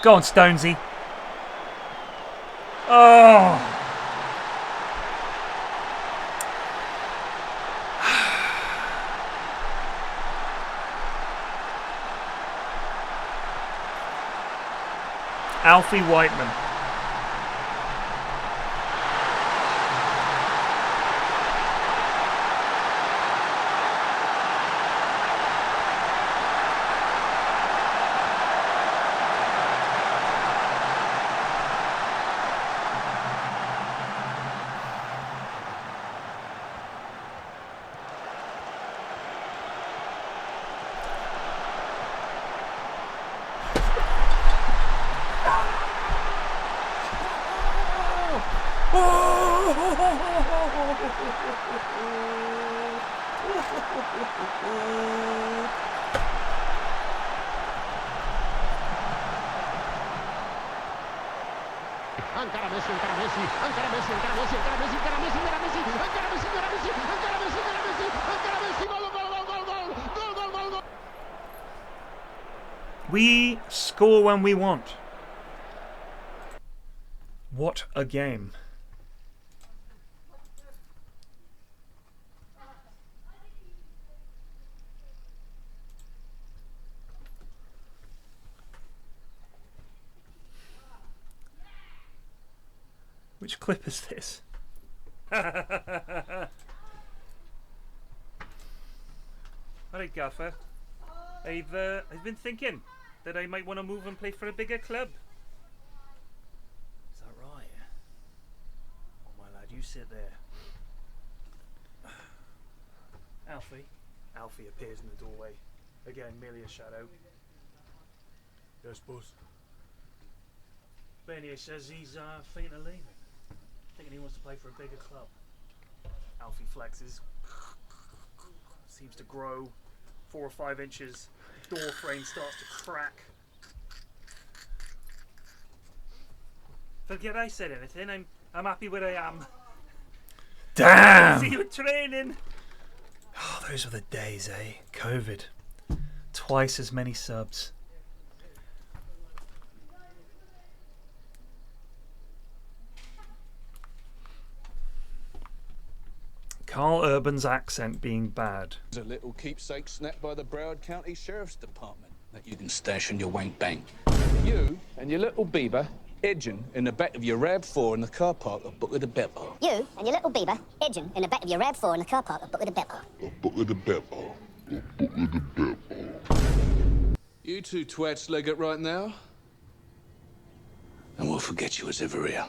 Go on, Stonesy. Oh. Alfie Whiteman. Encara Messi, encara Messi, encara Messi, encara Messi, encara Messi, encara Messi, encara Messi, encara Messi, encara Messi, encara Messi, encara Messi, encara Messi, gol, gol, gol, gol, gol, gol, gol, gol, gol. We score when we want. What a game. Which clip is this? Alright, Gaffer. I've been thinking that I might want to move and play for a bigger club. Is that right? Oh, my lad, you sit there. Alfie. Alfie appears in the doorway. Again, merely a shadow. Yes, boss. Benny says he's thinking of leaving. Thinking he wants to play for a bigger club. Alfie flexes. Seems to grow 4 or 5 inches. Door frame starts to crack. Forget I said anything. I'm happy where I am. Damn! See you in training. Oh, those were the days, eh? COVID. Twice as many subs. Carl Urban's accent being bad. There's a little keepsake snapped by the Broward County Sheriff's Department that you can stash in your wank bank. You and your little Bieber edging in the back of your RAV4 in the car park of Book of the Beppo. You and your little Bieber edging in the back of your RAV4 in the car park of Book of the Beppo. Book of the Beppo. Book of the Beppo. You two twats leg it right now, and we'll forget you was ever here.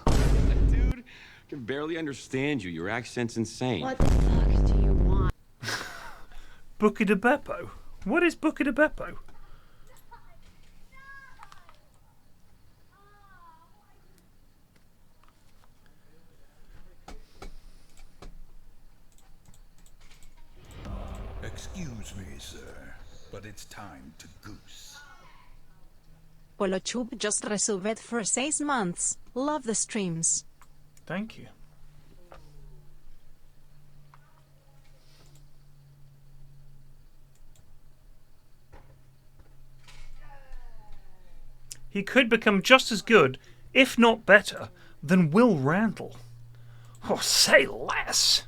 Dude, I can barely understand you. Your accent's insane. What the fuck do you want? Buca de Beppo? What is Buca de Beppo? Excuse me, sir, but it's time to goose. Polochub just resubbed for 6 months. Love the streams. Thank you. he could become just as good, if not better, than Will Randall. Oh, say less.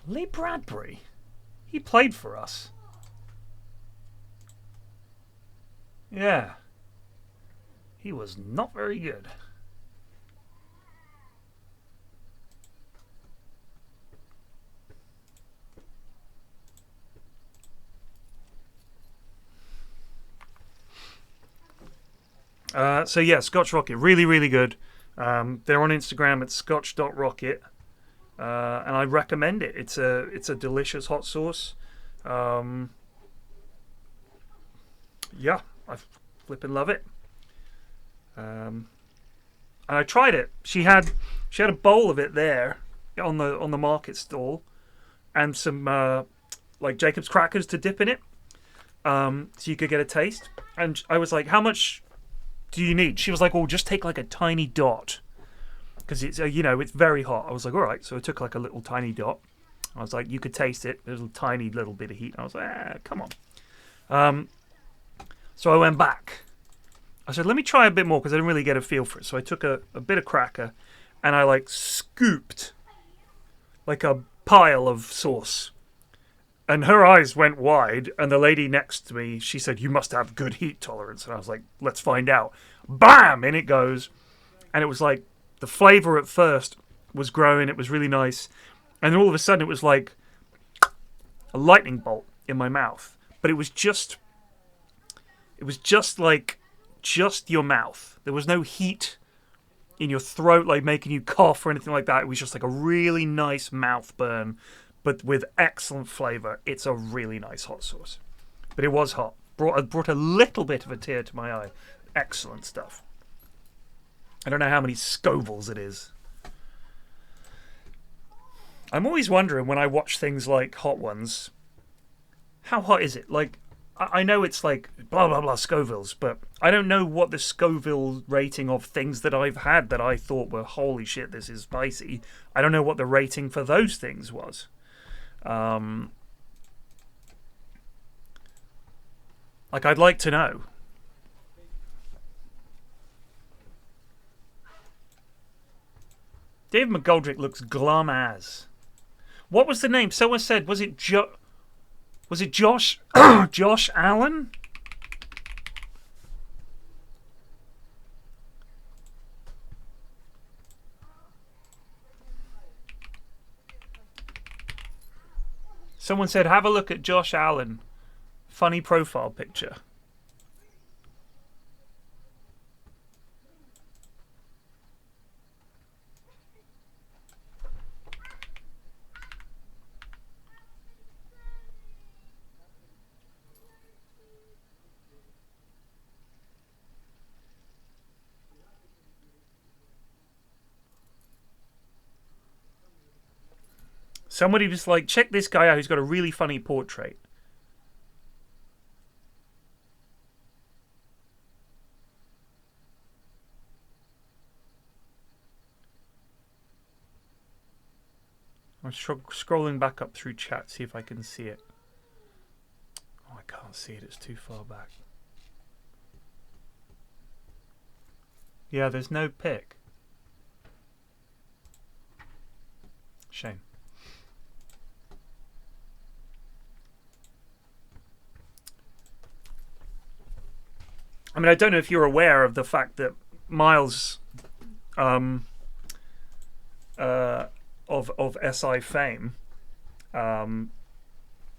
Lee Bradbury. He played for us. Yeah. He was not very good. So yeah, Scotch Rocket, really, really good. They're on Instagram at scotch.rocket, and I recommend it. It's a delicious hot sauce. Yeah, I flipping love it. And I tried it. She had a bowl of it there on the market stall, and some like Jacob's crackers to dip in it, so you could get a taste. And I was like, "How much do you need?" She was like, "Oh, just take like a tiny dot, because it's it's very hot." I was like, "All right." So I took like a little tiny dot. I was like, "You could taste it. There's a tiny little bit of heat." And I was like, "Come on." So I went back. I said, "Let me try a bit more," because I didn't really get a feel for it. So I took a bit of cracker, and I like scooped like a pile of sauce. And her eyes went wide, and the lady next to me, she said, "You must have good heat tolerance." And I was like, "Let's find out." Bam! In it goes. And it was like, the flavor at first was growing. It was really nice. And then all of a sudden, it was like a lightning bolt in my mouth. But it was just like, just your mouth. There was no heat in your throat, like making you cough or anything like that. It was just like a really nice mouth burn, but with excellent flavor. It's a really nice hot sauce. But it was hot. Brought a little bit of a tear to my eye. Excellent stuff. I don't know how many Scovilles it is. I'm always wondering when I watch things like Hot Ones, how hot is it? Like, I know it's like blah, blah, blah Scovilles, but I don't know what the Scoville rating of things that I've had that I thought were, holy shit, this is spicy. I don't know what the rating for those things was. Like, I'd like to know. Dave McGoldrick looks glum as. What was the name? Someone said, was it Josh Josh Allen? Someone said, have a look at Josh Allen. Funny profile picture. Somebody was like, check this guy out who's got a really funny portrait. I'm scrolling back up through chat, see if I can see it. Oh, I can't see it, it's too far back. Yeah, there's no pic. Shame. I mean, I don't know if you're aware of the fact that Miles of SI fame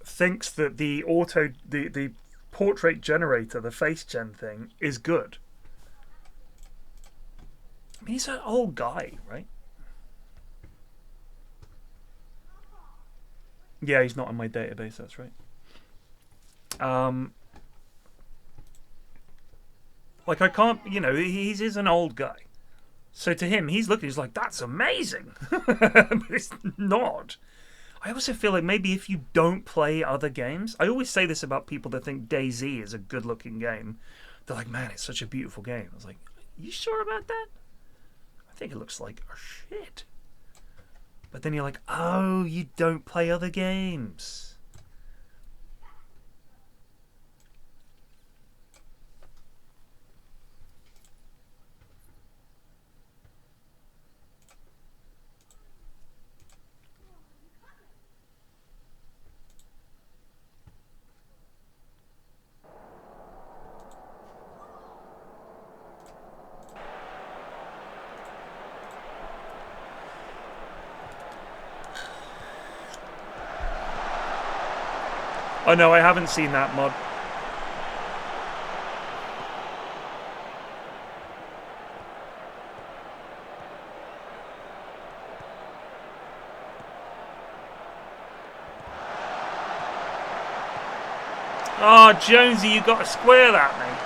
thinks that the portrait generator, the face gen thing, is good. I mean, he's an old guy, right? Yeah, he's not in my database, that's right. Like, I can't, he's an old guy. So to him, he's like, that's amazing. But it's not. I also feel like maybe if you don't play other games, I always say this about people that think DayZ is a good looking game. They're like, man, it's such a beautiful game. I was like, you sure about that? I think it looks like shit. But then you're like, oh, you don't play other games. Oh no, I haven't seen that mod. Oh, Jonesy, you got to square that, mate.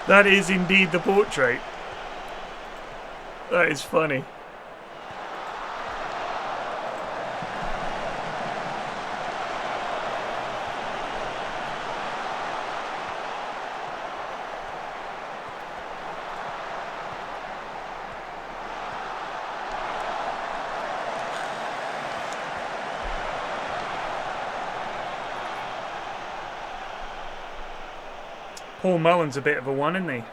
That is indeed the portrait. That is funny. Paul Mullen's a bit of a one, isn't he?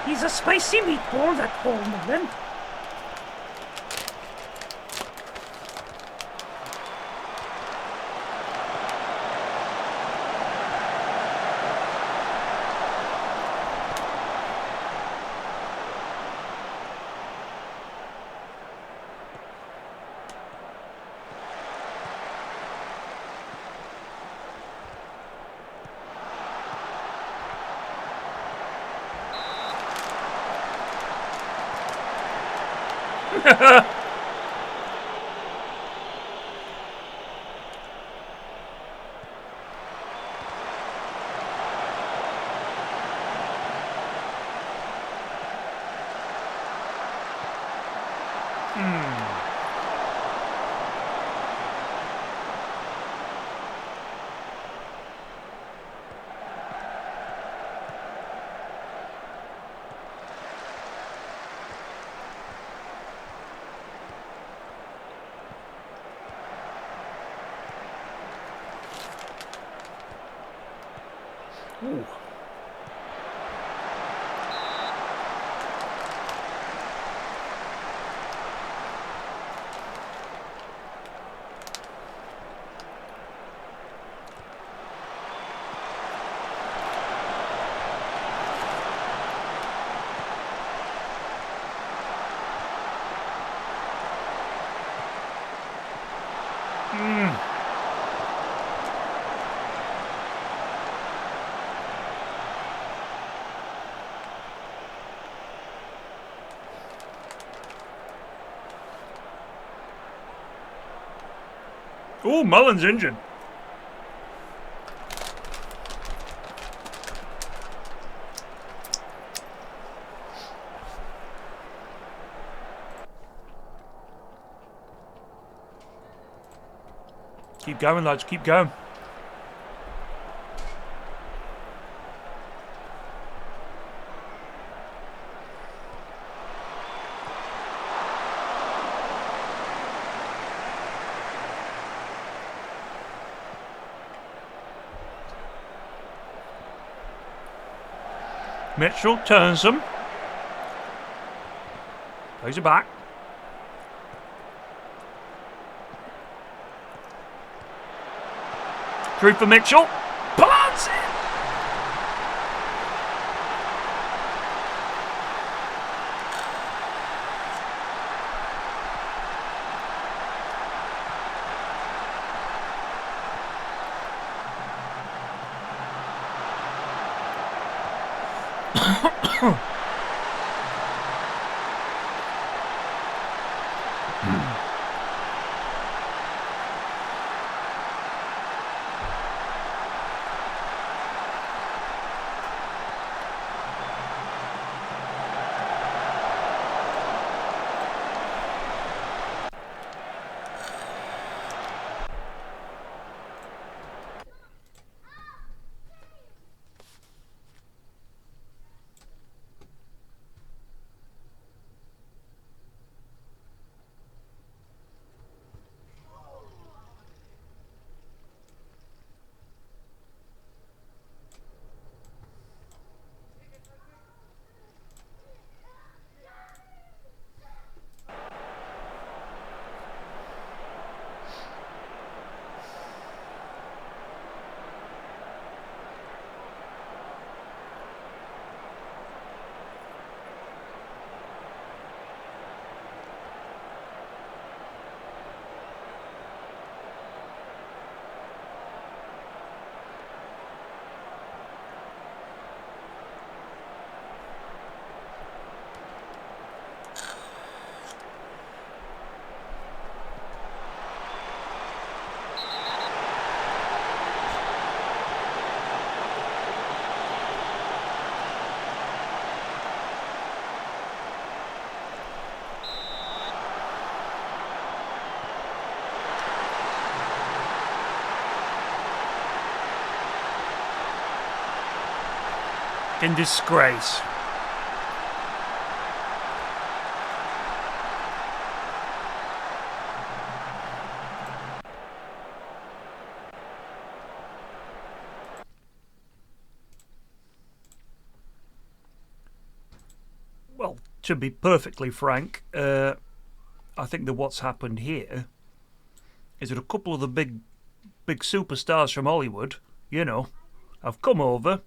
He's a spicy meatball, that Paul Mullen. Ooh. Ooh, Mullen's injured. Keep going, lads. Keep going. Mitchell turns them. Plays it back. Through for Mitchell. Plants it! fucking disgrace. Well, to be perfectly frank, I think that what's happened here is that a couple of the big superstars from Hollywood, you know, have come over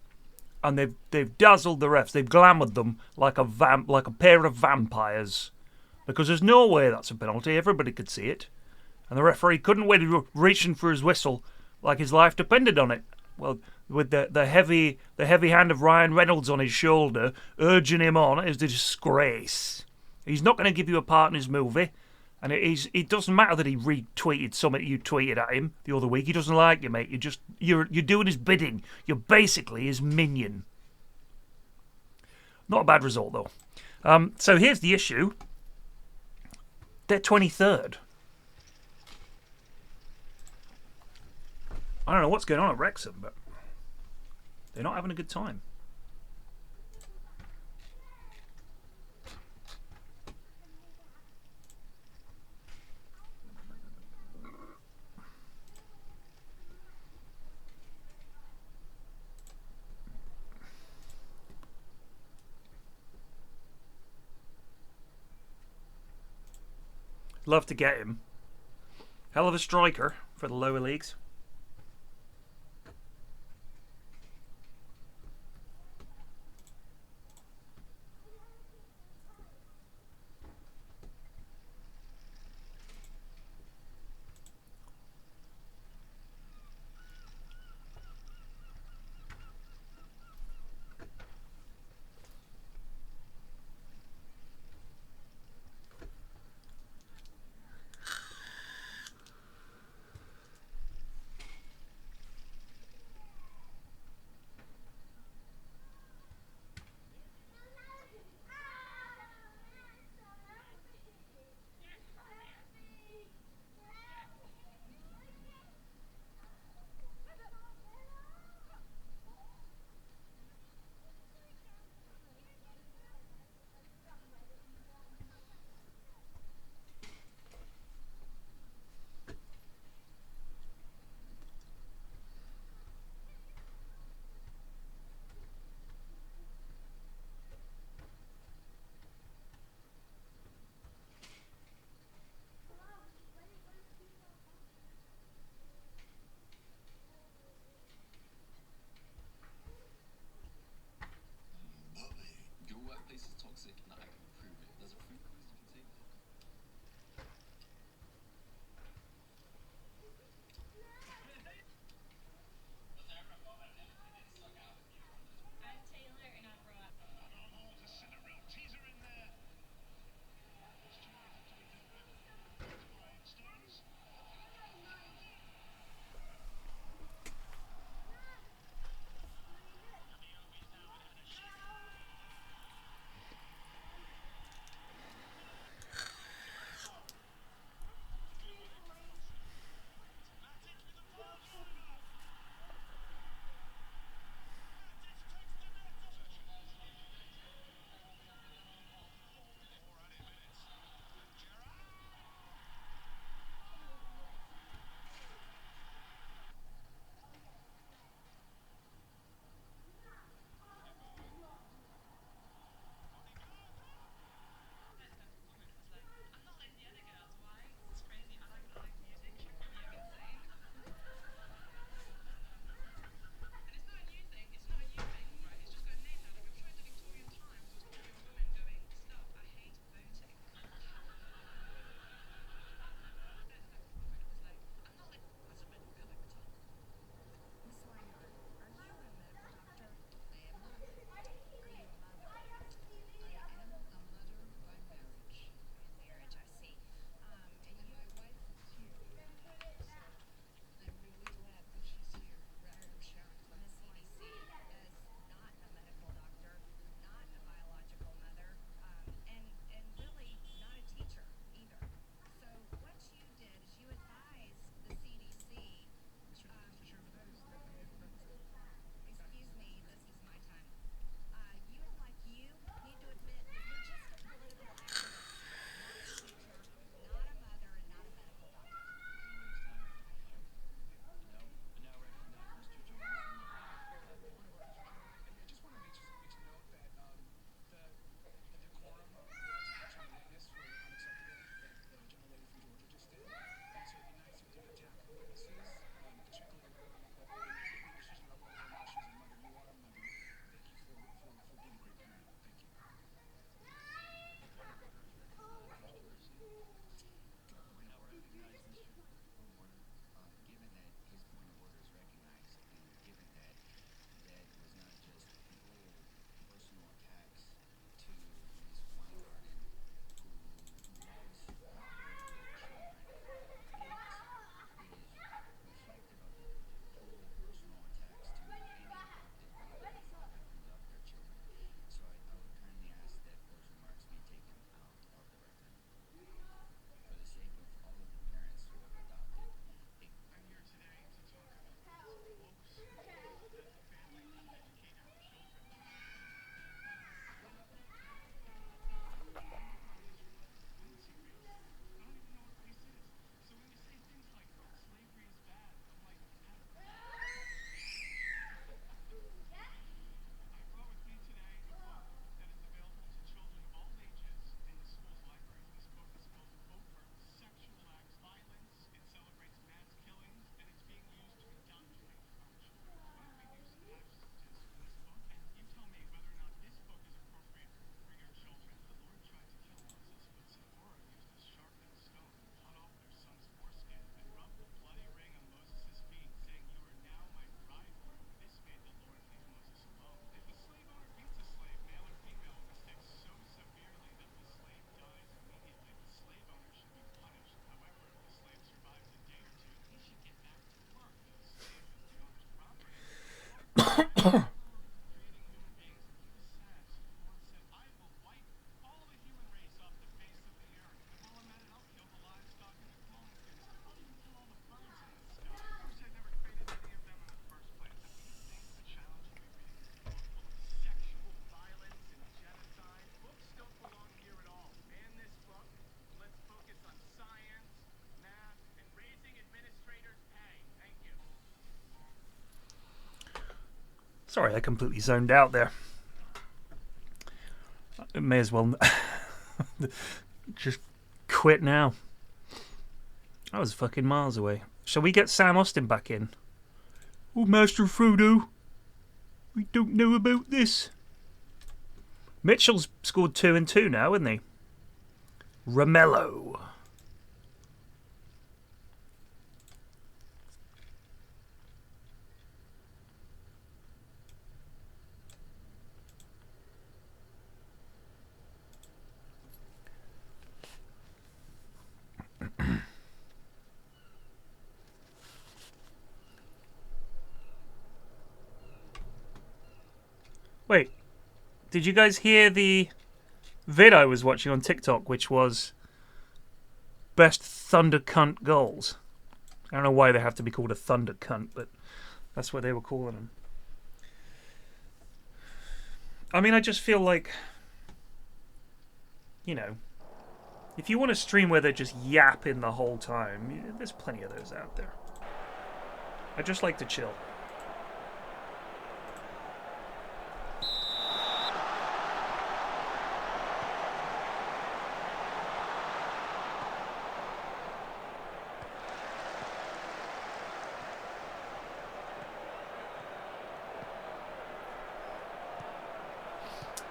and they've dazzled the refs. They've glamoured them like a pair of vampires, because there's no way that's a penalty. Everybody could see it, and the referee couldn't wait, reaching for his whistle like his life depended on it. Well, with the heavy hand of Ryan Reynolds on his shoulder, urging him on, is a disgrace. He's not going to give you a part in his movie, and it doesn't matter that he retweeted something you tweeted at him the other week. He doesn't like you, mate. You're doing his bidding. You're basically his minion. Not a bad result though. So here's the issue. They're 23rd. I don't know what's going on at Wrexham, but they're not having a good time. Love to get him. Hell of a striker for the lower leagues. Sorry, I completely zoned out there. I may as well just quit now. I was fucking miles away. Shall we get Sam Austin back in? Oh, Master Frodo, we don't know about this. Mitchell's scored 2 and 2 now, isn't he? Romello. Wait, did you guys hear the vid I was watching on TikTok, which was best thunder cunt goals? I don't know why they have to be called a thunder cunt, but that's what they were calling them. I mean, I just feel like, you know, if you want a stream where they're just yapping the whole time, there's plenty of those out there. I just like to chill.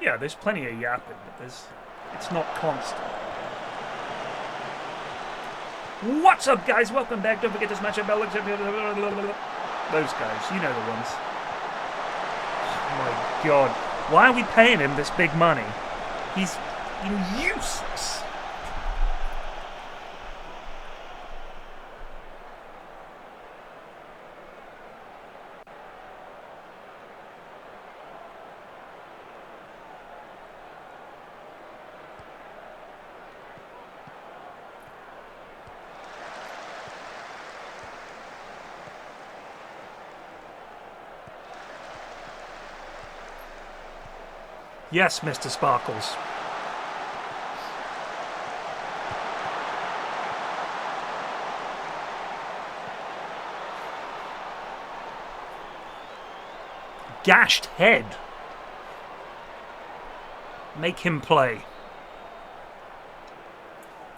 Yeah, there's plenty of yapping, but it's not constant. What's up, guys? Welcome back. Don't forget this matchup. Those guys, you know the ones. Oh my god. Why are we paying him this big money? He's useless. Yes, Mr. Sparkles. Gashed head. Make him play.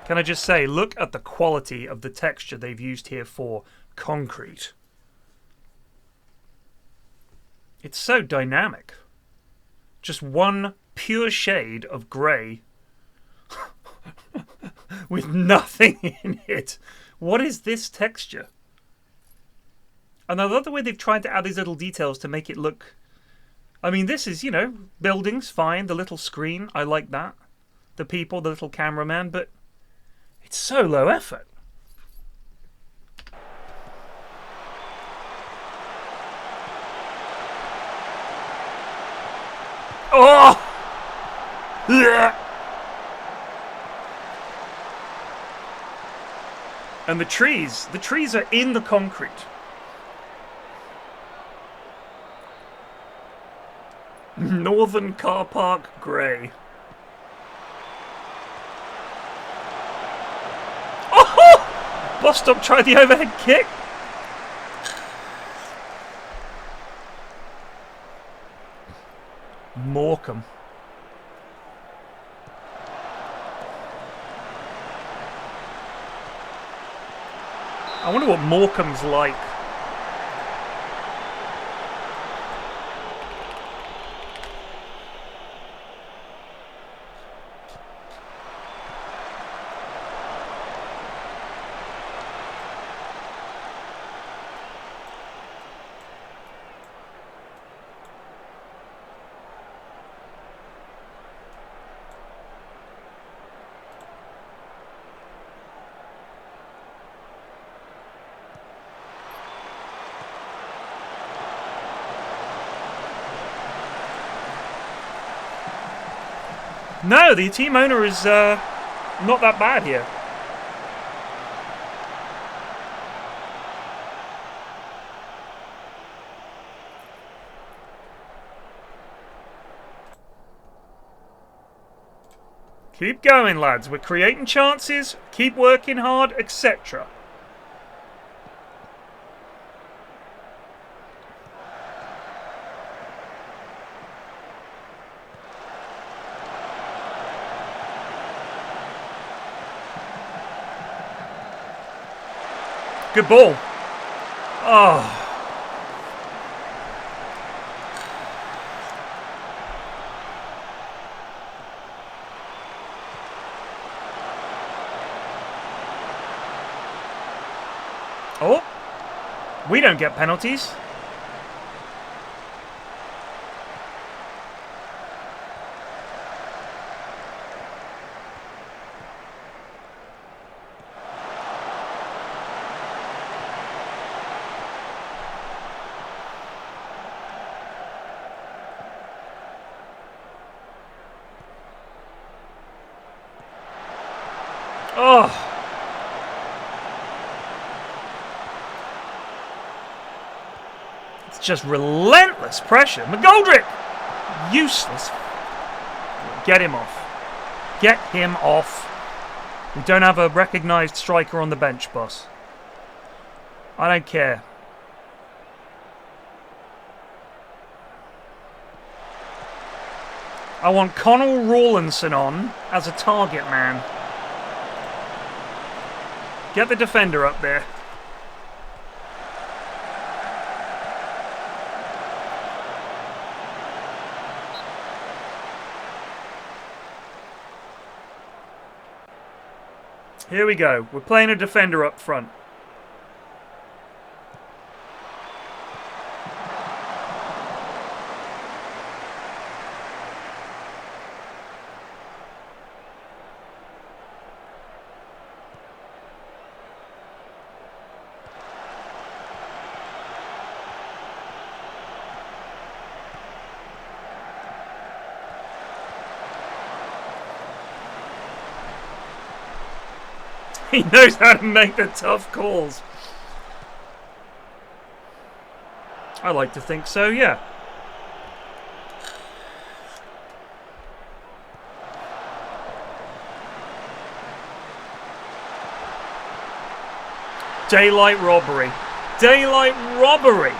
Can I just say, look at the quality of the texture they've used here for concrete. It's so dynamic. Just one pure shade of grey with nothing in it. What is this texture? And I love the way they've tried to add these little details to make it look... I mean, this is, you know, buildings, fine. The little screen, I like that. The people, the little cameraman, but it's so low effort. Oh! Yeah. And the trees are in the concrete. Northern car park grey. Oh! Bostock tried the overhead kick. Morecambe. I wonder what Morecambe's like. No, the team owner is not that bad here. Keep going, lads. We're creating chances. Keep working hard, etc. Good ball. Oh. Oh, we don't get penalties. Oh. Just relentless pressure. McGoldrick! Useless. Get him off. Get him off. We don't have a recognised striker on the bench, boss. I don't care. I want Connell Rawlinson on as a target man. Get the defender up there. Here we go. We're playing a defender up front. He knows how to make the tough calls. I like to think so, yeah. Daylight robbery. Daylight robbery!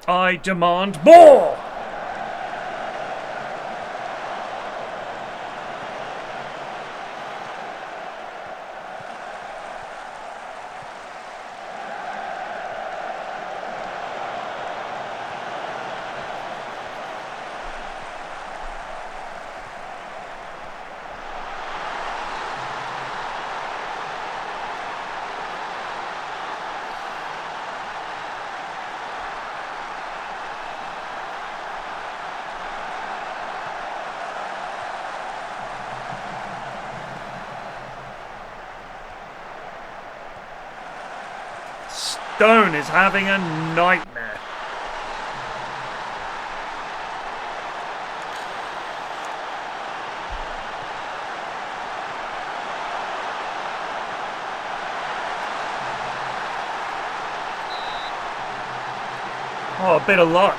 I demand more! Stone is having a nightmare. Oh, a bit of luck.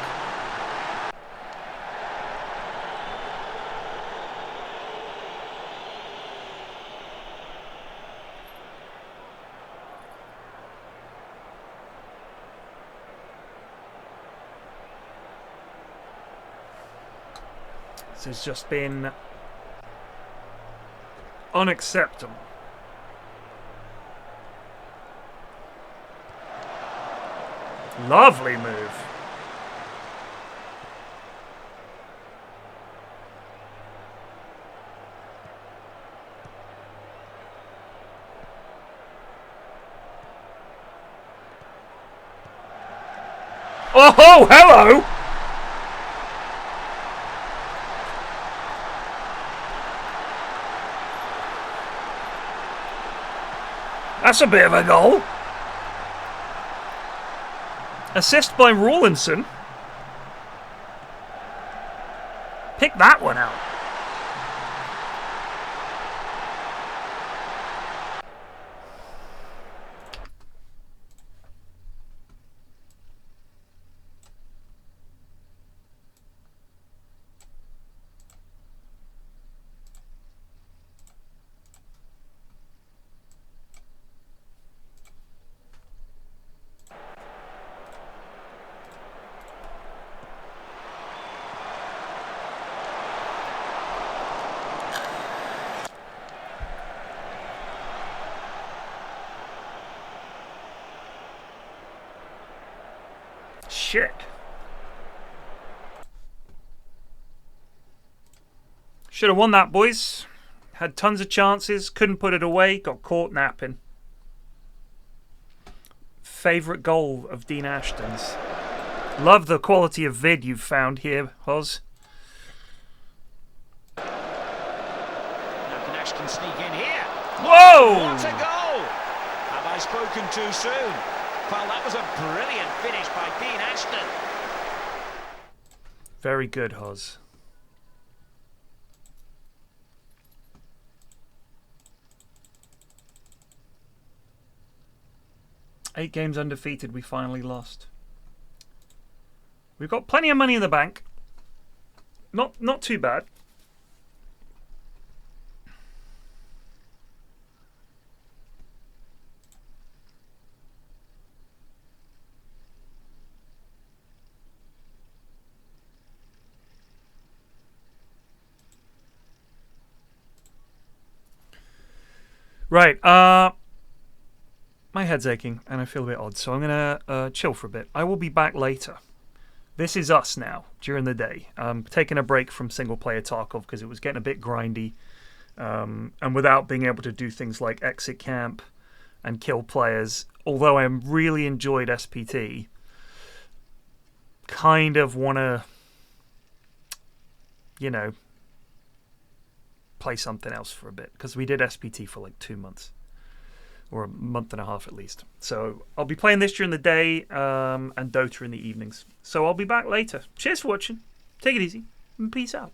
This has just been unacceptable. Lovely move. Oh, hello! That's a bit of a goal. Assist by Rawlinson. Pick that one out. Shit. Should have won that, boys. Had tons of chances, couldn't put it away, got caught napping. Favourite goal of Dean Ashton's. Love the quality of vid you've found here, Hoz. Now can Ashton sneak in here? Whoa! What a goal! Have I spoken too soon? Well, that was a brilliant finish by Dean Ashton. Very good, Hoz. Eight games undefeated, we finally lost. We've got plenty of money in the bank. Not too bad. Right, my head's aching and I feel a bit odd, so I'm gonna chill for a bit. I will be back later. This is us now during the day. I'm taking a break from single player Tarkov because it was getting a bit grindy, and without being able to do things like exit camp and kill players, although I really enjoyed SPT, kind of want to, you know, play something else for a bit, because we did SPT for like 2 months or a month and a half at least. So I'll be playing this during the day and Dota in the evenings. So I'll be back later. Cheers for watching. Take it easy and peace out.